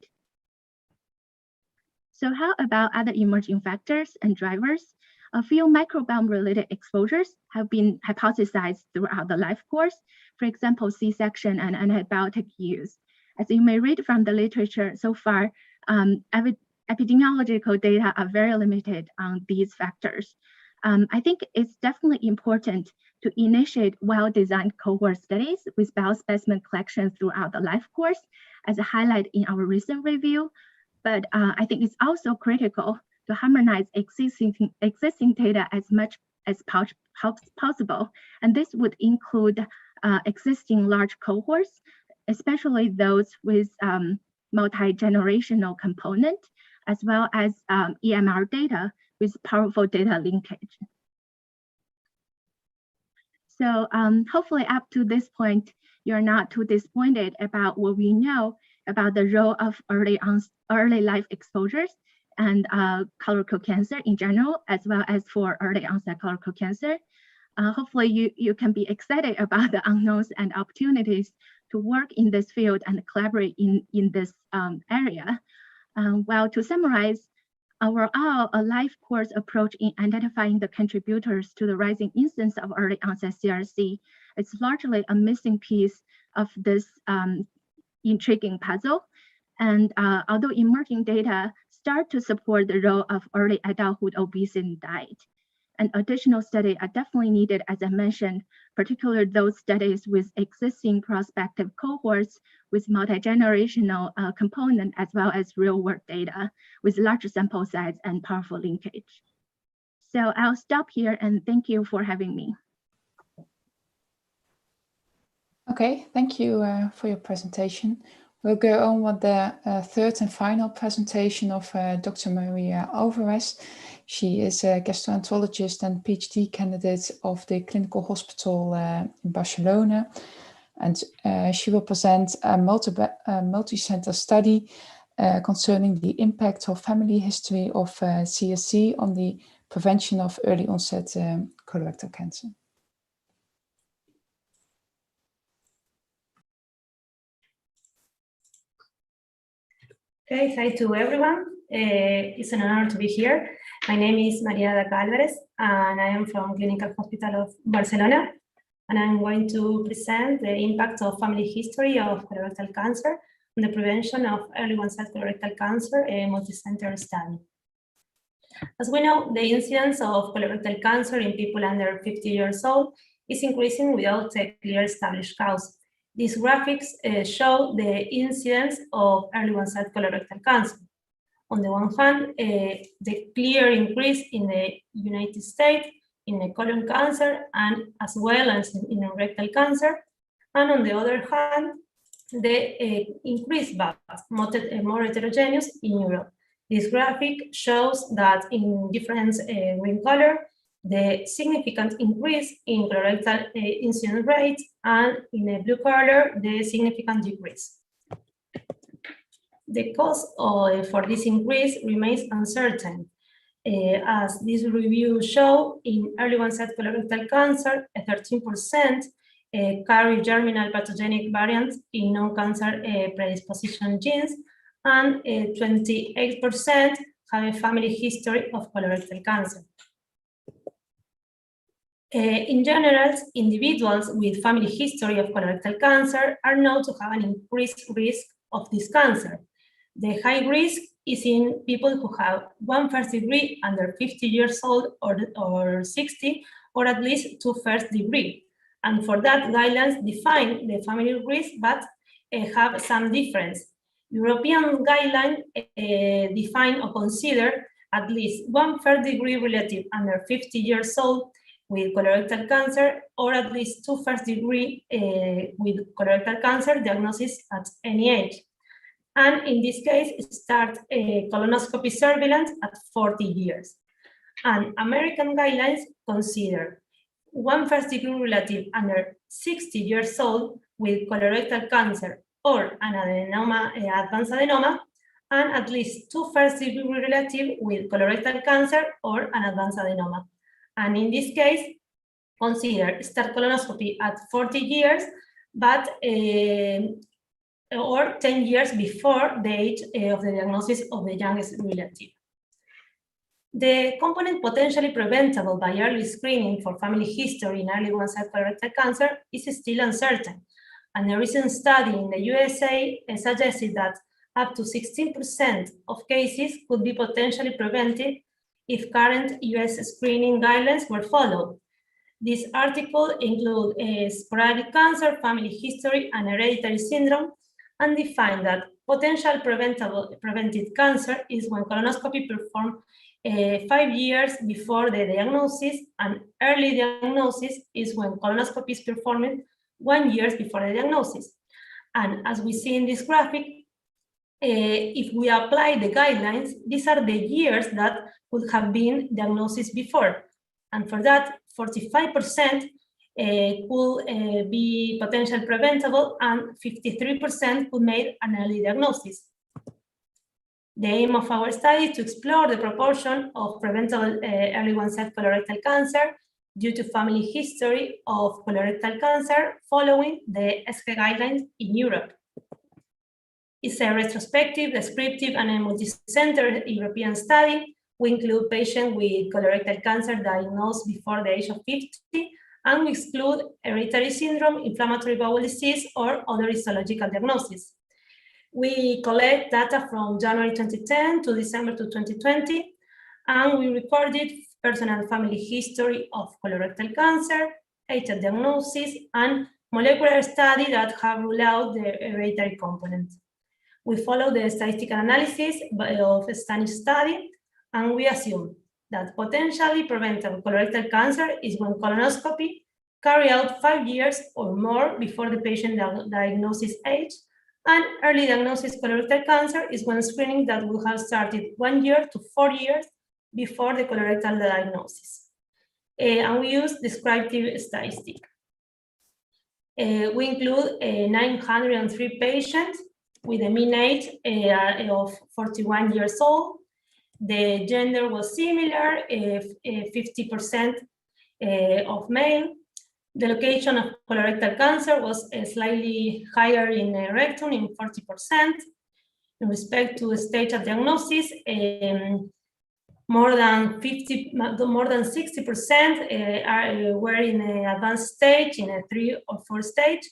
Speaker 21: So how about other emerging factors and drivers? A few microbiome-related exposures have been hypothesized throughout the life course, for example, C-section and antibiotic use. As you may read from the literature so far, epidemiological data are very limited on these factors. I think it's definitely important to initiate well-designed cohort studies with biospecimen collection throughout the life course, as a highlight in our recent review. But I think it's also critical to harmonize existing data as much as possible. And this would include existing large cohorts, especially those with multi-generational component, as well as EMR data with powerful data linkage. So hopefully up to this point, you're not too disappointed about what we know about the role of early life exposures and colorectal cancer in general, as well as for early onset colorectal cancer. Hopefully you can be excited about the unknowns and opportunities to work in this field and collaborate in this area. Well, to summarize, overall, a life course approach in identifying the contributors to the rising incidence of early onset CRC is largely a missing piece of this intriguing puzzle. And although emerging data start to support the role of early adulthood obesity in diet, and additional studies are definitely needed, as I mentioned, particularly those studies with existing prospective cohorts with multi-generational component, as well as real-world data with larger sample size and powerful linkage. So I'll stop here and thank you for having me.
Speaker 18: Okay, thank you for your presentation. We'll go on with the third and final presentation of Dr. Maria Alvarez. She is a gastroenterologist and PhD candidate of the Clinical Hospital in Barcelona. And she will present a multi-center study concerning the impact of family history of CRC on the prevention of early onset colorectal cancer.
Speaker 4: Okay, hi to everyone. It's an honor to be here. My name is Maria Dekker Alvarez, and I am from Clinical Hospital of Barcelona. And I'm going to present the impact of family history of colorectal cancer on the prevention of early onset colorectal cancer, a multi-center study. As we know, the incidence of colorectal cancer in people under 50 years old is increasing without a clear established cause. These graphics show the incidence of early onset colorectal cancer. On the one hand, the clear increase in the United States in the colon cancer and as well as in rectal cancer. And on the other hand, the increase but more heterogeneous in Europe. This graphic shows that in different green color, the significant increase in colorectal incidence rate, and in a blue color, the significant decrease. The cause for this increase remains uncertain. As this review show, in early onset colorectal cancer, 13% carry germinal pathogenic variants in non-cancer predisposition genes, and 28% have a family history of colorectal cancer. In general, individuals with family history of colorectal cancer are known to have an increased risk of this cancer. The high risk is in people who have 1 first degree under 50 years old or 60, or at least 2 first degree. And for that, guidelines define the family risk, but have some difference. European guidelines define or consider at least 1 first degree relative under 50 years old with colorectal cancer, or at least 2 first degree with colorectal cancer diagnosis at any age. And in this case, start colonoscopy surveillance at 40 years. And American guidelines consider 1 first degree relative under 60 years old with colorectal cancer or an adenoma, advanced adenoma, and at least 2 first degree relative with colorectal cancer or an advanced adenoma. And in this case, consider start colonoscopy at 40 years, but or 10 years before the age of the diagnosis of the youngest relative. The component potentially preventable by early screening for family history in early onset colorectal cancer is still uncertain. And a recent study in the USA suggested that up to 16% of cases could be potentially prevented if current US screening guidelines were followed. This article includes sporadic cancer, family history, and hereditary syndrome, and define that potential prevented cancer is when colonoscopy performed 5 years before the diagnosis, and early diagnosis is when colonoscopy is performed 1 year before the diagnosis. And as we see in this graphic, if we apply the guidelines, these are the years that would have been diagnosis before. And for that, 45% could be potentially preventable, and 53% could make an early diagnosis. The aim of our study is to explore the proportion of preventable early onset colorectal cancer due to family history of colorectal cancer following the SK guidelines in Europe. It's a retrospective, descriptive, and a multi-center European study. We include patients with colorectal cancer diagnosed before the age of 50, and we exclude hereditary syndrome, inflammatory bowel disease, or other histological diagnoses. We collect data from January 2010 to December 2020, and we recorded personal family history of colorectal cancer, age at diagnosis, and molecular study that have ruled out the hereditary component. We follow the statistical analysis of a Spanish study, and we assume that potentially preventable colorectal cancer is when colonoscopy carried out 5 years or more before the patient diagnosis age, and early diagnosis colorectal cancer is when screening that will have started 1 year to 4 years before the colorectal diagnosis. And we use descriptive statistic. We include 903 patients with a mean age of 41 years old. The gender was similar, 50% of male. The location of colorectal cancer was slightly higher in rectum, in 40%. In respect to the stage of diagnosis, more than 60% were in an advanced stage, in a 3 or 4 stage.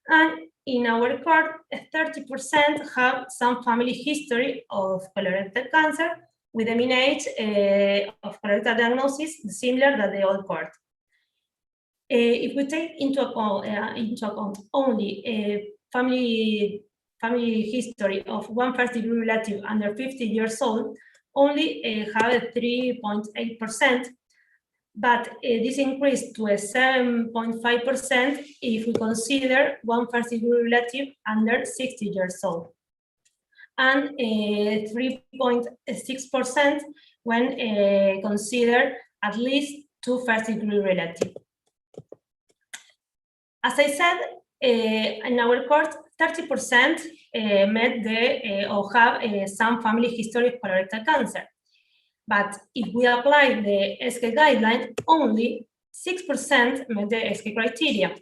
Speaker 4: And in our cohort, 30% have some family history of colorectal cancer, with a mean age of colorectal diagnosis similar to the old cohort. If we take into account only a family history of one first-degree relative under 50 years old, only have a 3.8%, but this increased to a 7.5% if we consider one first-degree relative under 60 years old, and 3.6% when considered at least 2 first-degree relatives. As I said, in our cohort, 30% met or have some family history of colorectal cancer. But if we apply the SK guideline, only 6% met the SK criteria.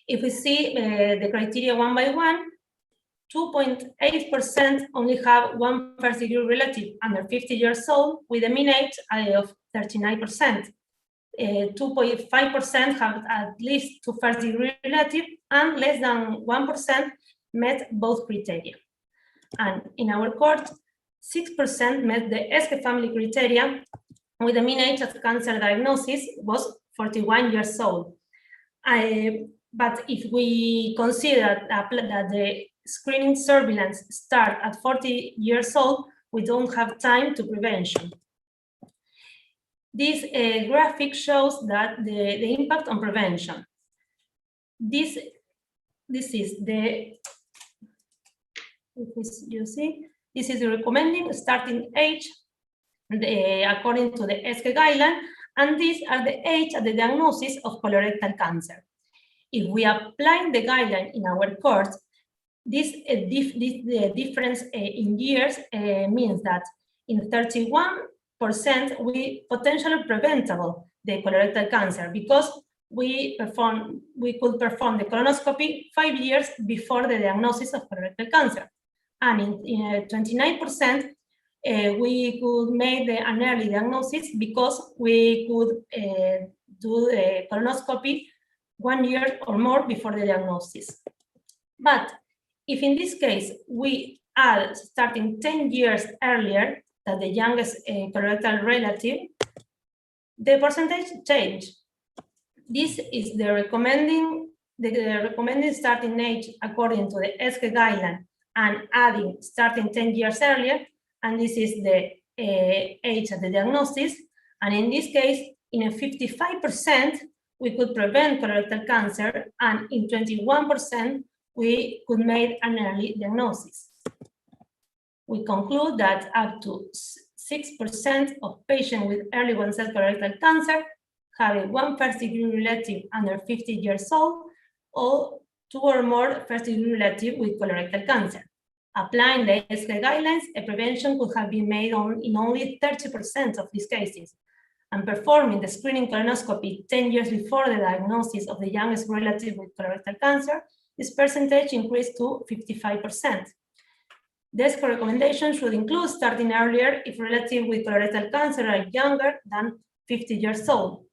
Speaker 4: If we see the criteria one by one, 2.8% only have one first-degree relative under 50 years old with a mean age of 39%. 2.5% have at least 2 first-degree relatives, and less than 1% met both criteria. And in our cohort, 6% met the SK family criteria with the mean age of cancer diagnosis was 41 years old. But if we consider that the screening surveillance start at 40 years old, we don't have time to prevention. This graphic shows that the impact on prevention. This is the, you see, this is the recommending starting age according to the SK guideline, and these are the age at the diagnosis of colorectal cancer. If we apply the guideline in our course, this difference in years means that in 31% we potentially preventable the colorectal cancer because we could perform the colonoscopy 5 years before the diagnosis of colorectal cancer. And in 29%, we could make an early diagnosis because we could do the colonoscopy 1 year or more before the diagnosis. But if in this case we are starting 10 years earlier than the youngest colorectal relative, the percentage change. This is the recommended starting age according to the ESCE guideline and adding starting 10 years earlier, and this is the age at the diagnosis. And in this case, in a 55%, we could prevent colorectal cancer, and in 21%, we could make an early diagnosis. We conclude that up to 6% of patients with early-onset colorectal cancer have one first-degree relative under 50 years old, or 2 or more first-degree relatives with colorectal cancer. Applying the ESCE guidelines, a prevention could have been made in only 30% of these cases. And performing the screening colonoscopy 10 years before the diagnosis of the youngest relative with colorectal cancer, this percentage increased to 55%. The ESCE recommendation should include starting earlier if relatives with colorectal cancer are younger than 50 years old.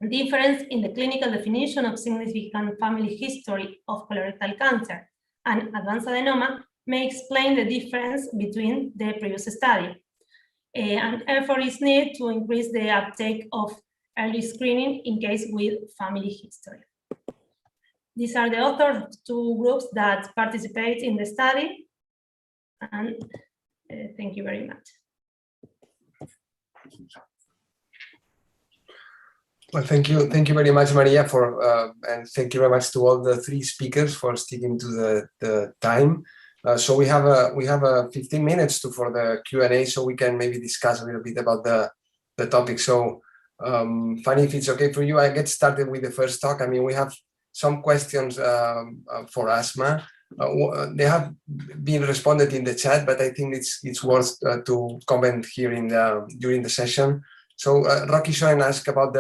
Speaker 4: The difference in the clinical definition of significant family history of colorectal cancer and advanced adenoma may explain the difference between the previous study. And effort is needed to increase the uptake of early screening in case with family history. These are the authors of 2 groups that participate in the study. And thank you very much.
Speaker 19: Well, thank you very much, Maria, and thank you very much to all the 3 speakers for sticking to the time. So we have 15 minutes for the Q&A, so we can maybe discuss a little bit about the topic. So, Fanny, if it's okay for you, I get started with the first talk. I mean, we have some questions for asthma. They have been responded in the chat, but I think it's worth to comment here during the session. So Rocky Schoen asked about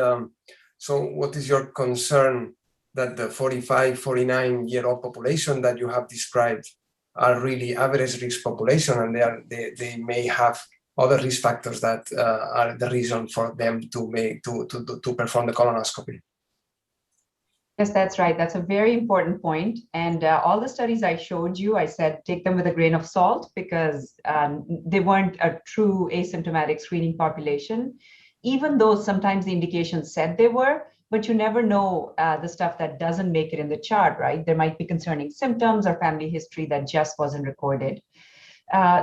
Speaker 19: so what is your concern that the 45, 49-year-old population that you have described are really average risk population, and they may have other risk factors that are the reason for them to perform the colonoscopy?
Speaker 20: Yes, that's right. That's a very important point. And all the studies I showed you, I said, take them with a grain of salt, because they weren't a true asymptomatic screening population, even though sometimes the indications said they were, but you never know the stuff that doesn't make it in the chart, right? There might be concerning symptoms or family history that just wasn't recorded.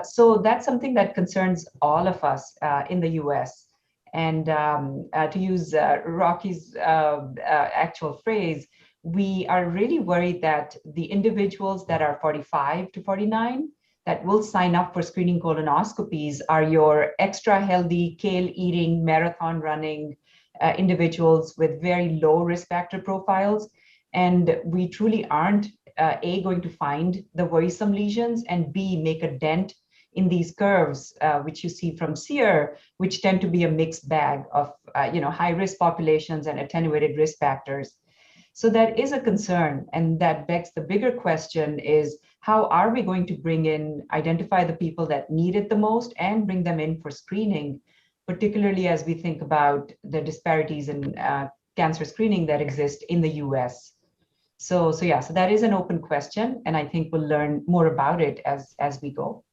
Speaker 20: So that's something that concerns all of us in the US. And to use Rocky's actual phrase, we are really worried that the individuals that are 45 to 49 that will sign up for screening colonoscopies are your extra healthy, kale eating, marathon running individuals with very low risk factor profiles. And we truly aren't A, going to find the worrisome lesions, and B, make a dent in these curves, which you see from SEER, which tend to be a mixed bag of high risk populations and attenuated risk factors. So that is a concern, and that begs the bigger question is, how are we going to identify the people that need it the most and bring them in for screening, particularly as we think about the disparities in cancer screening that exist in the US. So that is an open question, and I think we'll learn more about it as we go.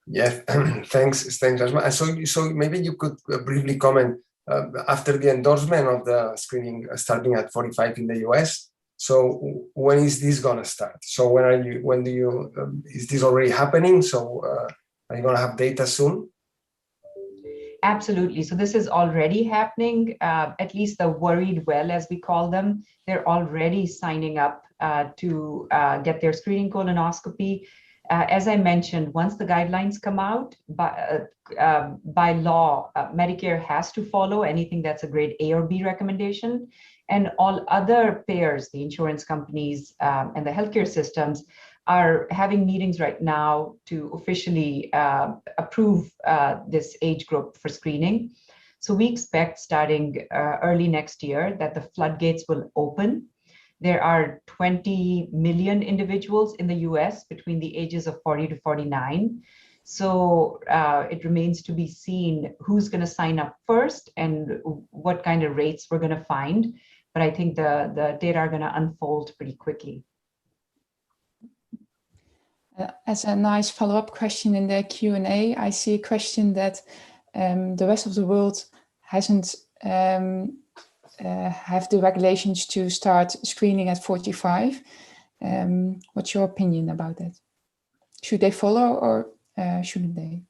Speaker 19: Yes, thanks, Asma. So maybe you could briefly comment after the endorsement of the screening starting at 45 in the US. So when is this gonna start? So is this already happening? So are you gonna have data soon?
Speaker 20: Absolutely. So this is already happening. At least the worried well, as we call them, they're already signing up to get their screening colonoscopy. As I mentioned, once the guidelines come out, by law, Medicare has to follow anything that's a grade A or B recommendation, and all other payers, the insurance companies and the healthcare systems, are having meetings right now to officially approve this age group for screening. So we expect starting early next year that the floodgates will open. There are 20 million individuals in the US between the ages of 40 to 49. So it remains to be seen who's going to sign up first and what kind of rates we're going to find. But I think the data are going to unfold pretty quickly.
Speaker 18: As a nice follow-up question in the Q&A, I see a question that the rest of the world hasn't have the regulations to start screening at 45. What's your opinion about that? Should they follow or shouldn't they?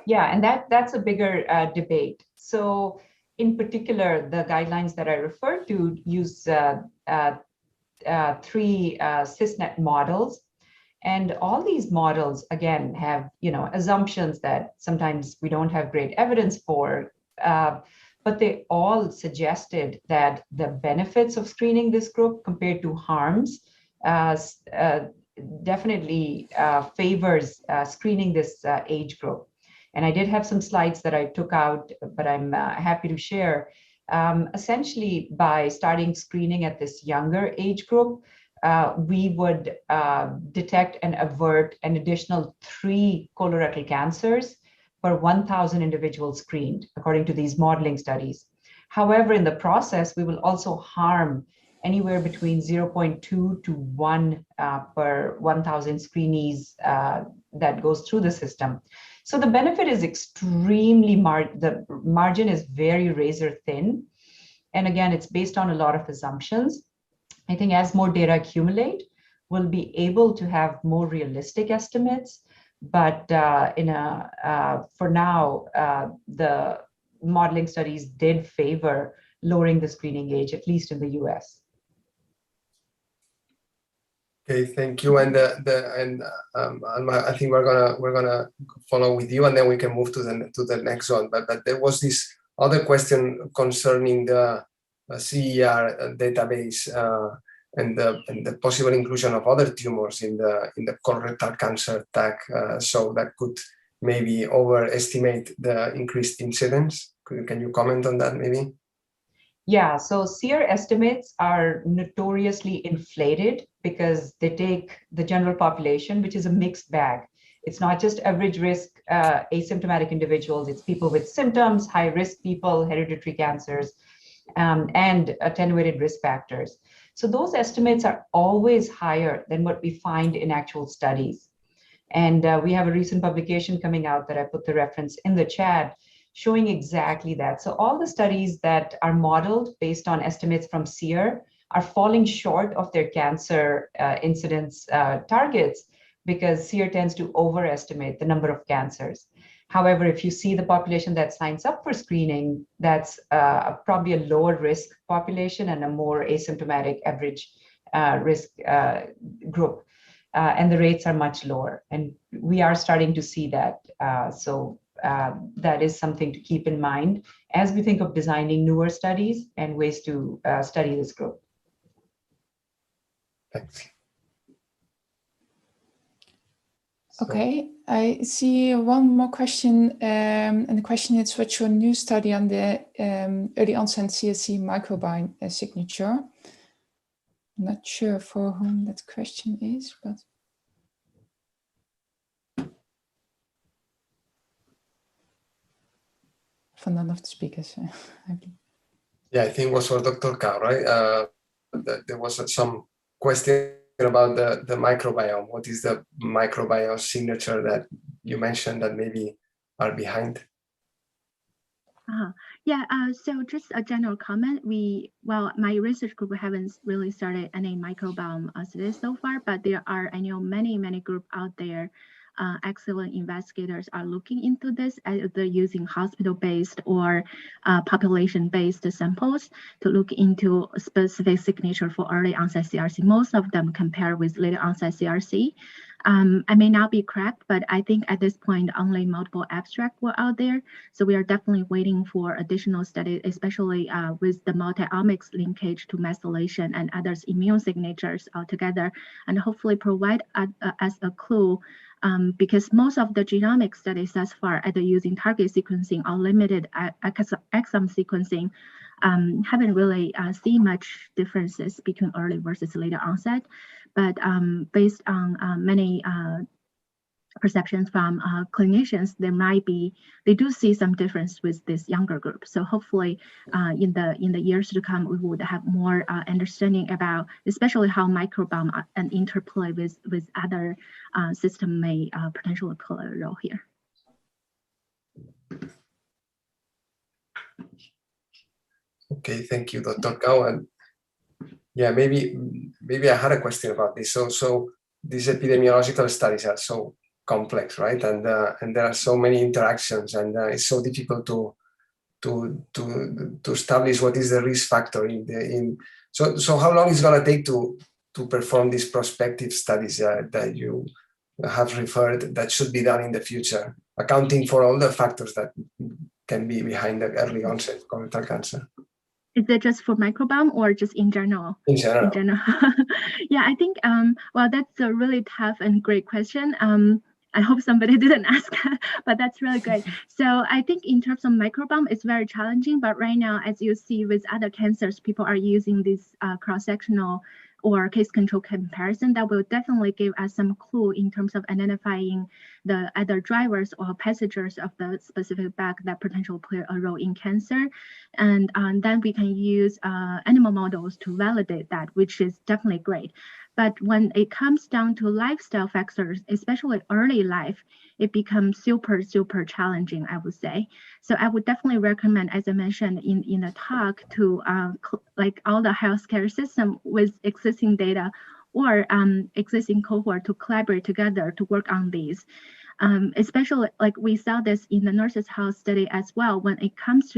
Speaker 20: Yeah, and that's a bigger debate. So in particular, the guidelines that I referred to use 3 cisnet models. And all these models, again, have assumptions that sometimes we don't have great evidence for, but they all suggested that the benefits of screening this group compared to harms definitely favors screening this age group. And I did have some slides that I took out, but I'm happy to share. Essentially, by starting screening at this younger age group, we would detect and avert an additional 3 colorectal cancers per 1,000 individuals screened, according to these modeling studies. However, in the process, we will also harm anywhere between 0.2 to 1 per 1,000 screenees that goes through the system. So the benefit is extremely, the margin is very razor thin. And again, it's based on a lot of assumptions. I think as more data accumulate, we'll be able to have more realistic estimates. But for now, the modeling studies did favor lowering the screening age, at least in the US.
Speaker 19: Okay, thank you. And I think we're gonna follow with you, and then we can move to the next one. But there was this other question concerning the CER database and the possible inclusion of other tumors in the colorectal cancer tag, so that could maybe overestimate the increased incidence. Can you comment on that maybe?
Speaker 20: Yeah, so CER estimates are notoriously inflated because they take the general population, which is a mixed bag. It's not just average risk asymptomatic individuals, it's people with symptoms, high risk people, hereditary cancers, and attenuated risk factors. So those estimates are always higher than what we find in actual studies. And we have a recent publication coming out that I put the reference in the chat showing exactly that. So all the studies that are modeled based on estimates from CER are falling short of their cancer incidence targets because CER tends to overestimate the number of cancers. However, if you see the population that signs up for screening, that's probably a lower risk population and a more asymptomatic average risk group. And the rates are much lower. And we are starting to see that. So that is something to keep in mind as we think of designing newer studies and ways to study this group.
Speaker 19: Thanks.
Speaker 18: Okay, I see one more question, and the question is, what's your new study on the early-onset CRC microbiome signature? I'm not sure for whom that question is, but... For none of the speakers.
Speaker 19: Yeah, I think it was for Dr. Kao, right? There was some question about the microbiome. What is the microbiome signature that you mentioned that maybe are behind?
Speaker 21: Yeah, so just a general comment. Well, my research group haven't really started any microbiome studies so far, but there are, I know many groups out there, excellent investigators are looking into this, either using hospital-based or population-based samples to look into a specific signature for early onset CRC. Most of them compare with later onset CRC. I may not be correct, but I think at this point, only multiple abstracts were out there. So we are definitely waiting for additional studies, especially with the multi-omics linkage to methylation and others immune signatures altogether, and hopefully provide us a clue, because most of the genomic studies thus far, either using target sequencing or limited exome sequencing, haven't really seen much differences between early versus later onset. But based on many perceptions from clinicians, they do see some difference with this younger group. So hopefully in the years to come, we would have more understanding about especially how microbiome and interplay with other systems may potentially play a role here.
Speaker 19: Okay, thank you, Dr. Gao. And yeah, maybe I had a question about this. So these epidemiological studies are so complex, right? And there are so many interactions, and it's so difficult to establish what is the risk factor So how long is it going to take to perform these prospective studies that you have referred that should be done in the future, accounting for all the factors that can be behind the early onset colorectal cancer?
Speaker 21: Is it just for microbiome or just in general?
Speaker 19: In general.
Speaker 21: In general. Yeah, I think, well, that's a really tough and great question. I hope somebody didn't ask, but that's really great. So I think in terms of microbiome, it's very challenging. But right now, as you see with other cancers, people are using this cross-sectional or case control comparison that will definitely give us some clue in terms of identifying the other drivers or passengers of the specific bug that potentially play a role in cancer. And then we can use animal models to validate that, which is definitely great. But when it comes down to lifestyle factors, especially early life, it becomes super, super challenging, I would say. So I would definitely recommend, as I mentioned in the talk, to like all the healthcare system with existing data or existing cohort to collaborate together to work on these. Especially like we saw this in the Nurses' Health study as well. When it comes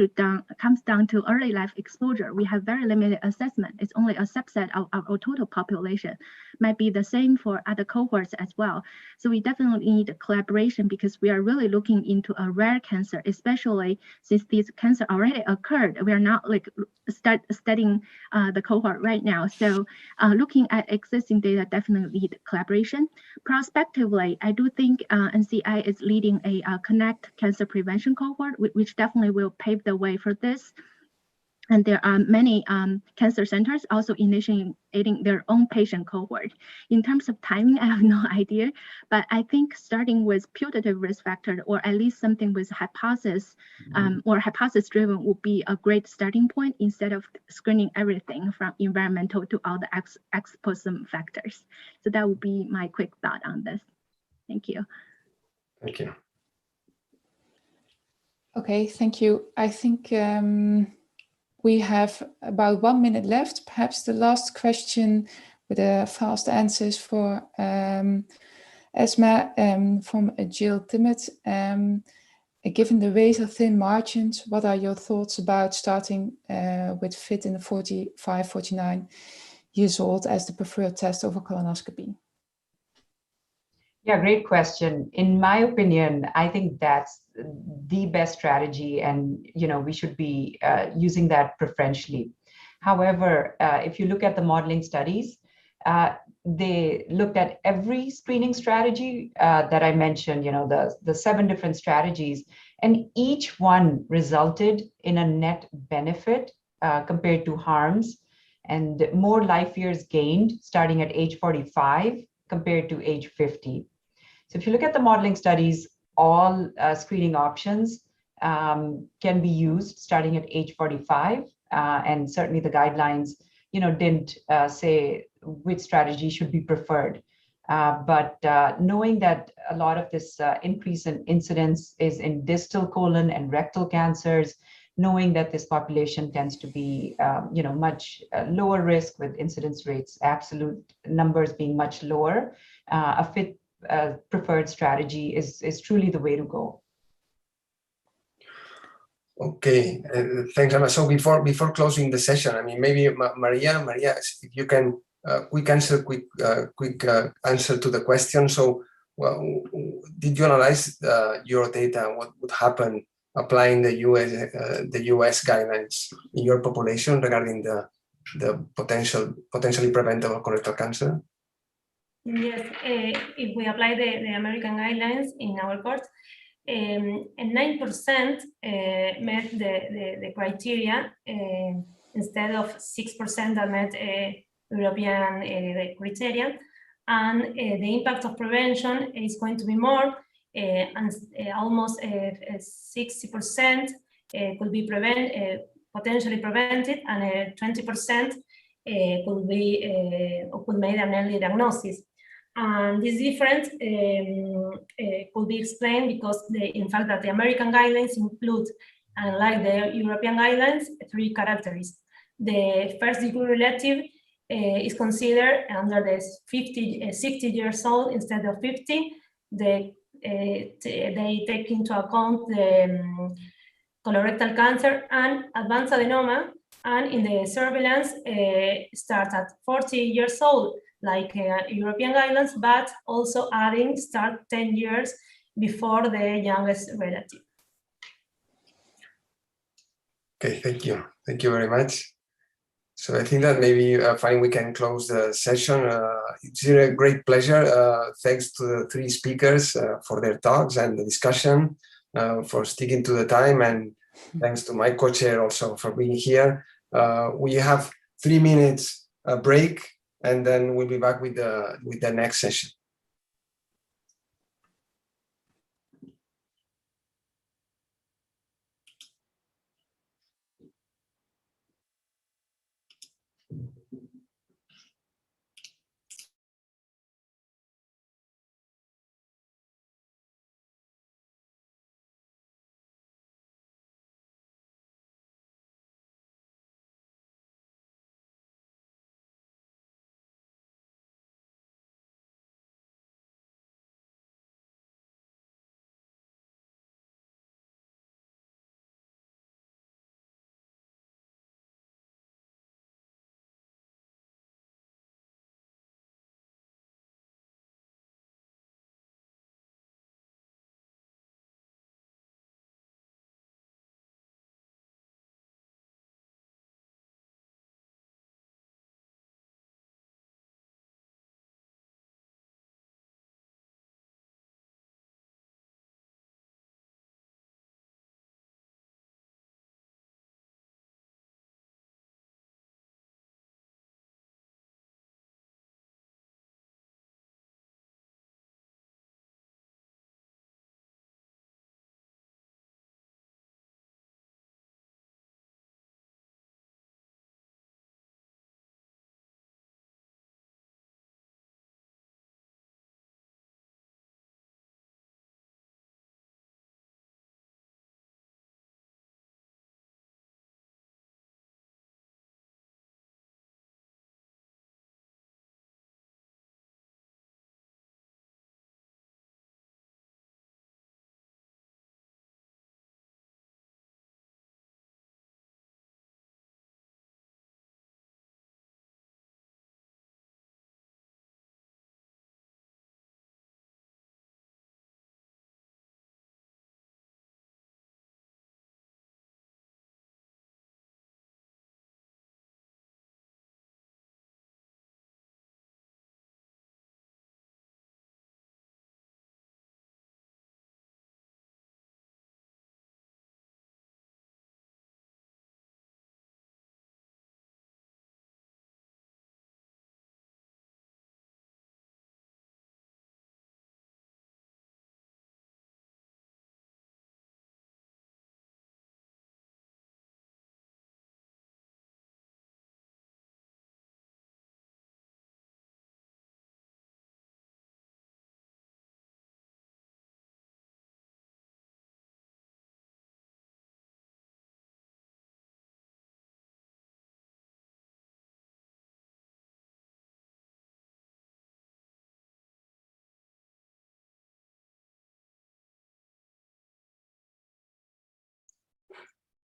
Speaker 21: down to early life exposure, we have very limited assessment. It's only a subset of our total population. Might be the same for other cohorts as well. So we definitely need a collaboration because we are really looking into a rare cancer, especially since this cancer already occurred. We are not like studying the cohort right now. So looking at existing data definitely need collaboration. Prospectively, I do think NCI is leading a Connect cancer prevention cohort, which definitely will pave the way for this. And there are many cancer centers also initiating their own patient cohort. In terms of timing, I have no idea, but I think starting with putative risk factor or at least something with hypothesis or hypothesis-driven would be a great starting point instead of screening everything from environmental to all the exposome factors. So that would be my quick thought on this. Thank you.
Speaker 19: Thank you.
Speaker 18: Okay, thank you. I think we have about 1 minute left. Perhaps the last question with the fast answers for ESMA from Jill Timmet. Given the razor thin margins, what are your thoughts about starting with FIT in the 45, 49 years old as the preferred test over colonoscopy?
Speaker 20: Yeah, great question. In my opinion, I think that's the best strategy, and we should be using that preferentially. However, if you look at the modeling studies, they looked at every screening strategy that I mentioned, the 7 different strategies, and each one resulted in a net benefit compared to harms, and more life years gained starting at age 45 compared to age 50. So if you look at the modeling studies, all screening options can be used starting at age 45, and certainly the guidelines, didn't say which strategy should be preferred. But knowing that a lot of this increase in incidence is in distal colon and rectal cancers, knowing that this population tends to be, much lower risk with incidence rates, absolute numbers being much lower, a FIT preferred strategy is truly the way to go.
Speaker 19: Okay, thanks, Emma. So before closing the session, I mean, maybe Maria, if you can quick answer to the question. So, well, did you analyze your data? What would happen applying the US guidelines in your population regarding the potentially preventable colorectal cancer?
Speaker 4: Yes, if we apply the American guidelines in our course, and 9% met the criteria instead of 6% that met European criteria, and the impact of prevention is going to be more, and almost 60% could be potentially prevented, and 20% could make an early diagnosis. And this difference could be explained because in fact that the American guidelines include, unlike the European guidelines, 3 characteristics. The first degree relative is considered under the 60 years old instead of 50. They take into account the colorectal cancer and advanced adenoma, and in the surveillance starts at 40 years old, like European guidelines, but also adding start 10 years before the youngest relative.
Speaker 19: Okay, thank you. Thank you very much. So I think that maybe finally we can close the session. It's been a great pleasure. Thanks to the 3 speakers for their talks and the discussion, for sticking to the time, and thanks to my co-chair also for being here. We have 3 minutes break, and then we'll be back with the next session.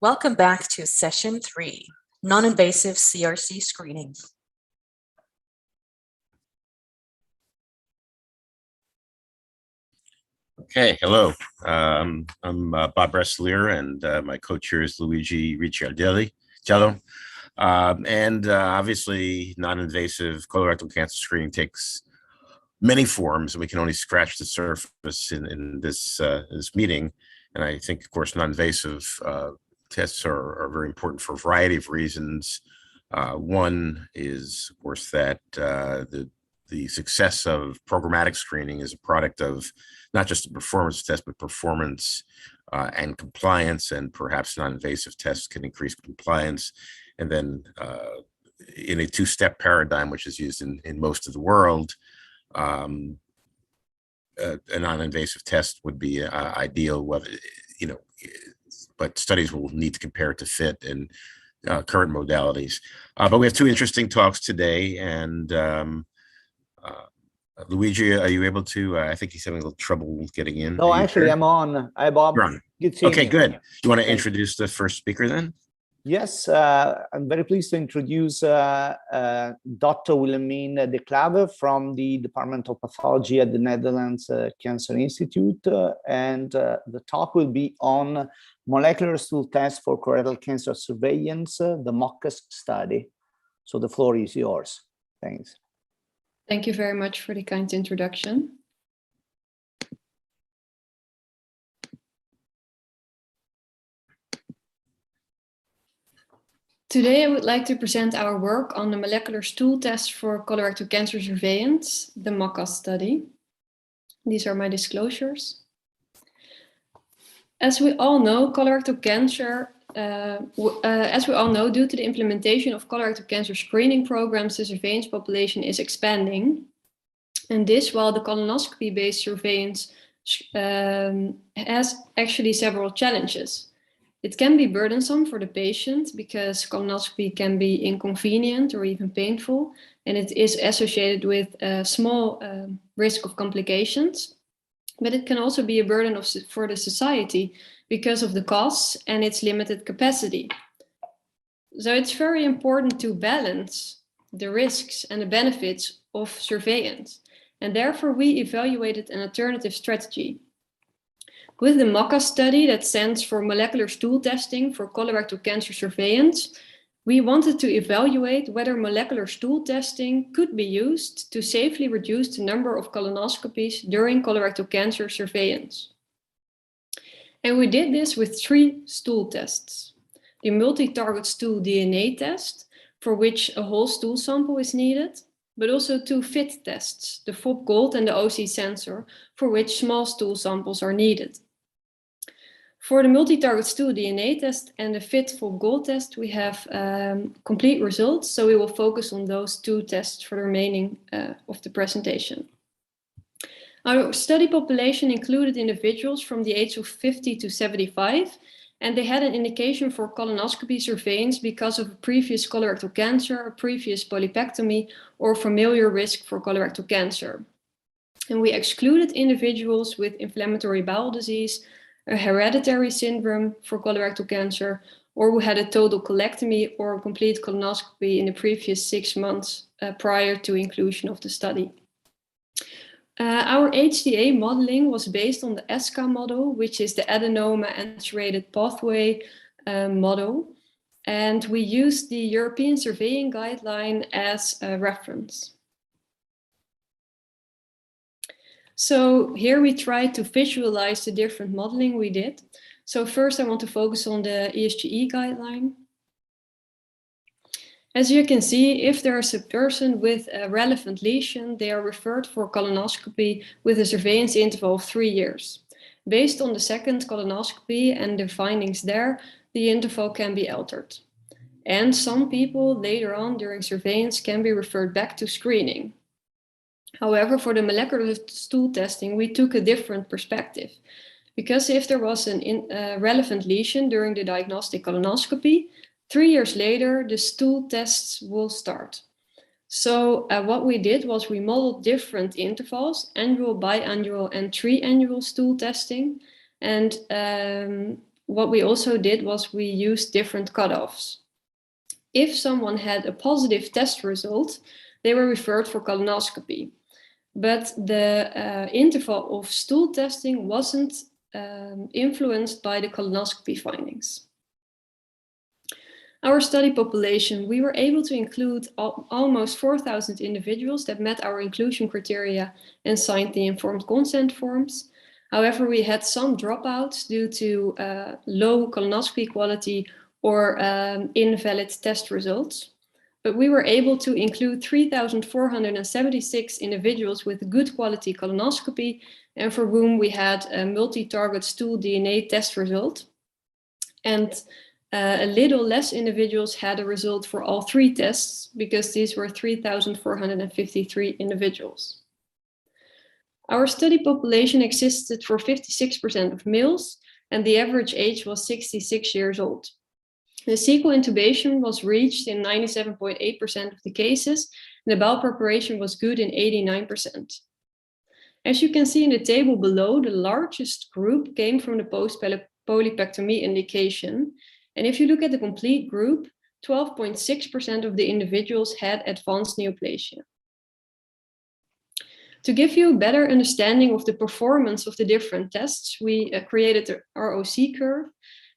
Speaker 1: Welcome back to session 3, non-invasive CRC screening.
Speaker 12: Okay, hello. I'm Bob Ressler, and my co-chair is Luigi Ricciardelli. Obviously, non-invasive colorectal cancer screening takes many forms, and we can only scratch the surface in this meeting. And I think, of course, non-invasive tests are very important for a variety of reasons. One is, of course, that the the success of programmatic screening is a product of not just a performance test, but performance and compliance, and perhaps non-invasive tests can increase compliance. And then in a two-step paradigm, which is used in most of the world, a non-invasive test would be ideal, whether, but studies will need to compare it to FIT and current modalities. But we have two interesting talks today, and Luigi, are you able to? I think he's having a little trouble getting in.
Speaker 5: No, actually, I'm on. Hi, Bob.
Speaker 12: You're on.
Speaker 5: Good seeing
Speaker 12: Okay,
Speaker 5: you.
Speaker 12: good. You want to introduce the first speaker then?
Speaker 5: Yes, I'm very pleased to introduce Dr. Willemien de Clave from the Department of Pathology at the Netherlands Cancer Institute. And the talk will be on molecular stool test for colorectal cancer surveillance, the MOCCAS study. So the floor is yours. Thanks.
Speaker 22: Thank you very much for the kind introduction. Today, I would like to present our work on the molecular stool test for colorectal cancer surveillance, the MOCCAS study. These are my disclosures. As we all know, colorectal cancer, due to the implementation of colorectal cancer screening programs, the surveillance population is expanding. And this while the colonoscopy-based surveillance has actually several challenges. It can be burdensome for the patient because colonoscopy can be inconvenient or even painful, and it is associated with a small risk of complications. But it can also be a burden for the society because of the costs and its limited capacity. So it's very important to balance the risks and the benefits of surveillance. And therefore, we evaluated an alternative strategy. With the MOCCAS study, that stands for molecular stool testing for colorectal cancer surveillance, we wanted to evaluate whether molecular stool testing could be used to safely reduce the number of colonoscopies during colorectal cancer surveillance. And we did this with 3 stool tests. The multi-target stool DNA test, for which a whole stool sample is needed, but also 2 FIT tests, the FOB Gold and the OC sensor, for which small stool samples are needed. For the multi-target stool DNA test and the FIT FOB Gold test, we have complete results, so we will focus on those 2 tests for the remaining of the presentation. Our study population included individuals from the age of 50 to 75, and they had an indication for colonoscopy surveillance because of a previous colorectal cancer, a previous polypectomy, or familiar risk for colorectal cancer. And we excluded individuals with inflammatory bowel disease, a hereditary syndrome for colorectal cancer, or who had a total colectomy or a complete colonoscopy in the previous 6 months prior to inclusion of the study. Our HTA modeling was based on the ESCA model, which is the adenoma attenuated pathway model. And we used the European Surveying Guideline as a reference. So here we tried to visualize the different modeling we did. So first I want to focus on the ESGE guideline. As you can see, if there is a person with a relevant lesion, they are referred for colonoscopy with a surveillance interval of 3 years. Based on the second colonoscopy and the findings there, the interval can be altered. And some people later on during surveillance can be referred back to screening. However, for the molecular stool testing, we took a different perspective. Because if there was a relevant lesion during the diagnostic colonoscopy, 3 years later, the stool tests will start. So what we did was we modeled different intervals, annual, biannual, and triannual stool testing. And what we also did was we used different cutoffs. If someone had a positive test result, they were referred for colonoscopy. But the interval of stool testing wasn't influenced by the colonoscopy findings. Our study population, we were able to include almost 4,000 individuals that met our inclusion criteria and signed the informed consent forms. However, we had some dropouts due to low colonoscopy quality or invalid test results. but we were able to include 3,476 individuals with good quality colonoscopy and for whom we had a multi-target stool DNA test result. And a little less individuals had a result for all 3 tests because these were 3,453 individuals. Our study population existed for 56% of males, and the average age was 66 years old. The cecal intubation was reached in 97.8% of the cases, and the bowel preparation was good in 89%. As you can see in the table below, the largest group came from the post-polypectomy indication. And if you look at the complete group, 12.6% of the individuals had advanced neoplasia. To give you a better understanding of the performance of the different tests, we created the ROC curve.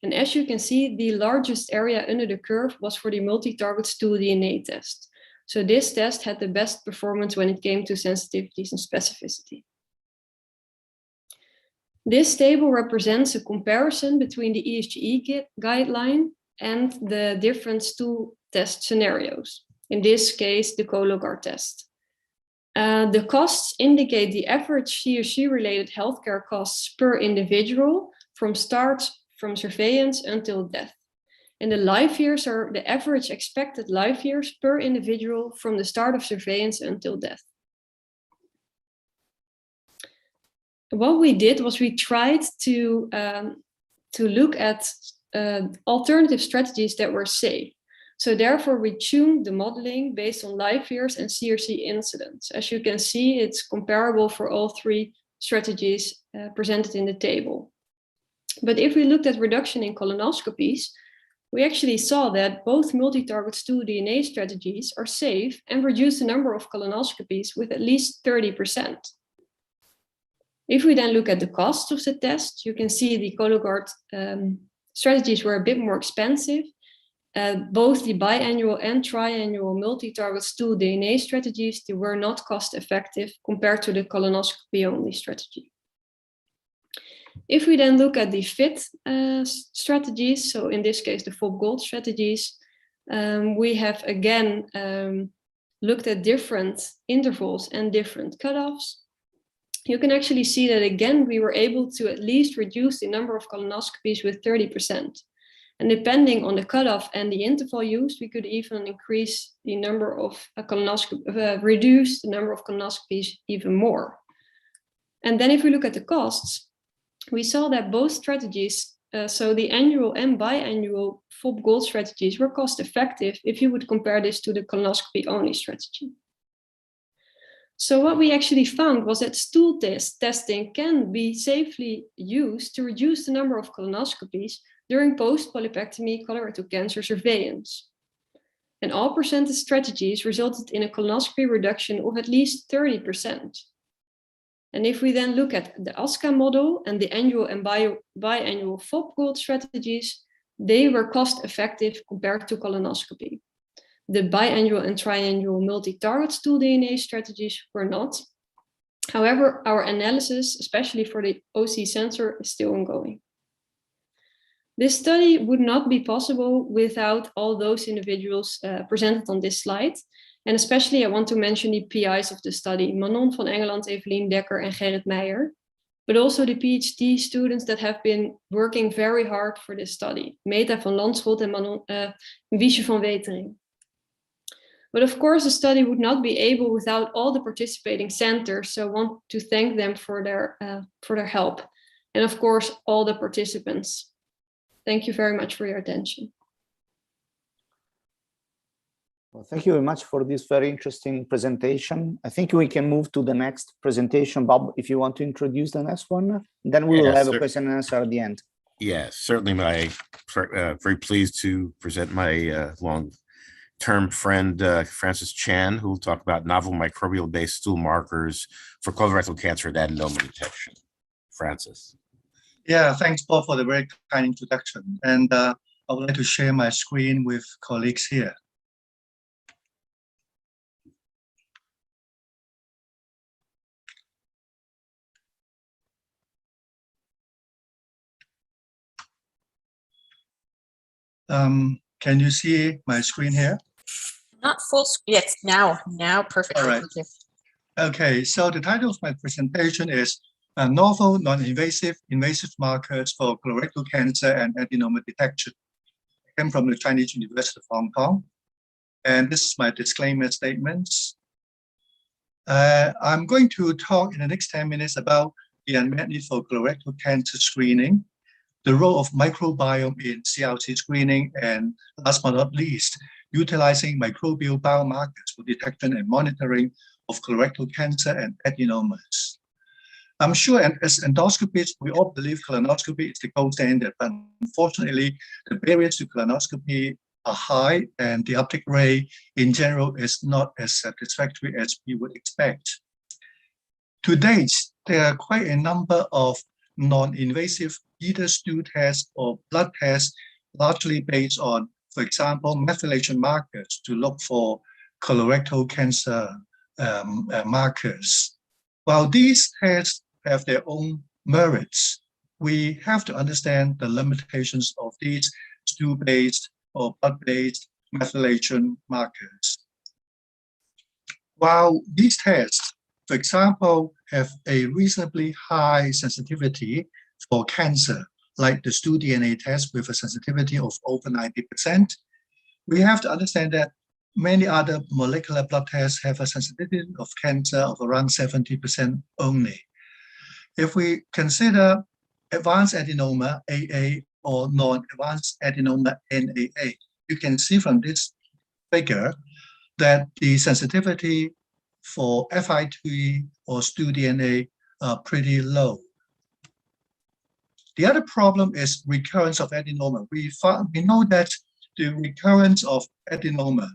Speaker 22: And as you can see, the largest area under the curve was for the multi-target stool DNA test. So this test had the best performance when it came to sensitivities and specificity. This table represents a comparison between the ESGE guideline and the different stool test scenarios. In this case, the Cologuard test. The costs indicate the average CRC-related healthcare costs per individual from start from surveillance until death. And the life years are the average expected life years per individual from the start of surveillance until death. What we did was we tried to look at alternative strategies that were safe. So therefore, we tuned the modeling based on life years and CRC incidence. As you can see, it's comparable for all 3 strategies presented in the table. But if we looked at reduction in colonoscopies, we actually saw that both multi-target stool DNA strategies are safe and reduce the number of colonoscopies with at least 30%. If we then look at the cost of the test, you can see the Cologuard strategies were a bit more expensive. Both the biannual and triannual multi-target stool DNA strategies, they were not cost effective compared to the colonoscopy-only strategy. If we then look at the FIT strategies, so in this case, the FOB Gold strategies, we have again looked at different intervals and different cutoffs. You can actually see that again, we were able to at least reduce the number of colonoscopies with 30%. And depending on the cutoff and the interval used, we could even increase the number of reduce the number of colonoscopies even more. And then if we look at the costs, we saw that both strategies, so the annual and biannual FOB Gold strategies were cost effective if you would compare this to the colonoscopy only strategy. So what we actually found was that stool testing can be safely used to reduce the number of colonoscopies during post-polypectomy colorectal cancer surveillance. And all percentage strategies resulted in a colonoscopy reduction of at least 30%. And if we then look at the ASCA model and the annual and biannual FOB Gold strategies, they were cost effective compared to colonoscopy. The biannual and triannual multi-target stool DNA strategies were not. However, our analysis, especially for the OC sensor, is still ongoing. This study would not be possible without all those individuals presented on this slide. And especially I want to mention the PIs of the study, Manon van Engeland, Evelien, Dekker, and Gerrit Meijer, but also the PhD students that have been working very hard for this study, Meta van Landschot and Wiesje van Wetering. But of course, the study would not be able without all the participating centers. So I want to thank them for their help. And of course, all the participants. Thank you very much for your attention.
Speaker 5: Well, thank you very much for this very interesting presentation. I think we can move to the next presentation. Bob, if you want to introduce the next one, then we will have a question and answer at the end.
Speaker 12: Yes, certainly. Very pleased to present my long-term friend, Francis Chan, who will talk about novel microbial-based stool markers for colorectal cancer and adenoma detection. Francis.
Speaker 6: Yeah, thanks, Paul, for the very kind introduction. And I would like to share my screen with colleagues here. Can you see my screen here?
Speaker 1: Not full screen. Yes, now perfect.
Speaker 6: All right. Okay, so the title of my presentation is Novel Non-invasive Invasive Markers for Colorectal Cancer and Adenoma Detection. I came from the Chinese University of Hong Kong. And this is my disclaimer statements. I'm going to talk in the next 10 minutes about the unmet need for colorectal cancer screening, the role of microbiome in CRC screening, and last but not least, utilizing microbial biomarkers for detection and monitoring of colorectal cancer and adenomas. I'm sure as endoscopists, we all believe colonoscopy is the gold standard, but unfortunately, the barriers to colonoscopy are high and the uptake rate in general is not as satisfactory as we would expect. To date, there are quite a number of non-invasive either stool tests or blood tests, largely based on, for example, methylation markers to look for colorectal cancer markers. While these tests have their own merits, we have to understand the limitations of these stool-based or blood-based methylation markers. While these tests, for example, have a reasonably high sensitivity for cancer, like the stool DNA test with a sensitivity of over 90%, we have to understand that many other molecular blood tests have a sensitivity of cancer of around 70% only. If we consider advanced adenoma, AA, or non-advanced adenoma, NAA, you can see from this figure that the sensitivity for FIT or stool DNA are pretty low. The other problem is recurrence of adenoma. We know that the recurrence of adenoma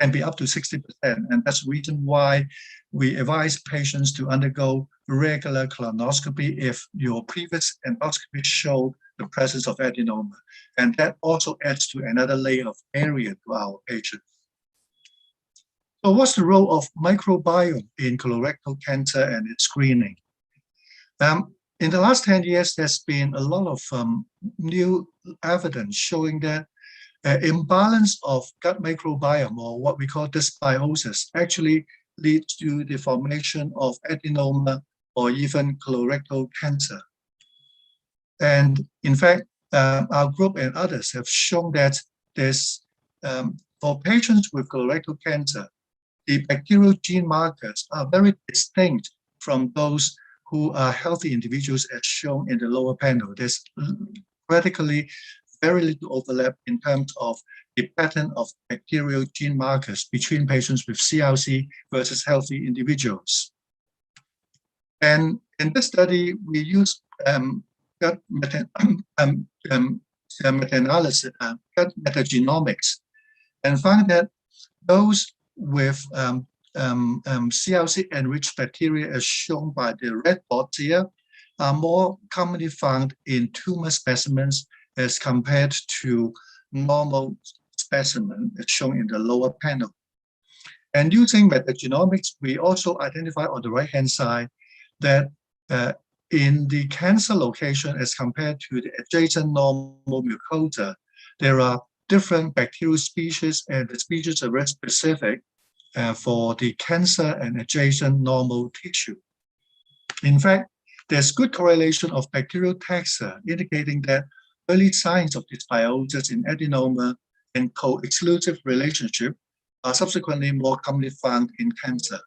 Speaker 6: can be up to 60%, and that's the reason why we advise patients to undergo regular colonoscopy if your previous endoscopy showed the presence of adenoma. And that also adds to another layer of area to our patients. So what's the role of microbiome in colorectal cancer and its screening? In the last 10 years, there's been a lot of new evidence showing that imbalance of gut microbiome, or what we call dysbiosis, actually leads to the formation of adenoma or even colorectal cancer. And in fact, our group and others have shown that there's, for patients with colorectal cancer, the bacterial gene markers are very distinct from those who are healthy individuals, as shown in the lower panel. There's practically very little overlap in terms of the pattern of bacterial gene markers between patients with CRC versus healthy individuals. And in this study, we used gut meta-analysis, gut metagenomics, and found that those with CRC-enriched bacteria, as shown by the red dots here, are more commonly found in tumor specimens as compared to normal specimen, as shown in the lower panel. And using metagenomics, we also identify on the right-hand side that in the cancer location as compared to the adjacent normal mucosa, there are different bacterial species, and the species are very specific for the cancer and adjacent normal tissue. In fact, there's good correlation of bacterial taxa, indicating that early signs of dysbiosis in adenoma and co-exclusive relationship are subsequently more commonly found in cancer.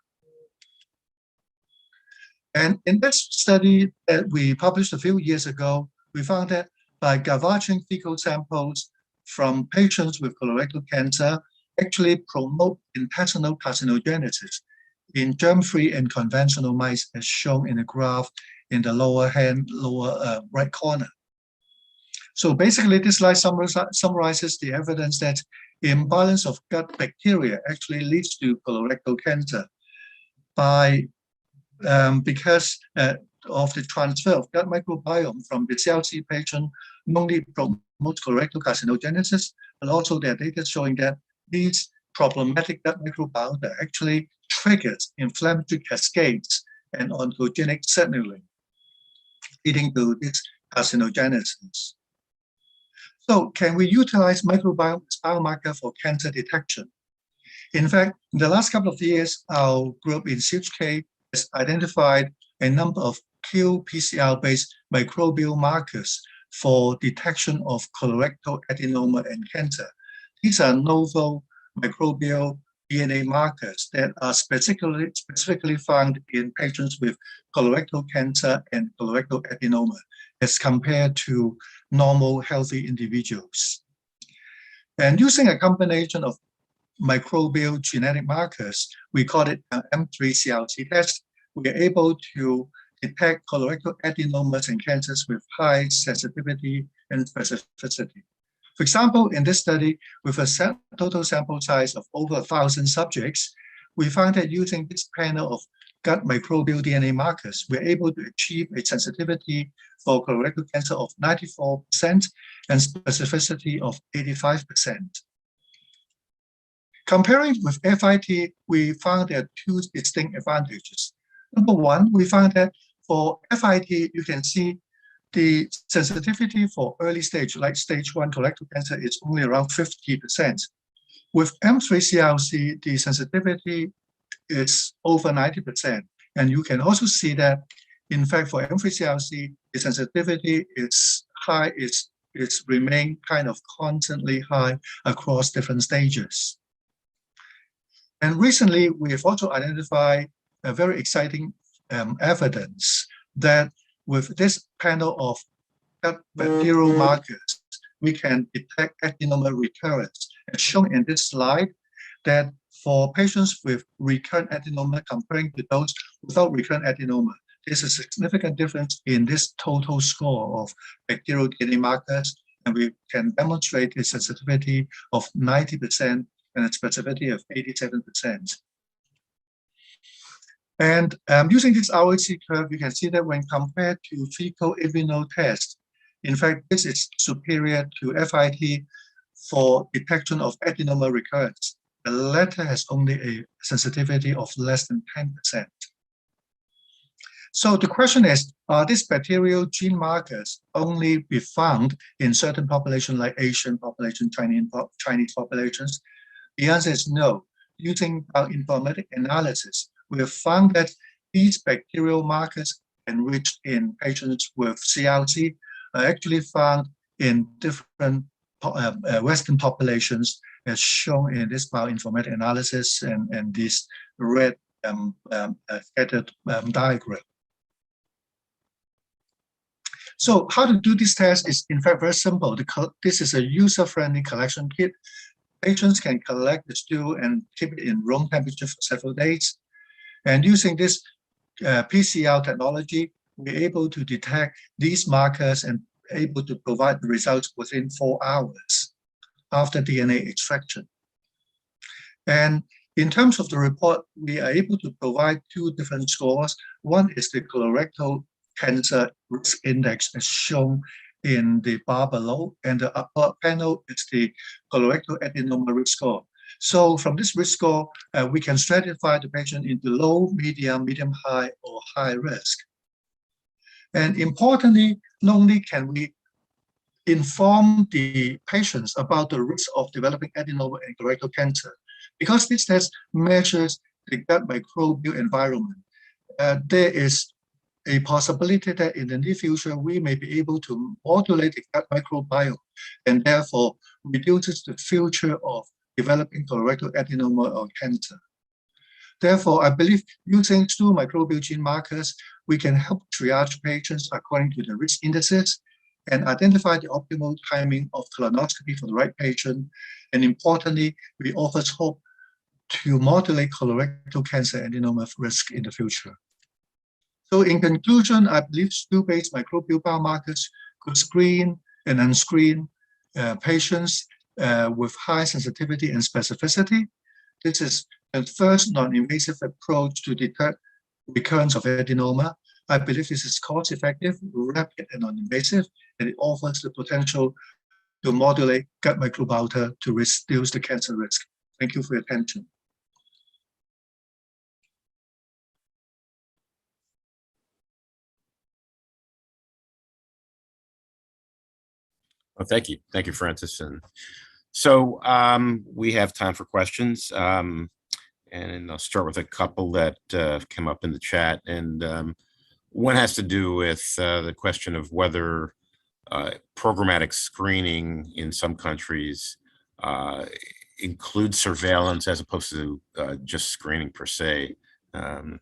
Speaker 6: And in this study that we published a few years ago, we found that by gavaging fecal samples from patients with colorectal cancer actually promote intestinal carcinogenesis in germ-free and conventional mice, as shown in the graph in the lower right corner. So basically, this slide summarizes the evidence that imbalance of gut bacteria actually leads to colorectal cancer because of the transfer of gut microbiome from the CRC patient not only promotes colorectal carcinogenesis, but also there are data showing that these problematic gut microbiota actually triggers inflammatory cascades and oncogenic signaling, leading to this carcinogenesis. So can we utilize microbiome as biomarker for cancer detection? In fact, in the last couple of years, our group in CHK has identified a number of qPCR-based microbial markers for detection of colorectal adenoma and cancer. These are novel microbial DNA markers that are specifically found in patients with colorectal cancer and colorectal adenoma as compared to normal healthy individuals. And using a combination of microbial genetic markers, we call it an M3 CRC test, we are able to detect colorectal adenomas and cancers with high sensitivity and specificity. For example, in this study, with a total sample size of over 1,000 subjects, we found that using this panel of gut microbial DNA markers, we're able to achieve a sensitivity for colorectal cancer of 94% and specificity of 85%. Comparing with FIT, we found there are two distinct advantages. Number one, we found that for FIT, you can see the sensitivity for early stage, like stage 1 colorectal cancer, is only around 50%. With M3 CRC, the sensitivity is over 90%. And you can also see that, in fact, for M3 CRC, the sensitivity is high, it's remained kind of constantly high across different stages. And recently, we have also identified a very exciting evidence that with this panel of gut bacterial markers, we can detect adenoma recurrence. As shown in this slide, that for patients with recurrent adenoma comparing to those without recurrent adenoma, there's a significant difference in this total score of bacterial DNA markers, and we can demonstrate a sensitivity of 90% and a specificity of 87%. And using this ROC curve, you can see that when compared to fecal immunotest, in fact, this is superior to FIT for detection of adenoma recurrence. The latter has only a sensitivity of less than 10%. So the question is, are these bacterial gene markers only be found in certain populations like Asian population, Chinese populations? The answer is no. Using bioinformatic analysis, we have found that these bacterial markers enriched in patients with CRC are actually found in different Western populations, as shown in this bioinformatic analysis and this red scattered diagram. So how to do this test is in fact very simple. This is a user-friendly collection kit. Patients can collect the stool and keep it in room temperature for several days. And using this PCR technology, we're able to detect these markers and able to provide the results within 4 hours after DNA extraction. And in terms of the report, we are able to provide 2 different scores. One is the colorectal cancer risk index as shown in the bar below, and the upper panel is the colorectal adenoma risk score. So from this risk score, we can stratify the patient into low, medium, medium-high, or high risk. And importantly, not only can we inform the patients about the risk of developing adenoma and colorectal cancer, because this test measures the gut microbial environment, there is a possibility that in the near future, we may be able to modulate the gut microbiome and therefore reduces the future of developing colorectal adenoma or cancer. Therefore, I believe using 2 microbial gene markers, we can help triage patients according to the risk indices and identify the optimal timing of colonoscopy for the right patient. And importantly, we offer hope to modulate colorectal cancer adenoma risk in the future. So in conclusion, I believe stool-based microbial biomarkers could screen and unscreen patients with high sensitivity and specificity. This is the first non-invasive approach to detect recurrence of adenoma. I believe this is cost-effective, rapid, and non-invasive, and it offers the potential to modulate gut microbiota to reduce the cancer risk. Thank you for your attention.
Speaker 12: Well, thank you. Thank you, Francis. And So we have time for questions. And I'll start with a couple that came up in the chat. And one has to do with the question of whether programmatic screening in some countries includes surveillance as opposed to just screening per se. It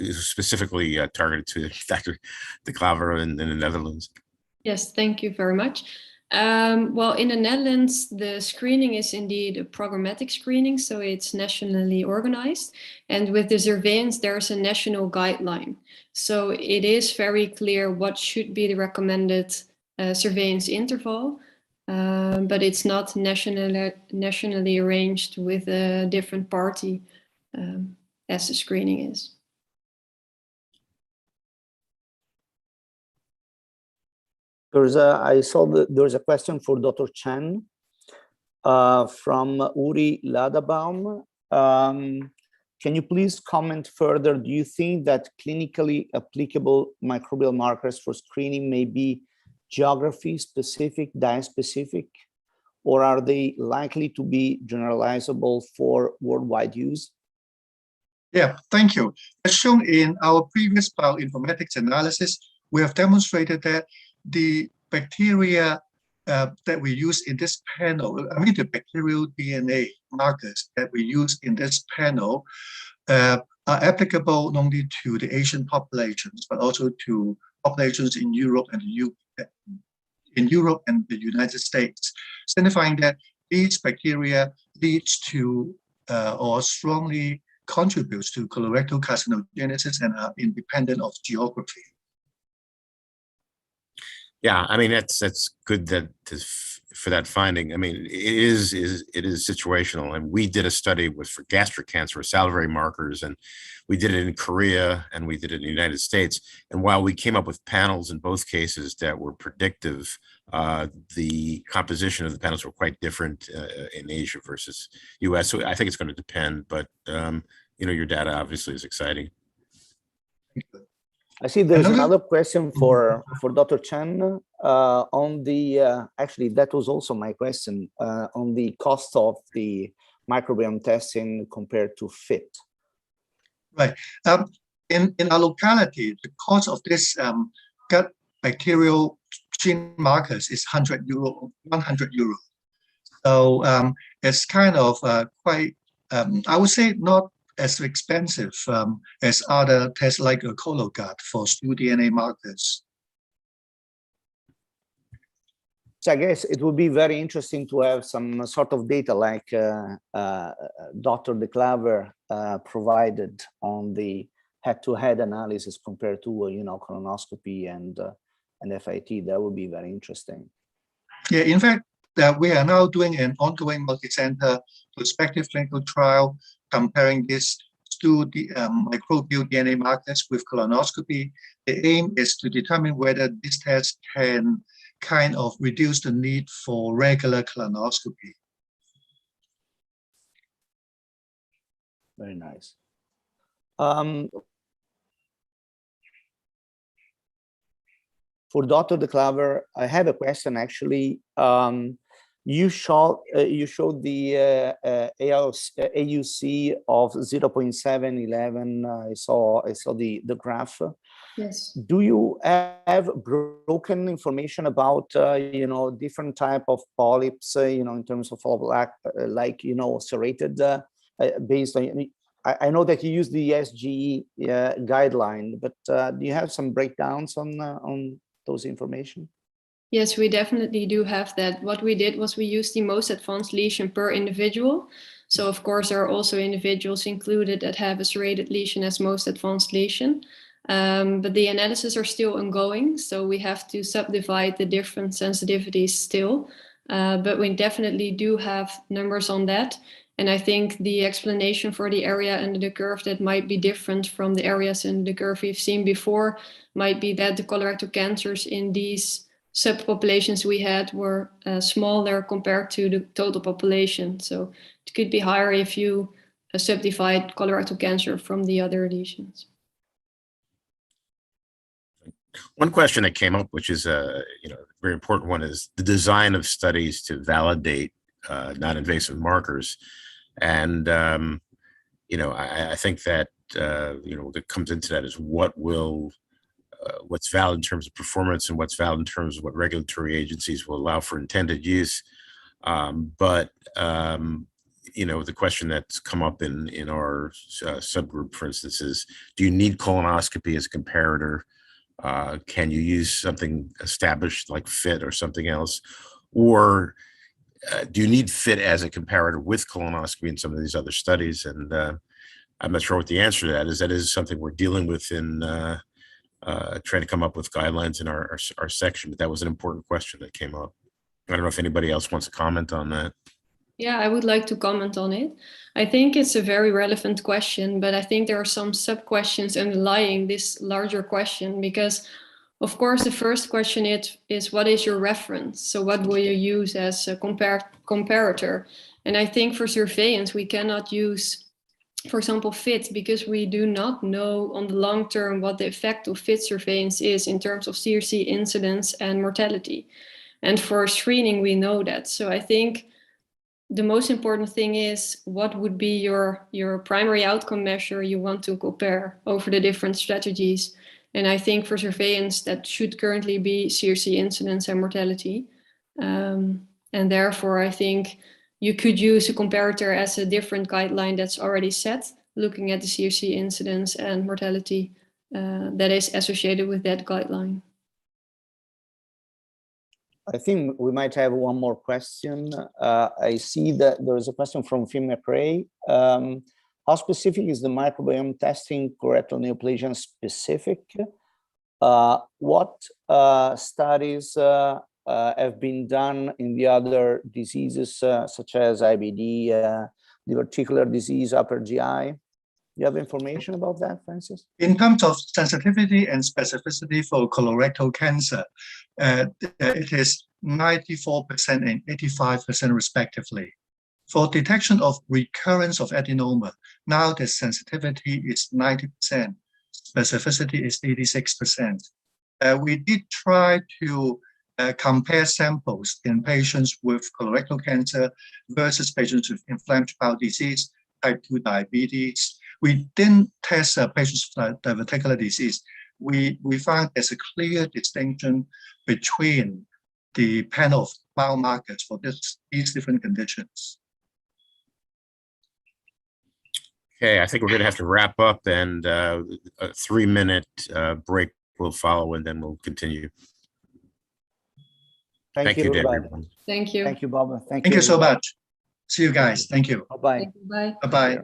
Speaker 12: was specifically targeted to Dr. De Klaver in the Netherlands.
Speaker 22: Yes, thank you very much. Well, in the Netherlands, the screening is indeed a programmatic screening, so it's nationally organized. And with the surveillance, there's a national guideline. So it is very clear what should be the recommended surveillance interval, but it's not nationally arranged with a different party as the screening is.
Speaker 5: I saw that there's a question for Dr. Chen from Uri Ladabaum. Can you please comment further? Do you think that clinically applicable microbial markers for screening may be geography specific, diet specific, or are they likely to be generalizable for worldwide use?
Speaker 6: Yeah, thank you. As shown in our previous bioinformatics analysis, we have demonstrated that the bacteria that we use in this panel, the bacterial DNA markers that we use in this panel are applicable not only to the Asian populations, but also to populations in Europe and the United States, signifying that these bacteria leads to or strongly contributes to colorectal carcinogenesis and are independent of geography.
Speaker 12: Yeah, I mean that's good that for that finding. I mean, it is situational, and we did a study for gastric cancer, salivary markers, and we did it in Korea and we did it in the United States. And while we came up with panels in both cases that were predictive, the composition of the panels were quite different in Asia versus US. So I think it's going to depend, but your data obviously is exciting.
Speaker 5: I see there's another question for Dr. Chen on the, actually that was also my question, on the cost of the microbiome testing compared to FIT.
Speaker 6: Right. In our locality, the cost of this gut bacterial gene markers is 100 euro. So it's kind of quite, I would say, not as expensive as other tests like a Cologuard for stool DNA markers.
Speaker 5: So I guess it would be very interesting to have some sort of data like Dr. De Klaver provided on the head-to-head analysis compared to colonoscopy and FIT. That would be very interesting.
Speaker 6: Yeah, in fact, we are now doing an ongoing multi-center prospective clinical trial comparing this stool microbial DNA markers with colonoscopy. The aim is to determine whether this test can kind of reduce the need for regular colonoscopy.
Speaker 5: Very nice. For Dr. De Klaver, I have a question actually. You showed the AUC of 0.711. I saw the graph.
Speaker 22: Yes.
Speaker 5: Do you have broken information about different type of polyps, in terms of serrated, based on? I know that you use the SGE guideline, but do you have some breakdowns on those information?
Speaker 22: Yes, we definitely do have that. What we did was we used the most advanced lesion per individual. So of course, there are also individuals included that have a serrated lesion as most advanced lesion. But the analysis are still ongoing. So we have to subdivide the different sensitivities still. But we definitely do have numbers on that. And I think the explanation for the area under the curve that might be different from the areas in the curve we've seen before might be that the colorectal cancers in these subpopulations we had were smaller compared to the total population. So it could be higher if you subdivide colorectal cancer from the other lesions.
Speaker 12: One question that came up, which is a very important one, is the design of studies to validate non-invasive markers. And I think that what comes into that is what's valid in terms of performance and what's valid in terms of what regulatory agencies will allow for intended use. But the question that's come up in our subgroup, for instance, is: do you need colonoscopy as a comparator? Can you use something established like FIT or something else? Or do you need FIT as a comparator with colonoscopy in some of these other studies? And I'm not sure what the answer to that is. That is something we're dealing with in trying to come up with guidelines in our section, but that was an important question that came up. I don't know if anybody else wants to comment on that.
Speaker 22: Yeah, I would like to comment on it. I think it's a very relevant question, but I think there are some sub-questions underlying this larger question, because of course the first question is what is your reference? So what will you use as a comparator? And I think for surveillance, we cannot use, for example, FIT, because we do not know on the long term what the effect of FIT surveillance is in terms of CRC incidence and mortality. And for screening, we know that. So I think the most important thing is what would be your primary outcome measure you want to compare over the different strategies. And I think for surveillance, that should currently be CRC incidence and mortality. And therefore, I think you could use a comparator as a different guideline that's already set, looking at the CRC incidence and mortality that is associated with that guideline.
Speaker 5: I think we might have one more question. I see that there is a question from Phil McRae. How specific is the microbiome testing colorectal neoplasia specific? What studies have been done in the other diseases such as IBD, diverticular disease, upper GI? You have information about that, Francis?
Speaker 6: In terms of sensitivity and specificity for colorectal cancer, it is 94% and 85% respectively. For detection of recurrence of adenoma, now the sensitivity is 90%, specificity is 86%. We did try to compare samples in patients with colorectal cancer versus patients with inflammatory bowel disease, type 2 diabetes. We didn't test patients with diverticular disease. We found there's a clear distinction between the panel of biomarkers for these different conditions.
Speaker 12: Okay, I think we're going to have to wrap up, and a 3-minute break will follow, and then we'll continue.
Speaker 5: Thank you,
Speaker 12: everyone.
Speaker 22: Thank you.
Speaker 5: Thank you, Bob.
Speaker 6: Thank you so much. See you guys. Thank you.
Speaker 5: Bye-bye.
Speaker 22: Bye.
Speaker 6: Bye-bye.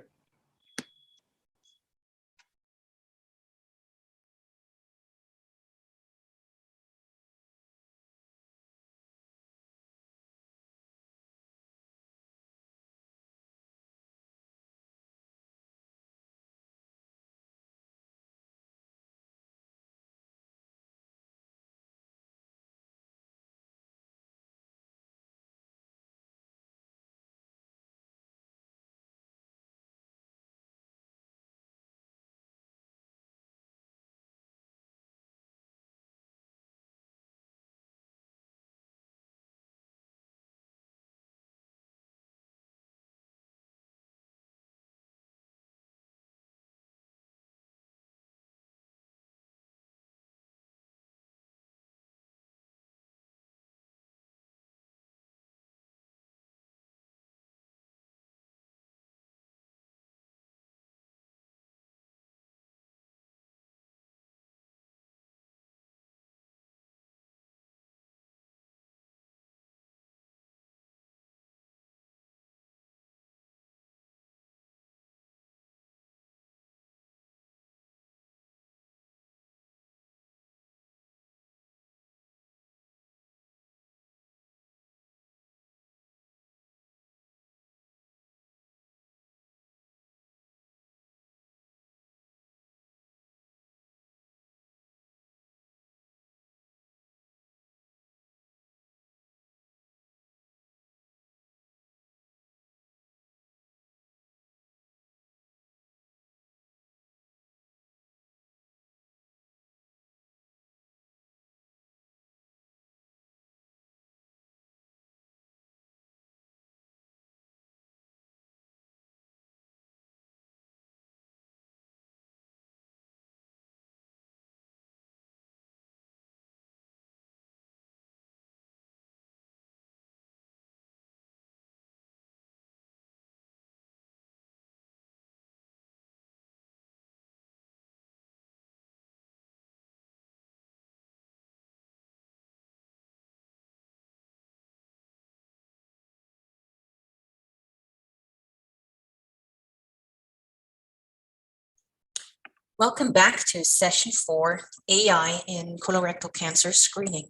Speaker 1: Welcome back to session 4, AI in colorectal cancer screening.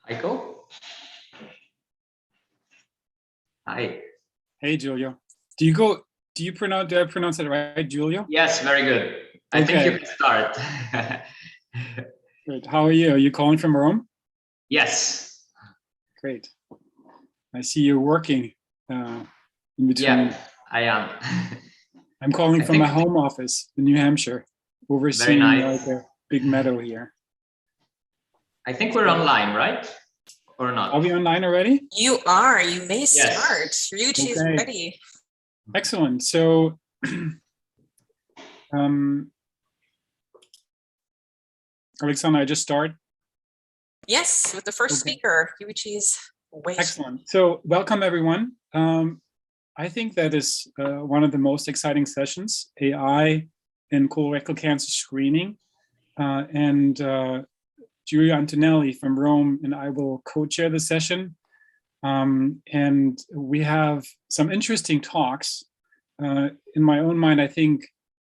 Speaker 7: Heiko? Hi.
Speaker 8: Hey, Giulio. Do I pronounce it right, Giulio?
Speaker 7: Yes, very good. I think you can start.
Speaker 8: Great. How are you? Are you calling from Rome?
Speaker 7: Yes.
Speaker 8: Great. I see you're working in between.
Speaker 7: Yeah, I am.
Speaker 8: I'm calling from my home office in New Hampshire, overseeing
Speaker 7: nice.
Speaker 8: like a big meadow here.
Speaker 7: I think we're online, right? Or not?
Speaker 8: Are we online already?
Speaker 1: You are. You may
Speaker 7: Yes.
Speaker 1: start. Ryuichi is ready.
Speaker 8: Excellent. So, Alexandra, I just start.
Speaker 1: Yes, with the first speaker, Ryuichi is waiting.
Speaker 8: Excellent. So, welcome everyone. I think that is one of the most exciting sessions, AI in colorectal cancer screening, and Giulio Antonelli from Rome and I will co-chair the session. And we have some interesting talks. In my own mind, I think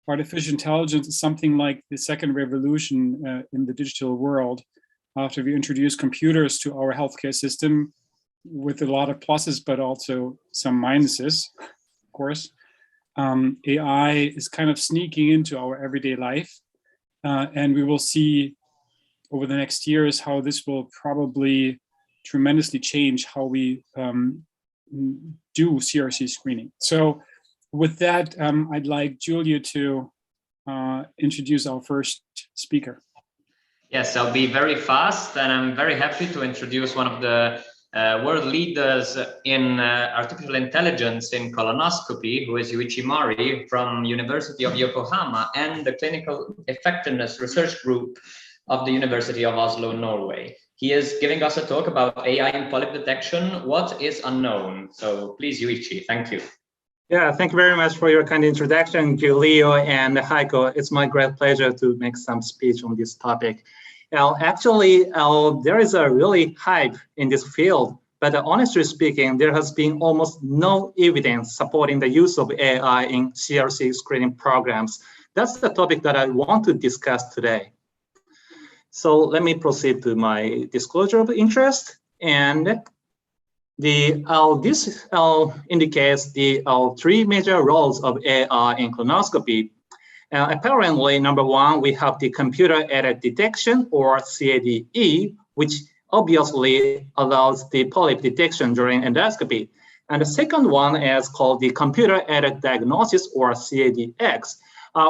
Speaker 8: artificial intelligence is something like the second revolution in the digital world after we introduce computers to our healthcare system with a lot of pluses, but also some minuses, of course. AI is kind of sneaking into our everyday life. And we will see over the next years how this will probably tremendously change how we do CRC screening. So with that, I'd like Giulio to introduce our first speaker.
Speaker 7: Yes, I'll be very fast, and I'm very happy to introduce one of the world leaders in artificial intelligence in colonoscopy, who is Yuichi Mori from University of Yokohama and the Clinical Effectiveness Research Group of the University of Oslo, Norway. He is giving us a talk about AI in polyp detection, what is unknown. So please, Yuichi, thank you.
Speaker 13: Yeah, thank you very much for your kind introduction, Giulio and Heiko. It's my great pleasure to make some speech on this topic. Now, actually, there is a really hype in this field, but honestly speaking, there has been almost no evidence supporting the use of AI in CRC screening programs. That's the topic that I want to discuss today. So let me proceed to my disclosure of interest, and this indicates the three major roles of AI in colonoscopy. Apparently, number one, we have the computer-aided detection, or CADE, which obviously allows the polyp detection during endoscopy. And the second one is called the computer-aided diagnosis, or CADX,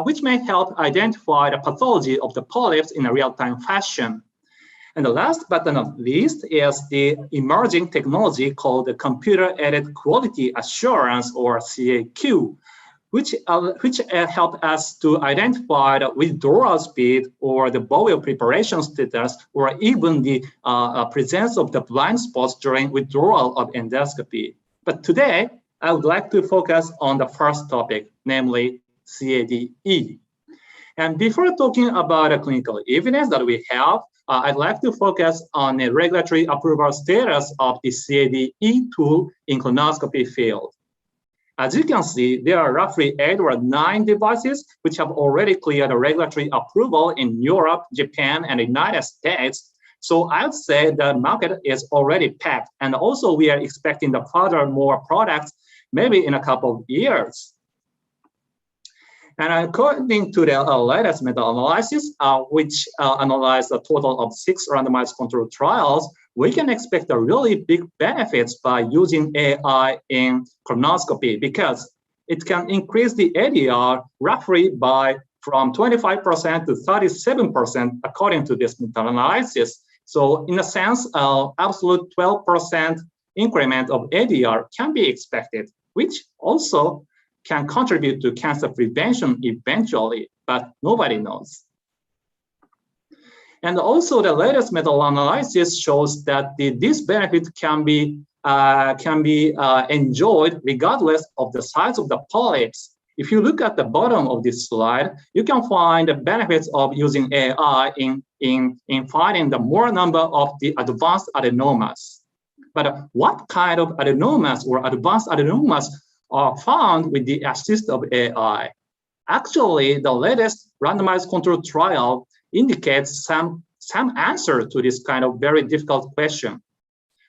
Speaker 13: which may help identify the pathology of the polyps in a real-time fashion. And the last but not least is the emerging technology called the computer-aided quality assurance, or CAQ, which help us to identify the withdrawal speed or the bowel preparation status, or even the presence of the blind spots during withdrawal of endoscopy. But today, I would like to focus on the first topic, namely CADE. And before talking about the clinical evidence that we have, I'd like to focus on the regulatory approval status of the CADE tool in colonoscopy field. As you can see, there are roughly 8 or 9 devices which have already cleared a regulatory approval in Europe, Japan, and the United States. So I'd say the market is already packed. And also we are expecting the further more products, maybe in a couple of years. And according to the latest meta-analysis, which analyzed a total of 6 randomized controlled trials, we can expect a really big benefits by using AI in colonoscopy, because it can increase the ADR roughly from 25% to 37%, according to this meta-analysis. So in a sense, absolute 12% increment of ADR can be expected, which also can contribute to cancer prevention eventually, but nobody knows. And also the latest meta-analysis shows that this benefit can be enjoyed regardless of the size of the polyps. If you look at the bottom of this slide, you can find the benefits of using AI in finding the more number of the advanced adenomas. But what kind of adenomas or advanced adenomas are found with the assist of AI? Actually, the latest randomized controlled trial indicates some answer to this kind of very difficult question.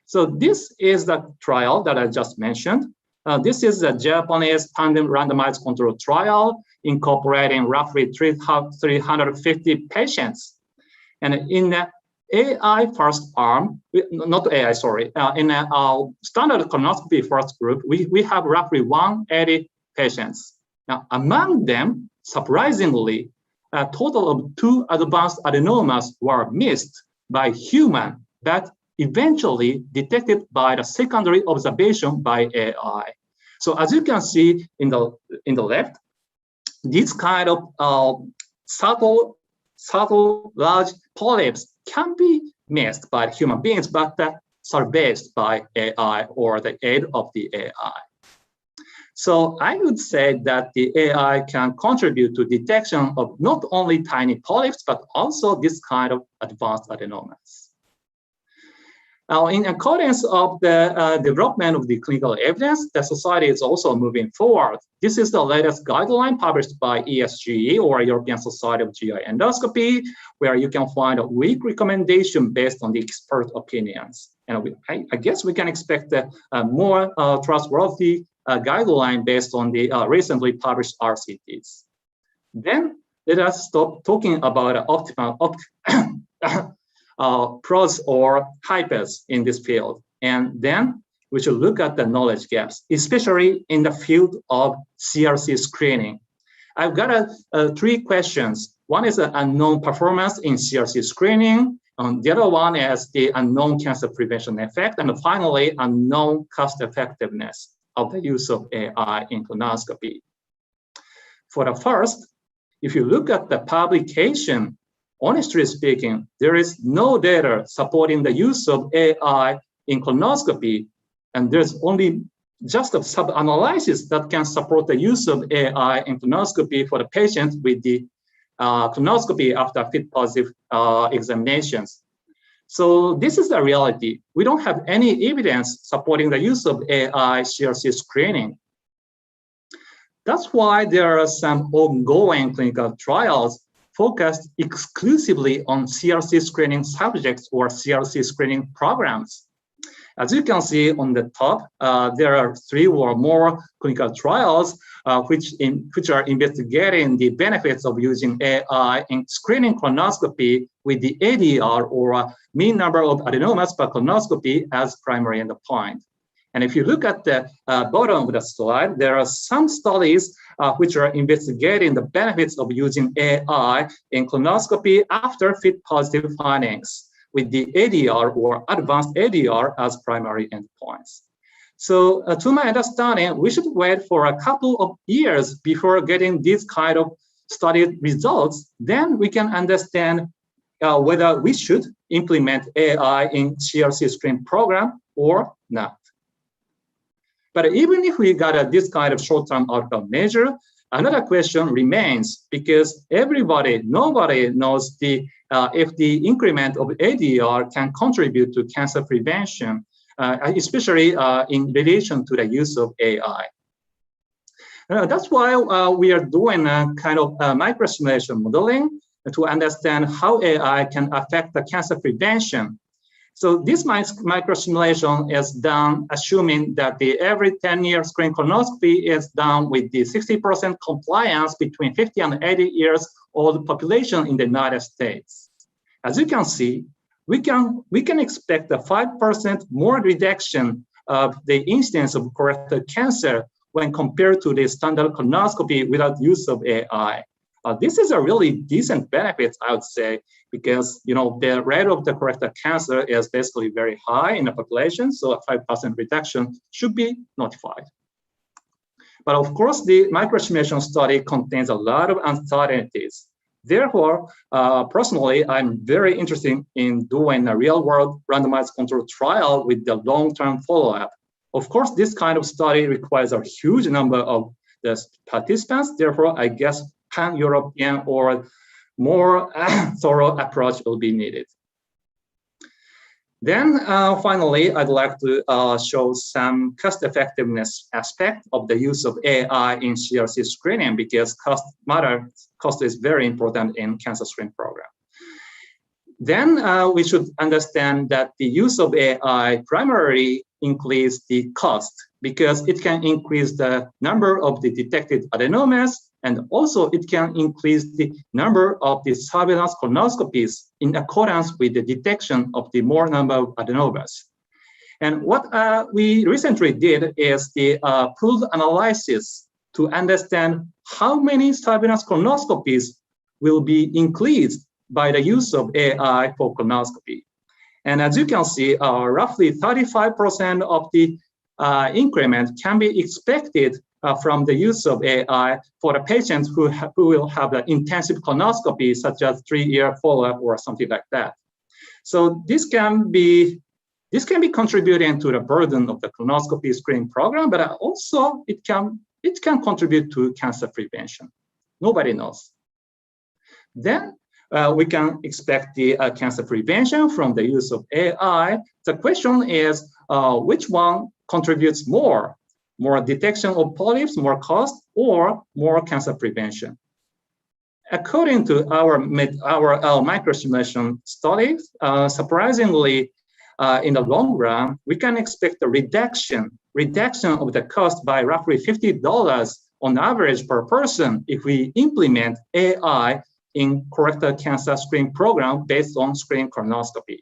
Speaker 13: So this is the trial that I just mentioned. This is a Japanese tandem randomized controlled trial incorporating roughly 350 patients. And in the AI first arm, not AI, sorry, in a standard colonoscopy first group, we have roughly 180 patients. Now, among them, surprisingly, a total of 2 advanced adenomas were missed by human, but eventually detected by the secondary observation by AI. So as you can see in the left, these kind of subtle large polyps can be missed by human beings, but surfaced by AI or the aid of the AI. So I would say that the AI can contribute to detection of not only tiny polyps, but also this kind of advanced adenomas. Now, in accordance of the development of the clinical evidence, the society is also moving forward. This is the latest guideline published by ESGE, or European Society of GI Endoscopy, where you can find a weak recommendation based on the expert opinions. And I guess we can expect a more trustworthy guideline based on the recently published RCTs. Then let us stop talking about optimal pros or hypers in this field. And then we should look at the knowledge gaps, especially in the field of CRC screening. I've got 3 questions. One is the unknown performance in CRC screening. The other one is the unknown cancer prevention effect. And finally, unknown cost effectiveness of the use of AI in colonoscopy. For the first, if you look at the publication, honestly speaking, there is no data supporting the use of AI in colonoscopy, and there's only just a sub-analysis that can support the use of AI in colonoscopy for the patient with the colonoscopy after FIT positive examinations. So this is the reality. We don't have any evidence supporting the use of AI CRC screening. That's why there are some ongoing clinical trials focused exclusively on CRC screening subjects or CRC screening programs. As you can see on the top, there are 3 or more clinical trials which are investigating the benefits of using AI in screening colonoscopy with the ADR, or mean number of adenomas per colonoscopy, as primary endpoint. And if you look at the bottom of the slide, there are some studies which are investigating the benefits of using AI in colonoscopy after FIT positive findings with the ADR or advanced ADR as primary endpoints. So to my understanding, we should wait for a couple of years before getting these kind of study results. Then we can understand whether we should implement AI in CRC screen program or not. But even if we got this kind of short-term outcome measure, another question remains, because nobody knows if the increment of ADR can contribute to cancer prevention, especially in relation to the use of AI. That's why we are doing a kind of microsimulation modeling to understand how AI can affect the cancer prevention. So this microsimulation is done assuming that the every 10-year screen colonoscopy is done with the 60% compliance between 50 and 80 years old population in the United States. As you can see, we can expect a 5% more reduction of the incidence of colorectal cancer when compared to the standard colonoscopy without use of AI. This is a really decent benefit, I would say, because the rate of the colorectal cancer is basically very high in the population, so a 5% reduction should be notified. But of course, the microsimulation study contains a lot of uncertainties. Therefore, personally, I'm very interested in doing a real-world randomized controlled trial with the long-term follow-up. Of course, this kind of study requires a huge number of the participants. Therefore, I guess pan-European or more thorough approach will be needed. Then finally, I'd like to show some cost effectiveness aspect of the use of AI in CRC screening, because cost matters. Cost is very important in cancer screening program. Then we should understand that the use of AI primarily increases the cost, because it can increase the number of the detected adenomas, and also it can increase the number of the surveillance colonoscopies in accordance with the detection of the more number of adenomas. And what we recently did is the pooled analysis to understand how many surveillance colonoscopies will be increased by the use of AI for colonoscopy. And as you can see, roughly 35% of the increment can be expected from the use of AI for the patients who will have an intensive colonoscopy, such as 3-year follow-up or something like that. So this can be contributing to the burden of the colonoscopy screening program, but also it can contribute to cancer prevention. Nobody knows. Then we can expect the cancer prevention from the use of AI. The question is, which one contributes more detection of polyps, more cost, or more cancer prevention? According to our microsimulation studies, surprisingly, in the long run, we can expect a reduction of the cost by roughly $50 on average per person if we implement AI in colorectal cancer screening program based on screening colonoscopy.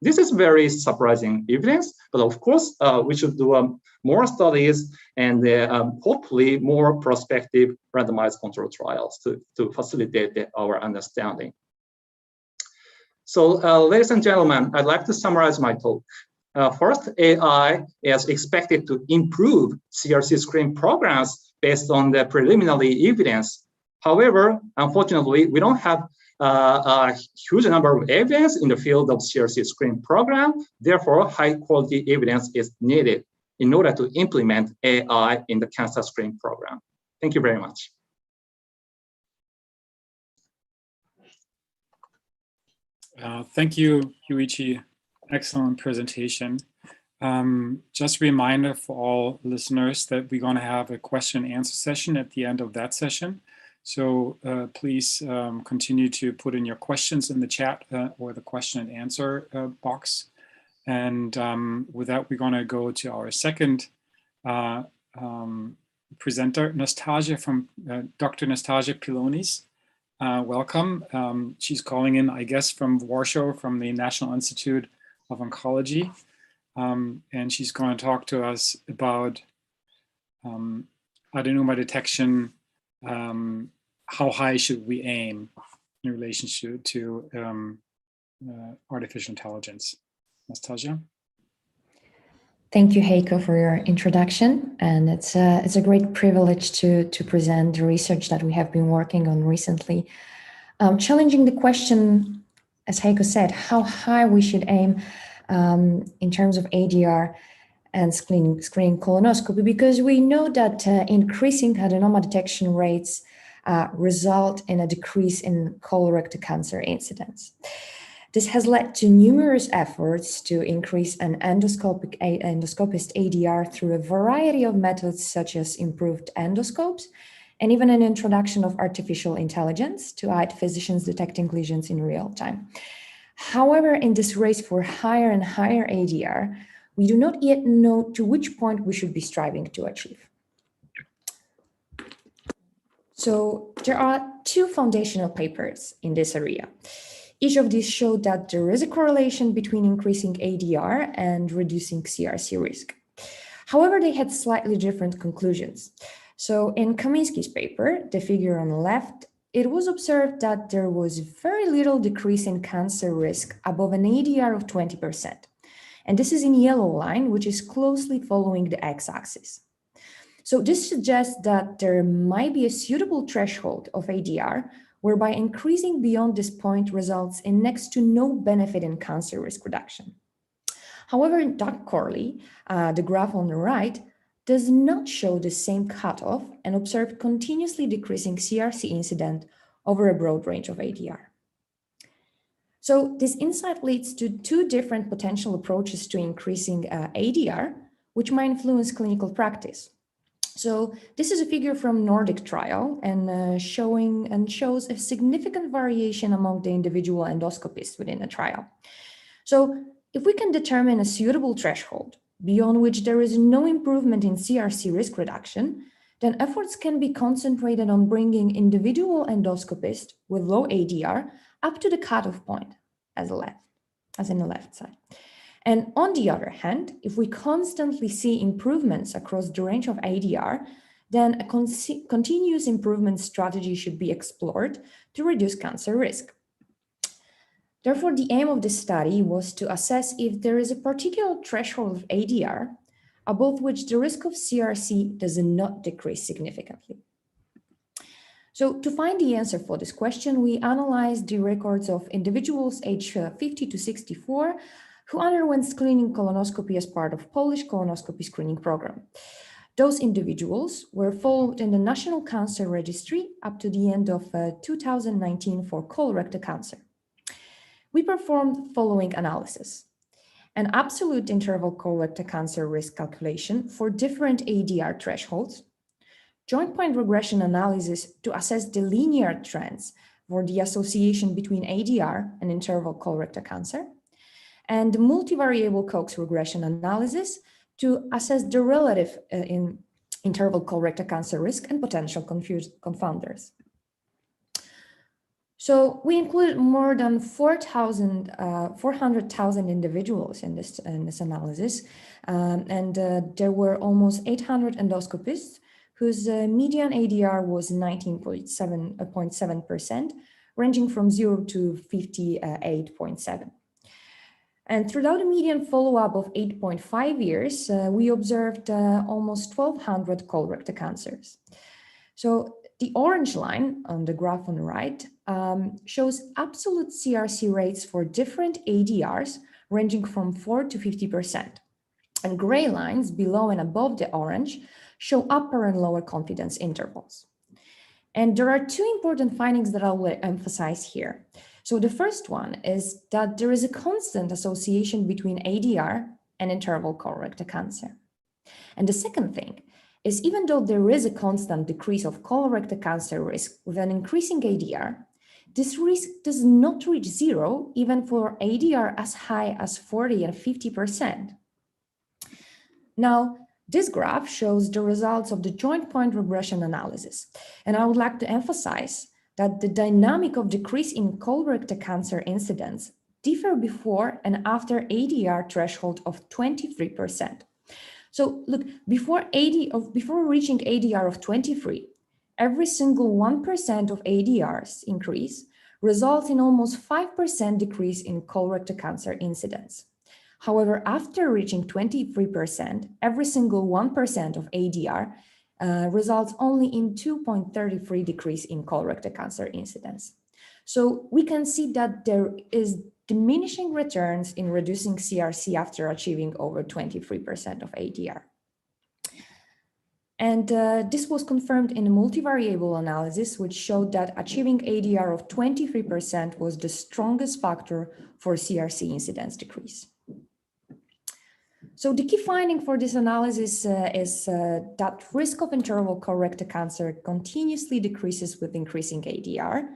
Speaker 13: This is very surprising evidence, but of course, we should do more studies and hopefully more prospective randomized control trials to facilitate our understanding. So, ladies and gentlemen, I'd like to summarize my talk. First, AI is expected to improve CRC screening programs based on the preliminary evidence. However, unfortunately, we don't have a huge number of evidence in the field of CRC screening program. Therefore, high quality evidence is needed in order to implement AI in the cancer screening program. Thank you very much.
Speaker 8: Thank you, Yuichi. Excellent presentation. Just a reminder for all listeners that we're going to have a question and answer session at the end of that session. So please continue to put in your questions in the chat or the question and answer box. And with that, we're going to go to our second presenter, Nastasia from Dr. Nastasia Pilonis. Welcome. She's calling in, I guess, from Warsaw, from the National Institute of Oncology. And she's going to talk to us about adenoma detection. How high should we aim in relation to artificial intelligence? Nastasia?
Speaker 9: Thank you, Heiko, for your introduction. And it's a great privilege to present the research that we have been working on recently. Challenging the question, as Heiko said, how high we should aim in terms of ADR and screening colonoscopy, because we know that increasing adenoma detection rates result in a decrease in colorectal cancer incidence. This has led to numerous efforts to increase an endoscopist ADR through a variety of methods, such as improved endoscopes, and even an introduction of artificial intelligence to aid physicians detecting lesions in real time. However, in this race for higher and higher ADR, we do not yet know to which point we should be striving to achieve. So there are two foundational papers in this area. Each of these showed that there is a correlation between increasing ADR and reducing CRC risk. However, they had slightly different conclusions. So in Kaminski's paper, the figure on the left, it was observed that there was very little decrease in cancer risk above an ADR of 20%. And this is in yellow line, which is closely following the x-axis. So this suggests that there might be a suitable threshold of ADR whereby increasing beyond this point results in next to no benefit in cancer risk reduction. However, in Dekker, the graph on the right, does not show the same cutoff and observed continuously decreasing CRC incident over a broad range of ADR. So this insight leads to two different potential approaches to increasing ADR, which might influence clinical practice. So this is a figure from Nordic trial and shows a significant variation among the individual endoscopists within the trial. So if we can determine a suitable threshold beyond which there is no improvement in CRC risk reduction, then efforts can be concentrated on bringing individual endoscopists with low ADR up to the cutoff point as in the left side. And on the other hand, if we constantly see improvements across the range of ADR, then a continuous improvement strategy should be explored to reduce cancer risk. Therefore, the aim of this study was to assess if there is a particular threshold of ADR above which the risk of CRC does not decrease significantly. So to find the answer for this question, we analyzed the records of individuals aged 50 to 64 who underwent screening colonoscopy as part of Polish colonoscopy screening program. Those individuals were followed in the National Cancer Registry up to the end of 2019 for colorectal cancer. We performed following analysis: an absolute interval colorectal cancer risk calculation for different ADR thresholds, joint point regression analysis to assess the linear trends for the association between ADR and interval colorectal cancer, and multivariable Cox regression analysis to assess the relative interval colorectal cancer risk and potential confounders. So we included more than 400,000 individuals in this analysis, and there were almost 800 endoscopists whose median ADR was 19.7%, ranging from 0 to 58.7. And throughout a median follow-up of 8.5 years, we observed almost 1,200 colorectal cancers. So the orange line on the graph on the right shows absolute CRC rates for different ADRs ranging from 4 to 50%. And gray lines below and above the orange show upper and lower confidence intervals. And there are two important findings that I will emphasize here. So the first one is that there is a constant association between ADR and interval colorectal cancer. And the second thing is, even though there is a constant decrease of colorectal cancer risk with an increasing ADR, this risk does not reach zero even for ADR as high as 40 and 50%. Now, this graph shows the results of the joint point regression analysis. And I would like to emphasize that the dynamic of decrease in colorectal cancer incidence differ before and after ADR threshold of 23%. So look, before reaching ADR of 23, every single 1% of ADRs increase results in almost 5% decrease in colorectal cancer incidence. However, after reaching 23%, every single 1% of ADR results only in 2.33 decrease in colorectal cancer incidence. So we can see that there is diminishing returns in reducing CRC after achieving over 23% of ADR. And this was confirmed in a multivariable analysis, which showed that achieving ADR of 23% was the strongest factor for CRC incidence decrease. So the key finding for this analysis is that risk of interval colorectal cancer continuously decreases with increasing ADR.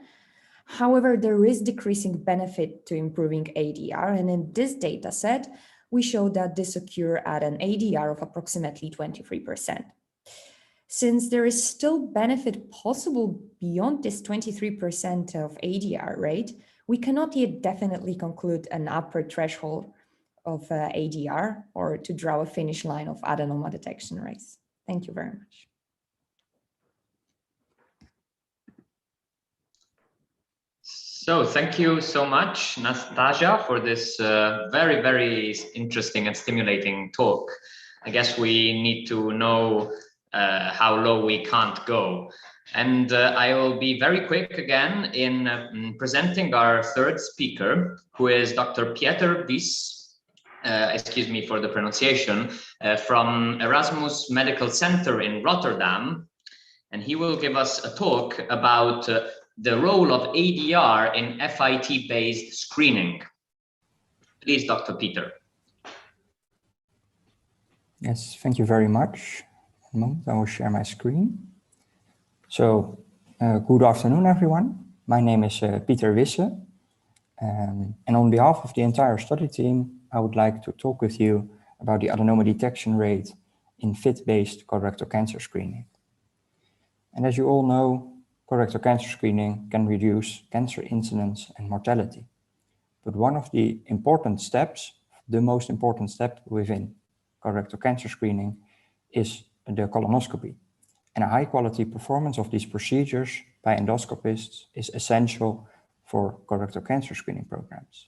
Speaker 9: However, there is decreasing benefit to improving ADR, and in this data set, we show that this occurs at an ADR of approximately 23%. Since there is still benefit possible beyond this 23% of ADR rate, we cannot yet definitely conclude an upper threshold of ADR or to draw a finish line of adenoma detection rates. Thank you very much.
Speaker 7: So thank you so much, Nastasia, for this very, very interesting and stimulating talk. I guess we need to know how low we can't go. And I will be very quick again in presenting our third speaker, who is Dr. Pieter Wies. excuse me for the pronunciation, from Erasmus Medical Center in Rotterdam. And he will give us a talk about the role of ADR in FIT-based screening. Please, Dr. Peter.
Speaker 3: Yes, thank you very much. A moment, I will share my screen. So, good afternoon, everyone. My name is Peter Wisse. And on behalf of the entire study team, I would like to talk with you about the adenoma detection rate in FIT-based colorectal cancer screening. And as you all know, colorectal cancer screening can reduce cancer incidence and mortality. But one of the important steps, the most important step within colorectal cancer screening, is the colonoscopy. And a high quality performance of these procedures by endoscopists is essential for colorectal cancer screening programs.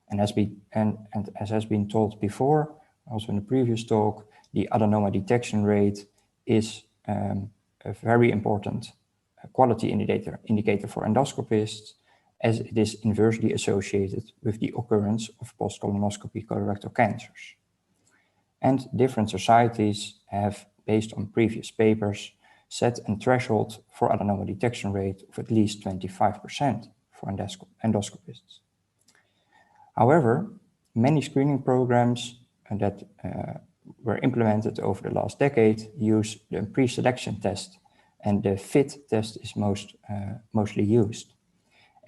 Speaker 3: And as has been told before, also in the previous talk, the adenoma detection rate is a very important quality indicator for endoscopists, as it is inversely associated with the occurrence of post-colonoscopy colorectal cancers. And different societies have, based on previous papers, set a threshold for adenoma detection rate of at least 25% for endoscopists. However, many screening programs that were implemented over the last decade use the pre-selection test, and the FIT test is mostly used.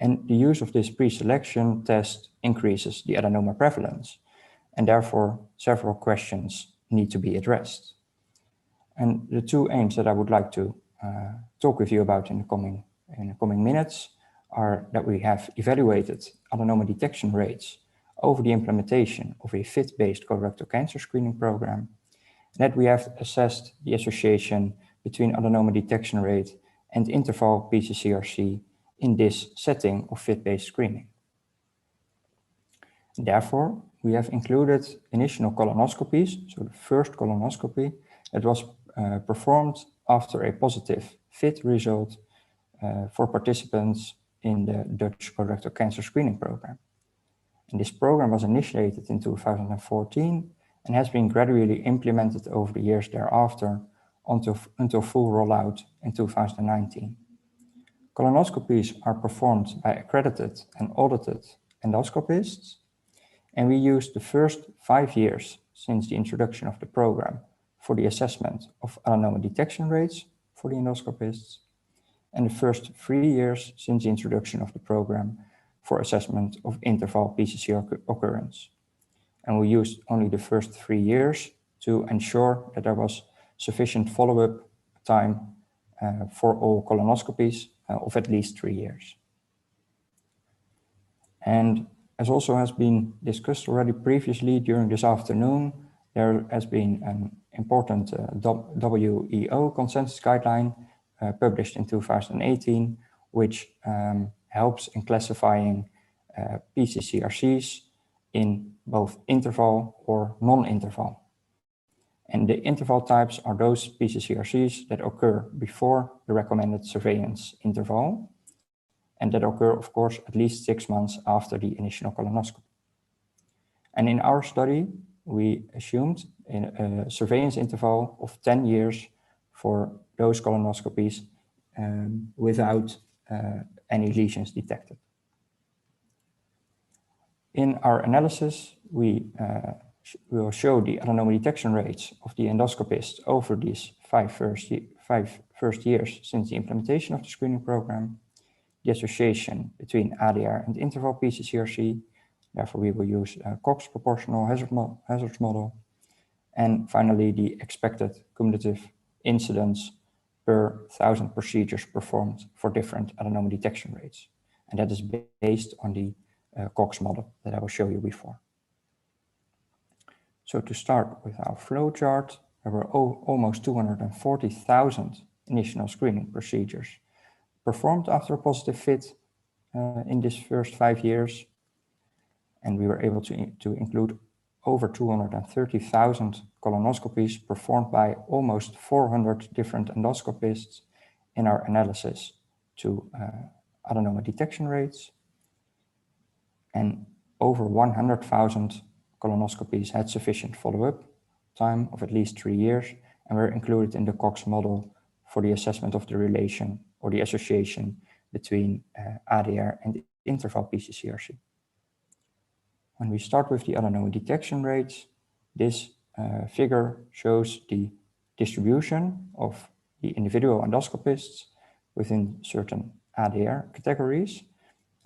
Speaker 3: And the use of this pre-selection test increases the adenoma prevalence, and therefore several questions need to be addressed. And the two aims that I would like to talk with you about in the coming minutes are that we have evaluated adenoma detection rates over the implementation of a FIT-based colorectal cancer screening program, and that we have assessed the association between adenoma detection rate and interval pCRC in this setting of FIT-based screening. Therefore, we have included initial colonoscopies, so the first colonoscopy that was performed after a positive FIT result for participants in the Dutch colorectal cancer screening program. And this program was initiated in 2014 and has been gradually implemented over the years thereafter until full rollout in 2019. Colonoscopies are performed by accredited and audited endoscopists, and we used the first 5 years since the introduction of the program for the assessment of adenoma detection rates for the endoscopists, and the first 3 years since the introduction of the program for assessment of interval pCRC occurrence. And we used only the first 3 years to ensure that there was sufficient follow-up time for all colonoscopies of at least 3 years. And as also has been discussed already previously during this afternoon, there has been an important WEO consensus guideline published in 2018, which helps in classifying pCRCs in both interval or non-interval. And the interval types are those pCRCs that occur before the recommended surveillance interval, and that occur, of course, at least 6 months after the initial colonoscopy. And in our study, we assumed a surveillance interval of 10 years for those colonoscopies without any lesions detected. In our analysis, we will show the adenoma detection rates of the endoscopists over these five first years since the implementation of the screening program, the association between ADR and interval pCRC, therefore we will use a Cox proportional hazards model, and finally the expected cumulative incidence per 1,000 procedures performed for different adenoma detection rates. And that is based on the Cox model that I will show you before. So to start with our flow chart, there were almost 240,000 initial screening procedures performed after a positive FIT in this first 5 years. And we were able to include over 230,000 colonoscopies performed by almost 400 different endoscopists in our analysis to adenoma detection rates, and over 100,000 colonoscopies had sufficient follow-up time of at least 3 years and were included in the Cox model for the assessment of the relation or the association between ADR and interval pCCRC. When we start with the adenoma detection rates, this figure shows the distribution of the individual endoscopists within certain ADR categories.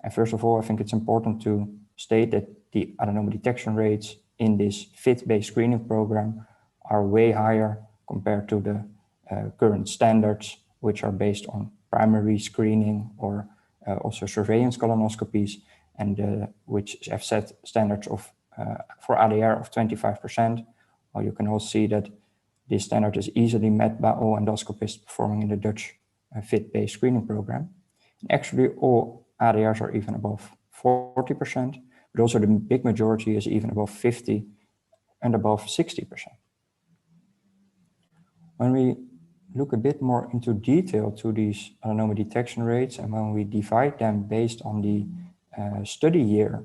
Speaker 3: And first of all, I think it's important to state that the adenoma detection rates in this FIT-based screening program are way higher compared to the current standards, which are based on primary screening or also surveillance colonoscopies, and which have set standards of for ADR of 25%. Well, you can also see that this standard is easily met by all endoscopists performing in the Dutch FIT-based screening program. And actually, all ADRs are even above 40%, but also the big majority is even above 50 and above 60%. When we look a bit more into detail to these adenoma detection rates, and when we divide them based on the study year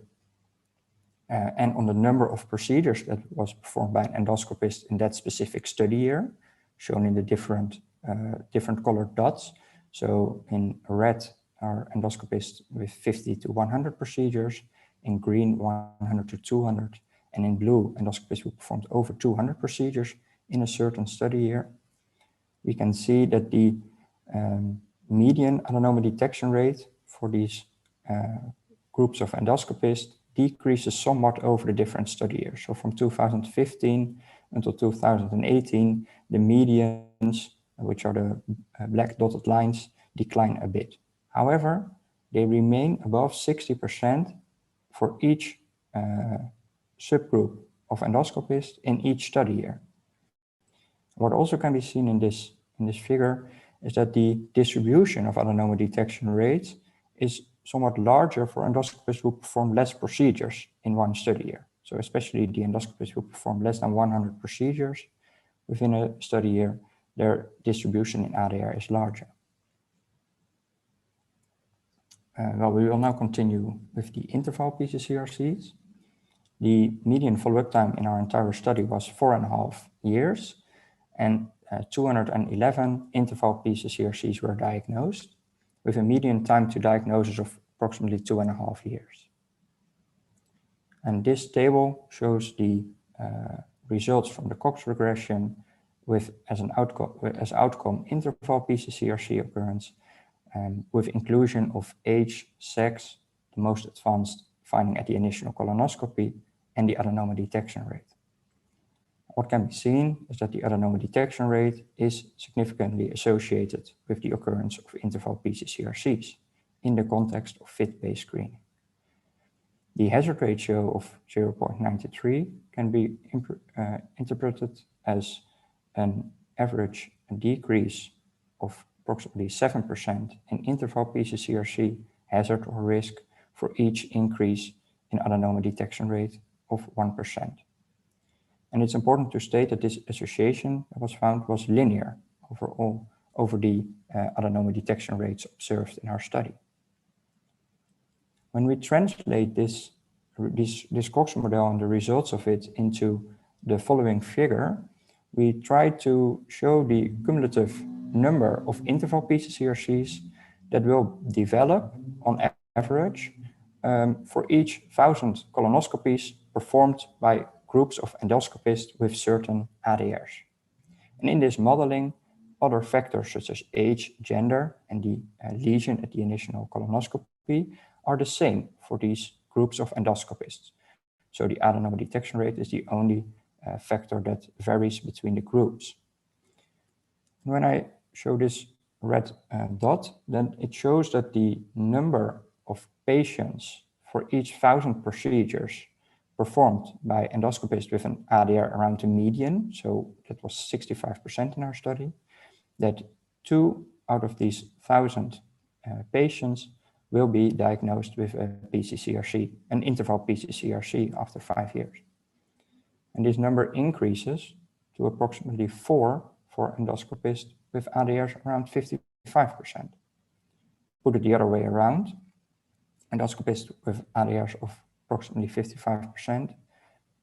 Speaker 3: and on the number of procedures that was performed by an endoscopist in that specific study year, shown in the different colored dots. So in red are endoscopists with 50 to 100 procedures, in green 100 to 200, and in blue endoscopists who performed over 200 procedures in a certain study year. We can see that the median adenoma detection rate for these groups of endoscopists decreases somewhat over the different study years. So from 2015 until 2018, the medians, which are the black dotted lines, decline a bit. However, they remain above 60% for each subgroup of endoscopists in each study year. What also can be seen in this figure is that the distribution of adenoma detection rates is somewhat larger for endoscopists who perform less procedures in one study year. So especially the endoscopists who perform less than 100 procedures within a study year, their distribution in ADR is larger. Well, we will now continue with the interval pCCRCs. The median follow-up time in our entire study was 4.5 years, and 211 interval pCCRCs were diagnosed, with a median time to diagnosis of approximately 2.5 years. And this table shows the results from the Cox regression with as outcome interval pCCRC occurrence, with inclusion of age, sex, the most advanced finding at the initial colonoscopy, and the adenoma detection rate. What can be seen is that the adenoma detection rate is significantly associated with the occurrence of interval pCCRCs in the context of FIT-based screening. The hazard ratio of 0.93 can be interpreted as an average decrease of approximately 7% in interval pCCRC hazard or risk for each increase in adenoma detection rate of 1%. And it's important to state that this association that was found was linear overall over the adenoma detection rates observed in our study. When we translate this Cox model and the results of it into the following figure, we try to show the cumulative number of interval pCCRCs that will develop on average for each 1,000 colonoscopies performed by groups of endoscopists with certain ADRs. And in this modeling, other factors such as age, gender, and the lesion at the initial colonoscopy are the same for these groups of endoscopists. So the adenoma detection rate is the only factor that varies between the groups. When I show this red dot, then it shows that the number of patients for each 1,000 procedures performed by endoscopists with an ADR around the median, so that was 65% in our study, that 2 out of these 1,000 patients will be diagnosed with a pCCRC, an interval pCCRC after 5 years. And this number increases to approximately 4 for endoscopists with ADRs around 55%. Put it the other way around, endoscopists with ADRs of approximately 55%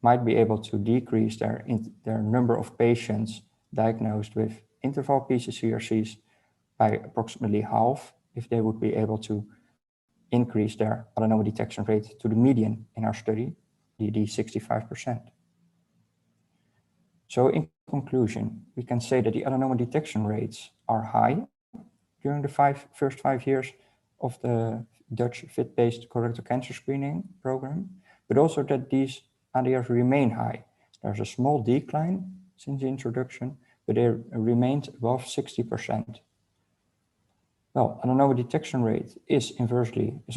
Speaker 3: might be able to decrease their number of patients diagnosed with interval PCCRCs by approximately half if they would be able to increase their adenoma detection rate to the median in our study, the 65%. So in conclusion, we can say that the adenoma detection rates are high during the first 5 years of the Dutch fit-based colorectal cancer screening program, but also that these ADRs remain high. There's a small decline since the introduction, but they remained above 60%. Well, adenoma detection rate is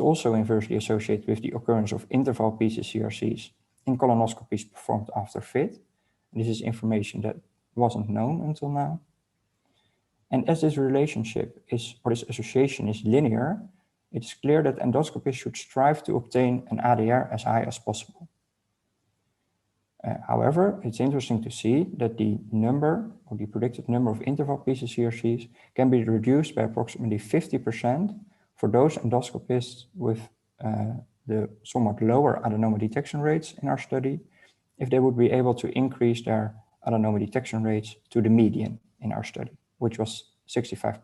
Speaker 3: also inversely associated with the occurrence of interval PCCRCs in colonoscopies performed after FIT. This is information that wasn't known until now. And as this relationship or this association is linear, it is clear that endoscopists should strive to obtain an ADR as high as possible. However, it's interesting to see that the number or the predicted number of interval PCCRCs can be reduced by approximately 50% for those endoscopists with the somewhat lower adenoma detection rates in our study, if they would be able to increase their adenoma detection rates to the median in our study, which was 65%.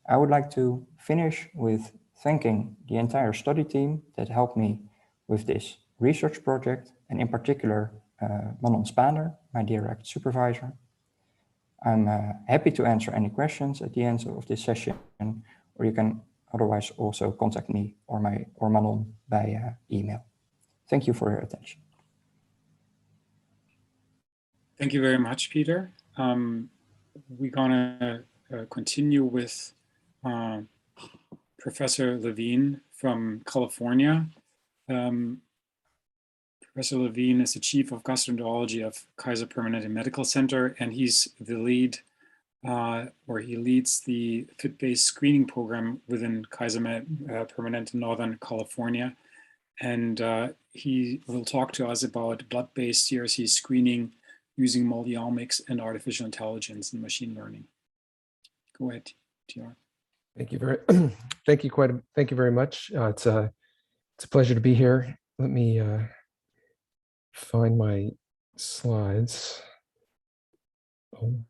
Speaker 3: I would like to finish with thanking the entire study team that helped me with this research project, and in particular, Manon Spaner, my direct supervisor. I'm happy to answer any questions at the end of this session, or you can otherwise also contact me or Manon by email. Thank you for your attention.
Speaker 8: Thank you very much, Peter. We're gonna continue with Professor Levine from California. Professor Levine is the Chief of Gastroenterology of Kaiser Permanente Medical Center, and he's the lead, or he leads the fit-based screening program within Kaiser Permanente Northern California. And he will talk to us about blood-based CRC screening using multiomics and artificial intelligence and machine learning. Go ahead, TR.
Speaker 10: Thank you very much. It's a pleasure to be here. Let me find my slides. Oh.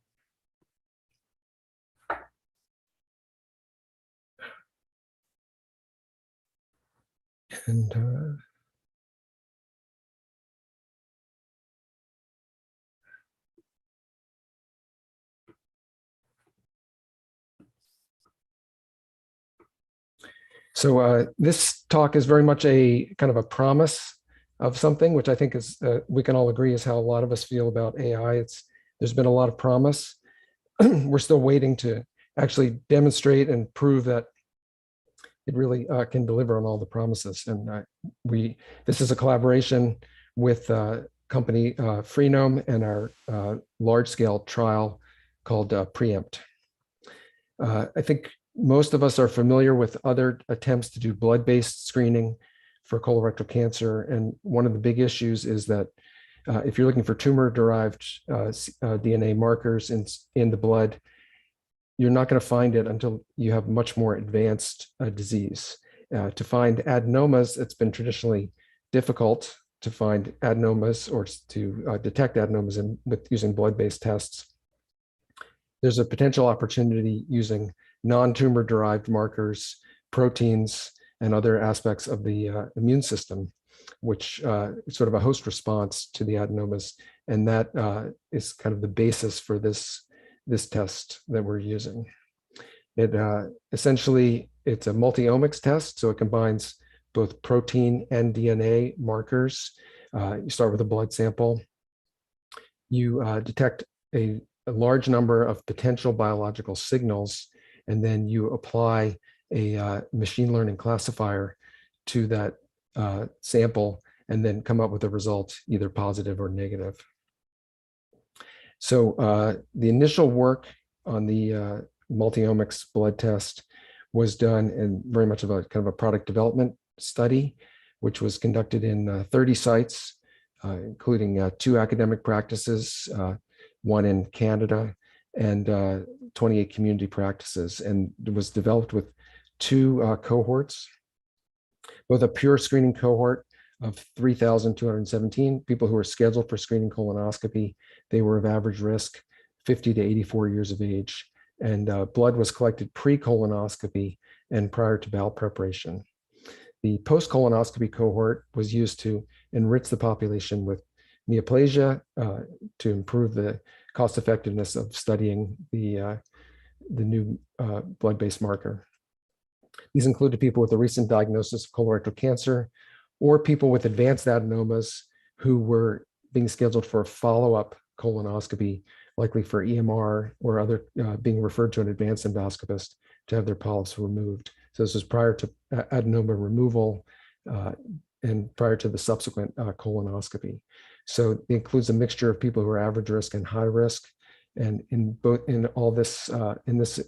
Speaker 10: And so this talk is very much a kind of a promise of something, which I think is we can all agree is how a lot of us feel about AI. There's been a lot of promise. We're still waiting to actually demonstrate and prove that it really can deliver on all the promises. And this is a collaboration with company Freenome and our large-scale trial called Preempt. I think most of us are familiar with other attempts to do blood-based screening for colorectal cancer. And one of the big issues is that if you're looking for tumor-derived DNA markers in the blood, you're not going to find it until you have much more advanced disease. To find adenomas, it's been traditionally difficult to find adenomas or to detect adenomas with using blood-based tests. There's a potential opportunity using non-tumor derived markers, proteins, and other aspects of the immune system, which is sort of a host response to the adenomas. And that is kind of the basis for this test that we're using. It essentially, it's a multi-omics test, so it combines both protein and DNA markers. You start with a blood sample. You detect a large number of potential biological signals, and then you apply a machine learning classifier to that sample, and then come up with a result, either positive or negative. So the initial work on the multi-omics blood test was done in very much of a kind of a product development study, which was conducted in 30 sites, including 2 academic practices, 1 in Canada, and 28 community practices. And it was developed with 2 cohorts, both a pure screening cohort of 3,217 people who were scheduled for screening colonoscopy. They were of average risk, 50 to 84 years of age, and blood was collected pre-colonoscopy and prior to bowel preparation. The post-colonoscopy cohort was used to enrich the population with neoplasia to improve the cost effectiveness of studying the new blood-based marker. These included people with a recent diagnosis of colorectal cancer or people with advanced adenomas who were being scheduled for a follow-up colonoscopy, likely for EMR or other being referred to an advanced endoscopist to have their polyps removed. So this was prior to adenoma removal and prior to the subsequent colonoscopy. So it includes a mixture of people who are average risk and high risk. And in all this, in this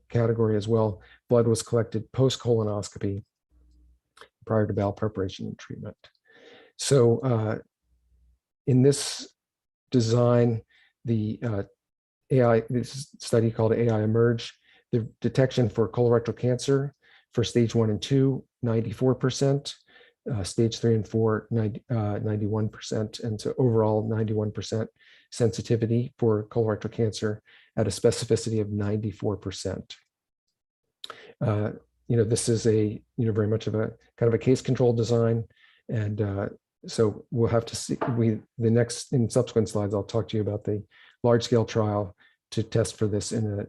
Speaker 10: category as well, blood was collected post-colonoscopy prior to bowel preparation and treatment. So in this design, the this study called AI Emerge, the detection for colorectal cancer for stage 1 and 2, 94%, stage 3 and 4, 91%, and so overall 91% sensitivity for colorectal cancer at a specificity of 94%. This is a very much of a kind of a case control design, and so we'll have to see. In subsequent slides, I'll talk to you about the large scale trial to test for this in a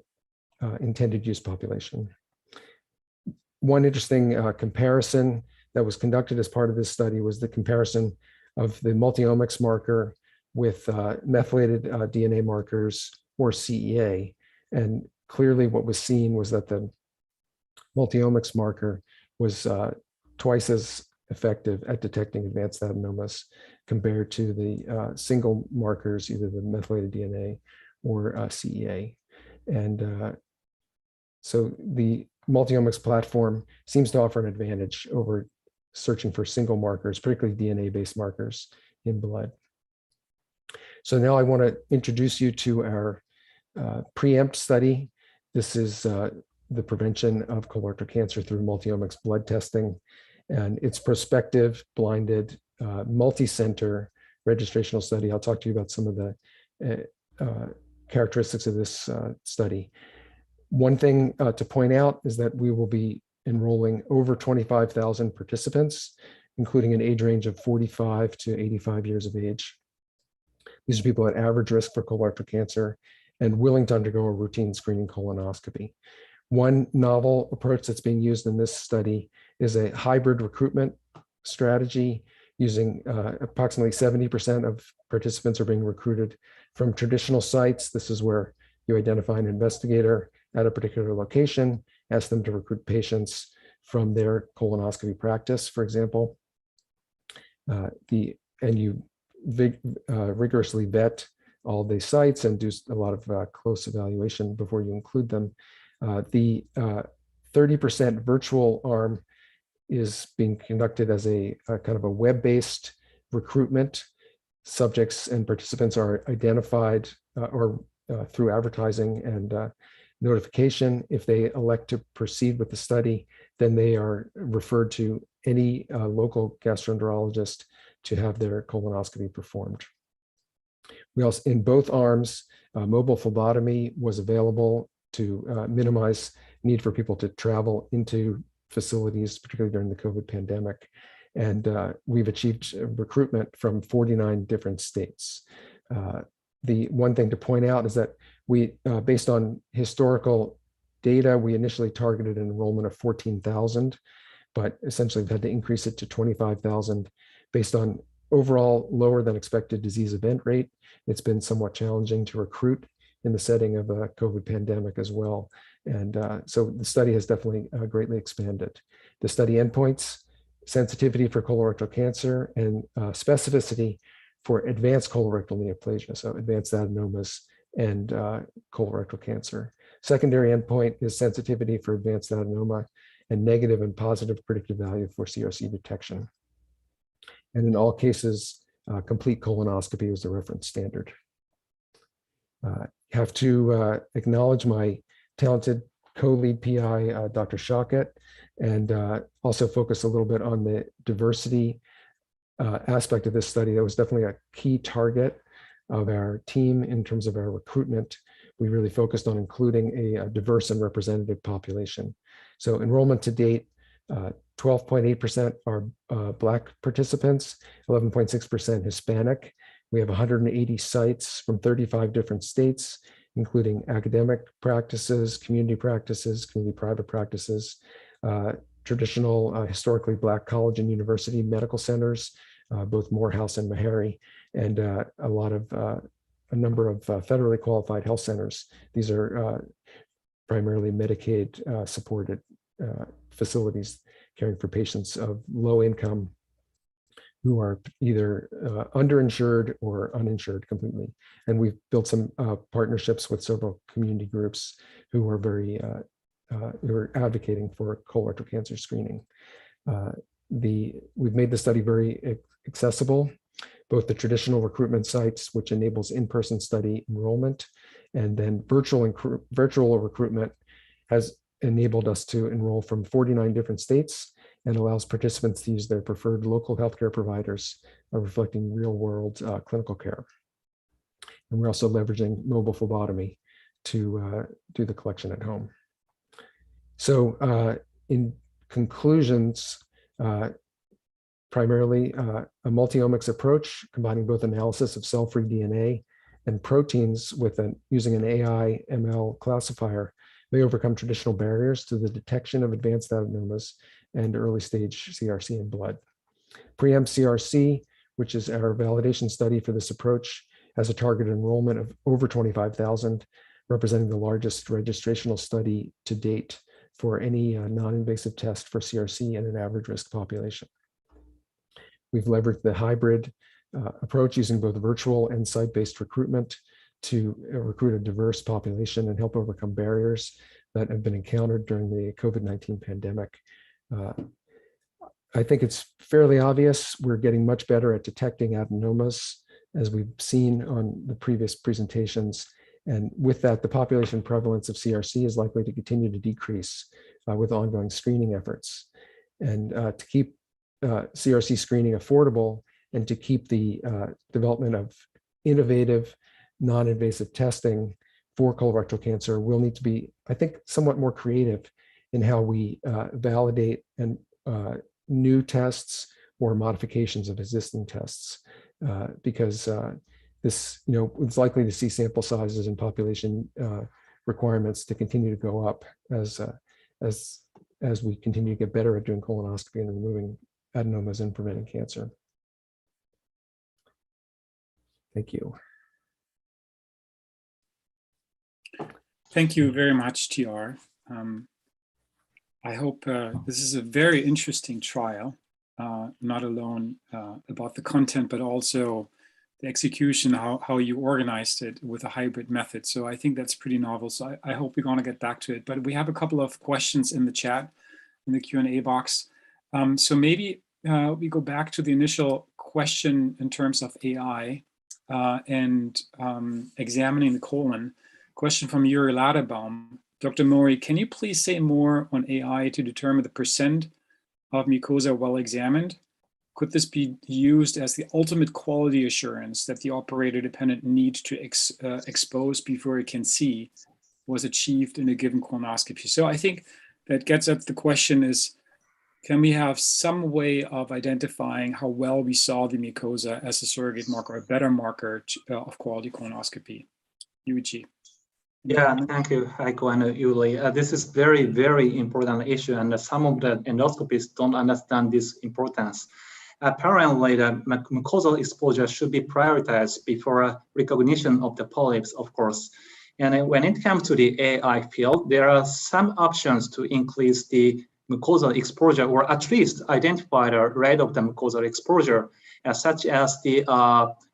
Speaker 10: intended use population. One interesting comparison that was conducted as part of this study was the comparison of the multi-omics marker with methylated DNA markers, or CEA. And clearly what was seen was that the multi-omics marker was twice as effective at detecting advanced adenomas compared to the single markers, either the methylated DNA or CEA. And so the multi-omics platform seems to offer an advantage over searching for single markers, particularly DNA-based markers in blood. So now I want to introduce you to our preempt study. This is the prevention of colorectal cancer through multi-omics blood testing. And it's prospective, blinded, multi-center registrational study. I'll talk to you about some of the characteristics of this study. One thing to point out is that we will be enrolling over 25,000 participants, including an age range of 45 to 85 years of age. These are people at average risk for colorectal cancer and willing to undergo a routine screening colonoscopy. One novel approach that's being used in this study is a hybrid recruitment strategy using approximately 70% of participants are being recruited from traditional sites. This is where you identify an investigator at a particular location, ask them to recruit patients from their colonoscopy practice, for example. And you rigorously vet all the sites and do a lot of close evaluation before you include them. The 30% virtual arm is being conducted as a kind of a web-based recruitment. Subjects and participants are identified through advertising and notification. If they elect to proceed with the study, then they are referred to any local gastroenterologist to have their colonoscopy performed. We also, in both arms, mobile phlebotomy was available to minimize need for people to travel into facilities, particularly during the COVID pandemic. And we've achieved recruitment from 49 different states. The one thing to point out is that we, based on historical data, we initially targeted an enrollment of 14,000, but essentially we've had to increase it to 25,000 based on overall lower than expected disease event rate. It's been somewhat challenging to recruit in the setting of a COVID pandemic as well. And so the study has definitely greatly expanded. The study endpoints, sensitivity for colorectal cancer and specificity for advanced colorectal neoplasia, so advanced adenomas and colorectal cancer. Secondary endpoint is sensitivity for advanced adenoma and negative and positive predictive value for CRC detection. And in all cases, complete colonoscopy was the reference standard. Have to acknowledge my talented co-lead PI, Dr. Shaukat, and also focus a little bit on the diversity aspect of this study that was definitely a key target of our team in terms of our recruitment. We really focused on including a diverse and representative population. So enrollment to date, 12.8% are Black participants, 11.6% Hispanic. We have 180 sites from 35 different states, including academic practices, community private practices, traditional historically Black college and university medical centers, both Morehouse and Meharry, and a number of federally qualified health centers. These are primarily Medicaid supported facilities caring for patients of low income who are either underinsured or uninsured completely. And we've built some partnerships with several community groups who are who are advocating for colorectal cancer screening. We've made the study very accessible, both the traditional recruitment sites, which enables in-person study enrollment, and then virtual recruitment has enabled us to enroll from 49 different states and allows participants to use their preferred local healthcare providers, reflecting real-world clinical care. And we're also leveraging mobile phlebotomy to do the collection at home. So in conclusions, primarily a multi-omics approach combining both analysis of cell-free DNA and proteins with using an AI ML classifier may overcome traditional barriers to the detection of advanced adenomas and early stage CRC in blood. Preempt CRC, which is our validation study for this approach, has a target enrollment of over 25,000, representing the largest registrational study to date for any non-invasive test for CRC in an average risk population. We've leveraged the hybrid approach using both virtual and site-based recruitment to recruit a diverse population and help overcome barriers that have been encountered during the COVID-19 pandemic. I think it's fairly obvious we're getting much better at detecting adenomas, as we've seen on the previous presentations. And with that, the population prevalence of CRC is likely to continue to decrease with ongoing screening efforts. And to keep CRC screening affordable and to keep the development of innovative, non-invasive testing for colorectal cancer, we'll need to be, I think, somewhat more creative in how we validate and new tests or modifications of existing tests, because this, it's likely to see sample sizes and population requirements to continue to go up as we continue to get better at doing colonoscopy and removing adenomas and preventing cancer. Thank you.
Speaker 8: Thank you very much, TR. I hope this is a very interesting trial, not alone about the content, but also the execution, how you organized it with a hybrid method. So I think that's pretty novel. So I hope we're going to get back to it. But we have a couple of questions in the chat, in the Q&A box. So maybe we go back to the initial question in terms of AI and examining the colon. Question from Yuri Laderbaum. Dr. Mori, can you please say more on AI to determine the % of mucosa well examined? Could this be used as the ultimate quality assurance that the operator-dependent need to expose before it can see was achieved in a given colonoscopy? So I think that gets at the question is, can we have some way of identifying how well we saw the mucosa as a surrogate marker, a better marker of quality colonoscopy? Yuichi.
Speaker 13: Yeah, thank you, Heiko and Yuli. This is very, very important issue, and some of the endoscopists don't understand this importance. Apparently, the mucosal exposure should be prioritized before recognition of the polyps, of course. And when it comes to the AI field, there are some options to increase the mucosal exposure, or at least identify the rate of the mucosal exposure, such as the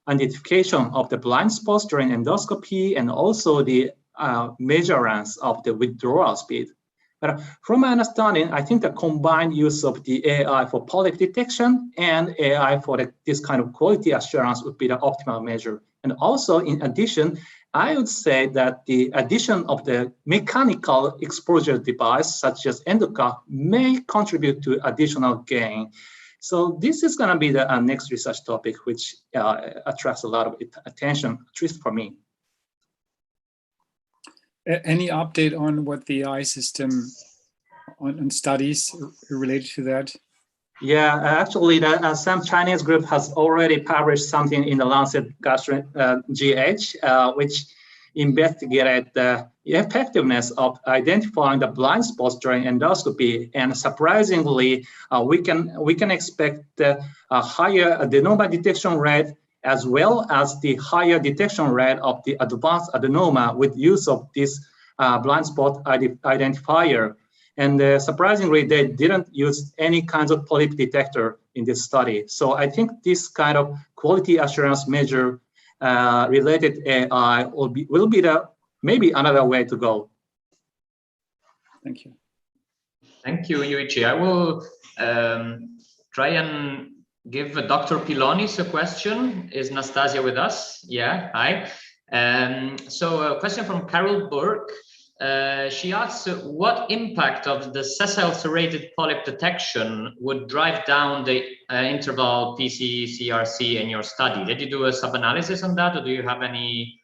Speaker 13: identification of the blind spots during endoscopy and also the measurements of the withdrawal speed. But from my understanding, I think the combined use of the AI for polyp detection and AI for this kind of quality assurance would be the optimal measure. And also, in addition, I would say that the addition of the mechanical exposure device, such as endocuff, may contribute to additional gain. So this is going to be the next research topic, which attracts a lot of attention, at least for me.
Speaker 8: Any update on what the AI system on studies related to that?
Speaker 13: Yeah, actually, some Chinese group has already published something in the Lancet GH, which investigated the effectiveness of identifying the blind spots during endoscopy. And surprisingly, we can expect a higher adenoma detection rate, as well as the higher detection rate of the advanced adenoma with use of this blind spot identifier. And surprisingly, they didn't use any kinds of polyp detector in this study. So I think this kind of quality assurance measure related AI will be the maybe another way to go.
Speaker 8: Thank you.
Speaker 7: Thank you, Yuichi. I will try and give Dr. Pilonis a question. Is Nastasia with us? Yeah, hi. So a question from Carol Burke. She asks, what impact of the sessile serrated polyp detection would drive down the interval PC-CRC in your study? Did you do a sub-analysis on that, or do you have any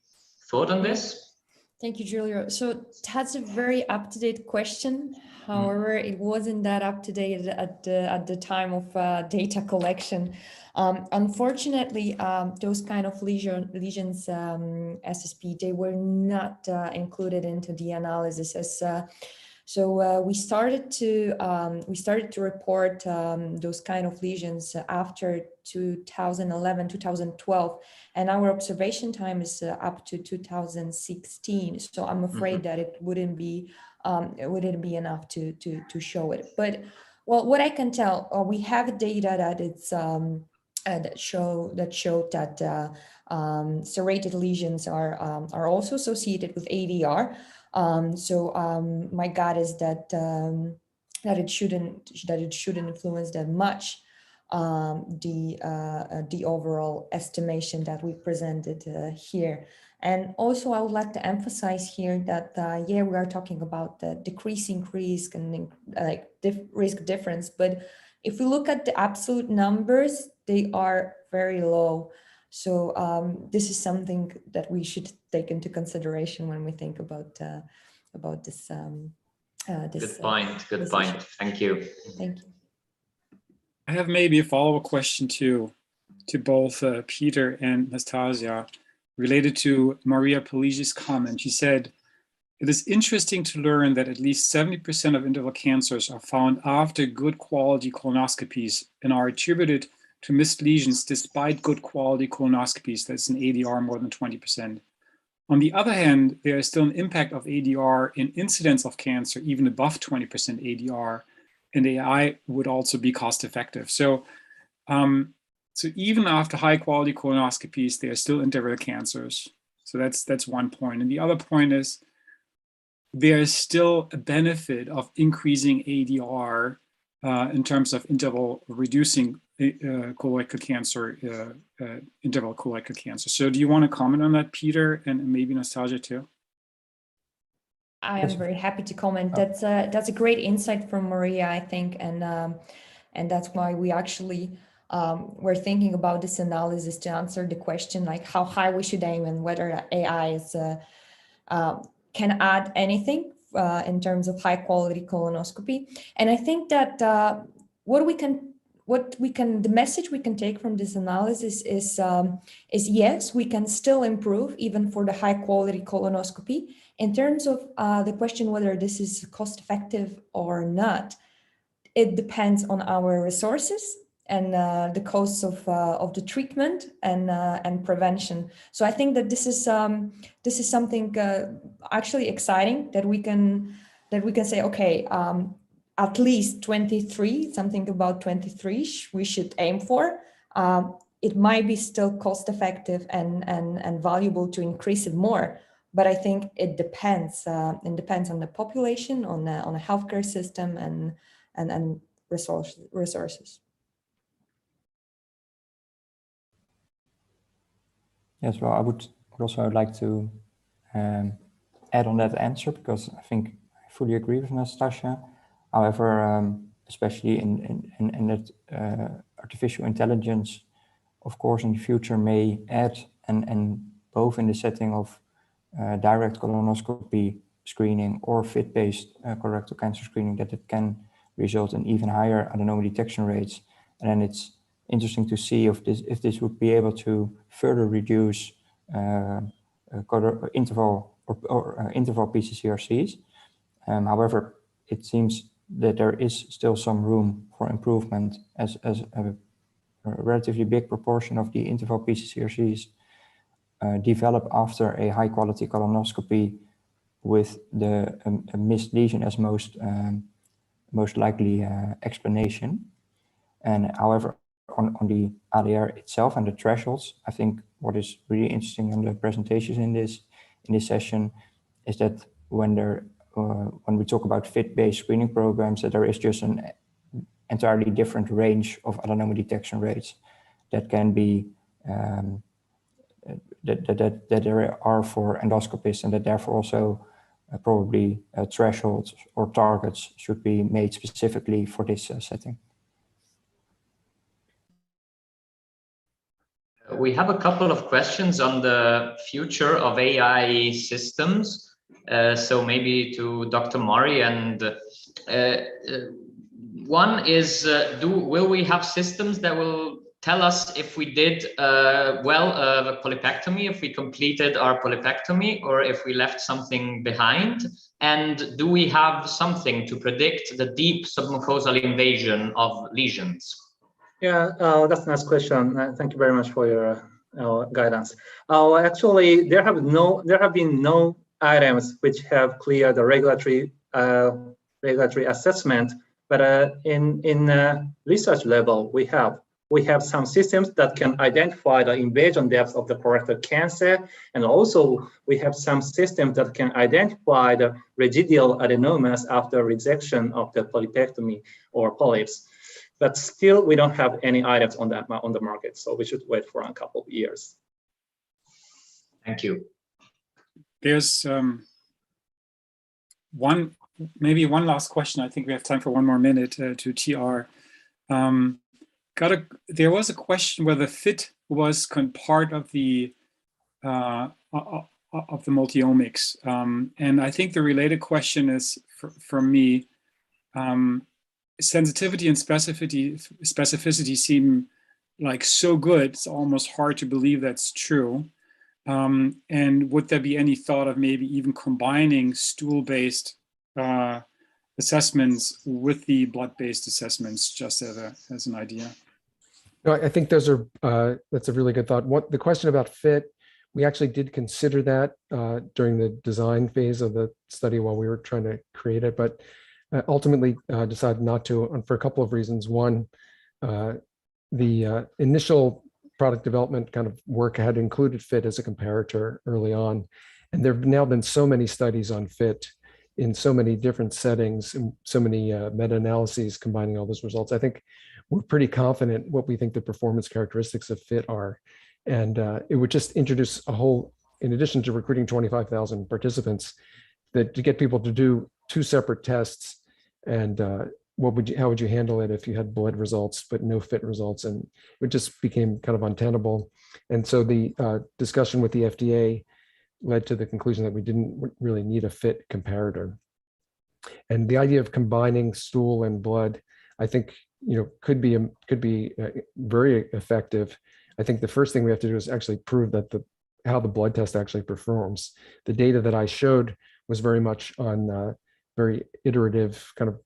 Speaker 7: thought on this?
Speaker 9: Thank you, Giulio. So that's a very up-to-date question. However, it wasn't that up-to-date at the time of data collection. Unfortunately, those kind of lesions, SSP, they were not included into the analysis. So we started to report those kind of lesions after 2011, 2012, and our observation time is up to 2016. So I'm afraid that it wouldn't be enough to show it. But well, what I can tell, we have data that it's that showed that serrated lesions are also associated with ADR. So my gut is that that it shouldn't influence that much the overall estimation that we presented here. And also, I would like to emphasize here that yeah, we are talking about the decreasing risk and risk difference, but if we look at the absolute numbers, they are very low. So this is something that we should take into consideration when we think about this.
Speaker 7: Good point. Good point. Thank you.
Speaker 9: Thank you.
Speaker 8: I have maybe a follow-up question to both Peter and Nastasia related to Maria Paligi's comment. She said, it is interesting to learn that at least 70% of interval cancers are found after good quality colonoscopies and are attributed to missed lesions despite good quality colonoscopies. That's an ADR more than 20%. On the other hand, there is still an impact of ADR in incidence of cancer, even above 20% ADR, and AI would also be cost effective. So, so even after high quality colonoscopies, there are still interval cancers. So that's one point. And the other point is, there is still a benefit of increasing ADR in terms of interval reducing colorectal cancer, interval colorectal cancer. So do you want to comment on that, Peter, and maybe Nastasia too?
Speaker 9: I am very happy to comment. That's a great insight from Maria, I think, and that's why we actually we're thinking about this analysis to answer the question like how high we should aim and whether AI is can add anything in terms of high quality colonoscopy. And I think that the message we can take from this analysis is yes, we can still improve even for the high quality colonoscopy. In terms of the question whether this is cost effective or not, it depends on our resources and the costs of the treatment and prevention. So I think that this is something actually exciting that we can say, okay, at least 23, something about 23 we should aim for. It might be still cost effective and valuable to increase it more, but I think it depends. It depends on the population, on a healthcare system and resources.
Speaker 3: Yes, well, I would also like to add on that answer, because I think I fully agree with Nastasia. However, especially in that artificial intelligence, of course, in the future may add, and both in the setting of direct colonoscopy screening or FIT-based colorectal cancer screening, that it can result in even higher adenoma detection rates. And then it's interesting to see if this would be able to further reduce interval PCCRCs. However, it seems that there is still some room for improvement, as a relatively big proportion of the interval PCCRCs develop after a high quality colonoscopy with a missed lesion as most likely explanation. And however, on the ADR itself and the thresholds, I think what is really interesting on the presentations in this session is that when we talk about FIT-based screening programs, that there is just an entirely different range of adenoma detection rates that can be that there are for endoscopists, and that therefore also probably thresholds or targets should be made specifically for this setting.
Speaker 7: We have a couple of questions on the future of AI systems. So maybe to Dr. Mori, and one is, will we have systems that will tell us if we did a polypectomy, if we completed our polypectomy, or if we left something behind? And do we have something to predict the deep submucosal invasion of lesions?
Speaker 13: Yeah, that's a nice question. Thank you very much for your guidance. Actually, there have been no items which have cleared the regulatory assessment, but in research level, we have some systems that can identify the invasion depth of the colorectal cancer, and also we have some systems that can identify the residual adenomas after resection of the polypectomy or polyps. But still, we don't have any items on the market, so we should wait for a couple of years.
Speaker 7: Thank you.
Speaker 8: There's maybe one last question. I think we have time for one more minute to TR. There was a question whether FIT was part of the multiomics, and I think the related question is for me. Sensitivity and specificity seem like so good, it's almost hard to believe that's true. And would there be any thought of maybe even combining stool-based assessments with the blood-based assessments, just as an idea?
Speaker 10: No, I think those are that's a really good thought. The question about FIT, we actually did consider that during the design phase of the study while we were trying to create it, but ultimately decided not to, and for a couple of reasons. One, the initial product development kind of work had included FIT as a comparator early on, and there have now been so many studies on FIT in so many different settings and so many meta-analyses combining all those results. I think we're pretty confident what we think the performance characteristics of FIT are, and it would just introduce a whole, in addition to recruiting 25,000 participants, that to get people to do two separate tests. And how would you handle it if you had blood results but no FIT results? And it just became kind of untenable. And so the discussion with the FDA led to the conclusion that we didn't really need a FIT comparator. And the idea of combining stool and blood, I think, could be very effective. I think the first thing we have to do is actually prove that how the blood test actually performs. The data that I showed was very much on very iterative kind of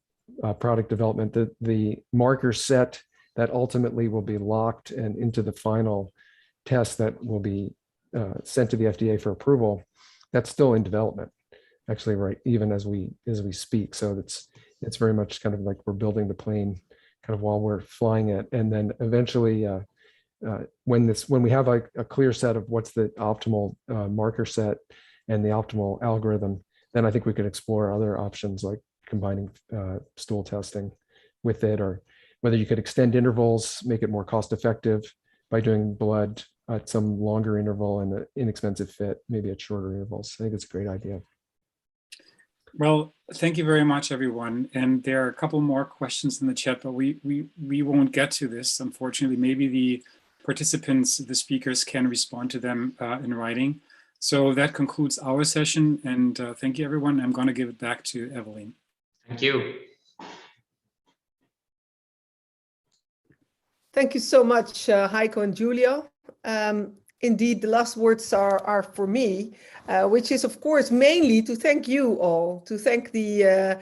Speaker 10: product development. The marker set that ultimately will be locked and into the final test that will be sent to the FDA for approval, that's still in development, actually, right, even as we speak. So it's very much kind of like we're building the plane kind of while we're flying it. And then eventually, when we have a clear set of what's the optimal marker set and the optimal algorithm, then I think we could explore other options like combining stool testing with it, or whether you could extend intervals, make it more cost effective by doing blood at some longer interval and an inexpensive FIT, maybe at shorter intervals. I think it's a great idea.
Speaker 8: Well, thank you very much, everyone. And there are a couple more questions in the chat, but we won't get to this, unfortunately. Maybe the participants, the speakers, can respond to them in writing. So that concludes our session, and thank you, everyone. I'm going to give it back to Evelien.
Speaker 7: Thank you.
Speaker 2: Thank you so much, Heiko and Julia. Indeed, the last words are for me, which is, of course, mainly to thank you all, to thank the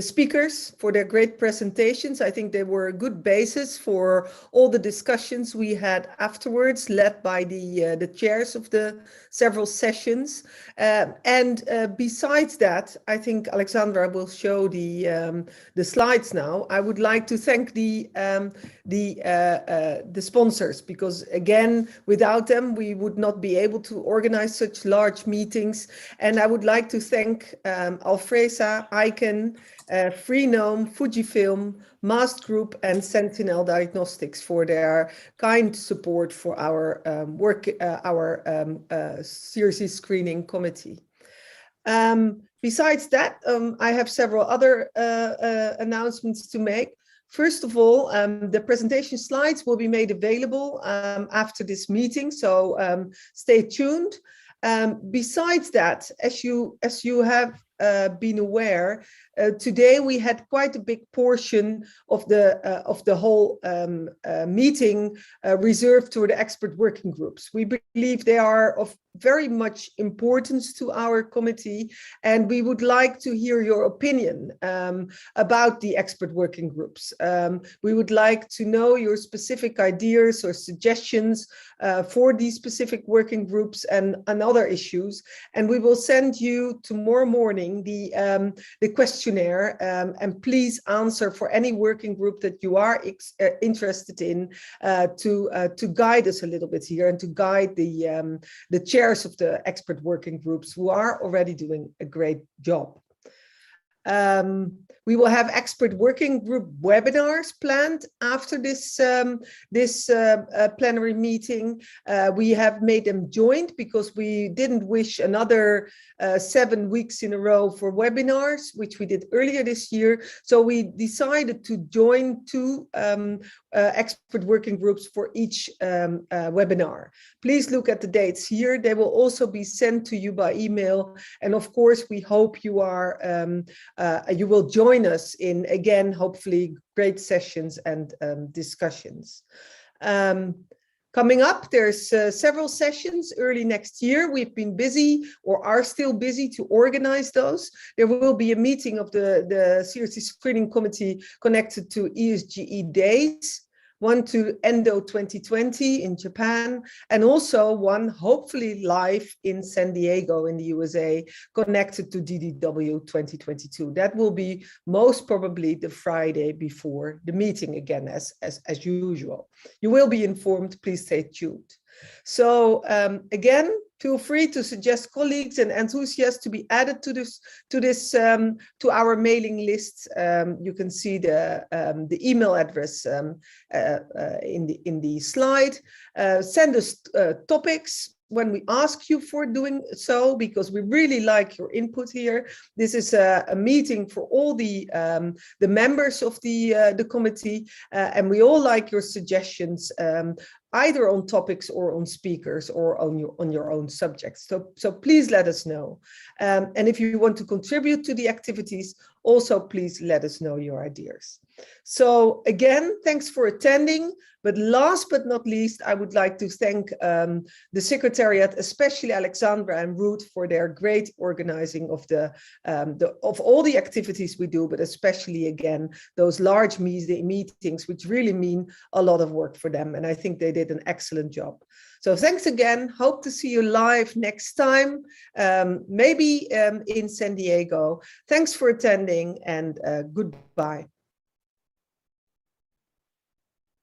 Speaker 2: speakers for their great presentations. I think they were a good basis for all the discussions we had afterwards, led by the chairs of the several sessions. And besides that, I think Alexandra will show the slides now. I would like to thank the sponsors, because again, without them, we would not be able to organize such large meetings. And I would like to thank Alfresa, Icon, Freenome, Fujifilm, Mast Group, and Sentinel Diagnostics for their kind support for our CRC screening committee. Besides that, I have several other announcements to make. First of all, the presentation slides will be made available after this meeting, so stay tuned. Besides that, as you have been aware, today we had quite a big portion of the whole meeting reserved to the expert working groups. We believe they are of very much importance to our committee, and we would like to hear your opinion about the expert working groups. We would like to know your specific ideas or suggestions for these specific working groups and other issues, and we will send you tomorrow morning the questionnaire, and please answer for any working group that you are interested in to guide us a little bit here and to guide the chairs of the expert working groups who are already doing a great job. We will have expert working group webinars planned after this plenary meeting. We have made them joint because we didn't wish another 7 weeks in a row for webinars, which we did earlier this year. So we decided to join 2 expert working groups for each webinar. Please look at the dates here. They will also be sent to you by email. And of course, we hope you will join us in, again, hopefully great sessions and discussions. Coming up, there's several sessions early next year. We've been busy or are still busy to organize those. There will be a meeting of the CRC Screening Committee connected to ESGE Days, one to Endo 2020 in Japan, and also one hopefully live in San Diego in the USA, connected to DDW 2022. That will be most probably the Friday before the meeting again, as usual. You will be informed, please stay tuned. So again, feel free to suggest colleagues and enthusiasts to be added to our mailing list. You can see the email address in the slide. Send us topics when we ask you for doing so, because we really like your input here. This is a meeting for all the members of the committee, and we all like your suggestions, either on topics or on speakers or on your own subjects. So please let us know. And if you want to contribute to the activities, also please let us know your ideas. So again, thanks for attending. But last but not least, I would like to thank the Secretariat, especially Alexandra and Ruth, for their great organizing of all the activities we do, but especially again those large meetings, which really mean a lot of work for them. And I think they did an excellent job. So thanks again. Hope to see you live next time, maybe in San Diego. Thanks for attending, and goodbye.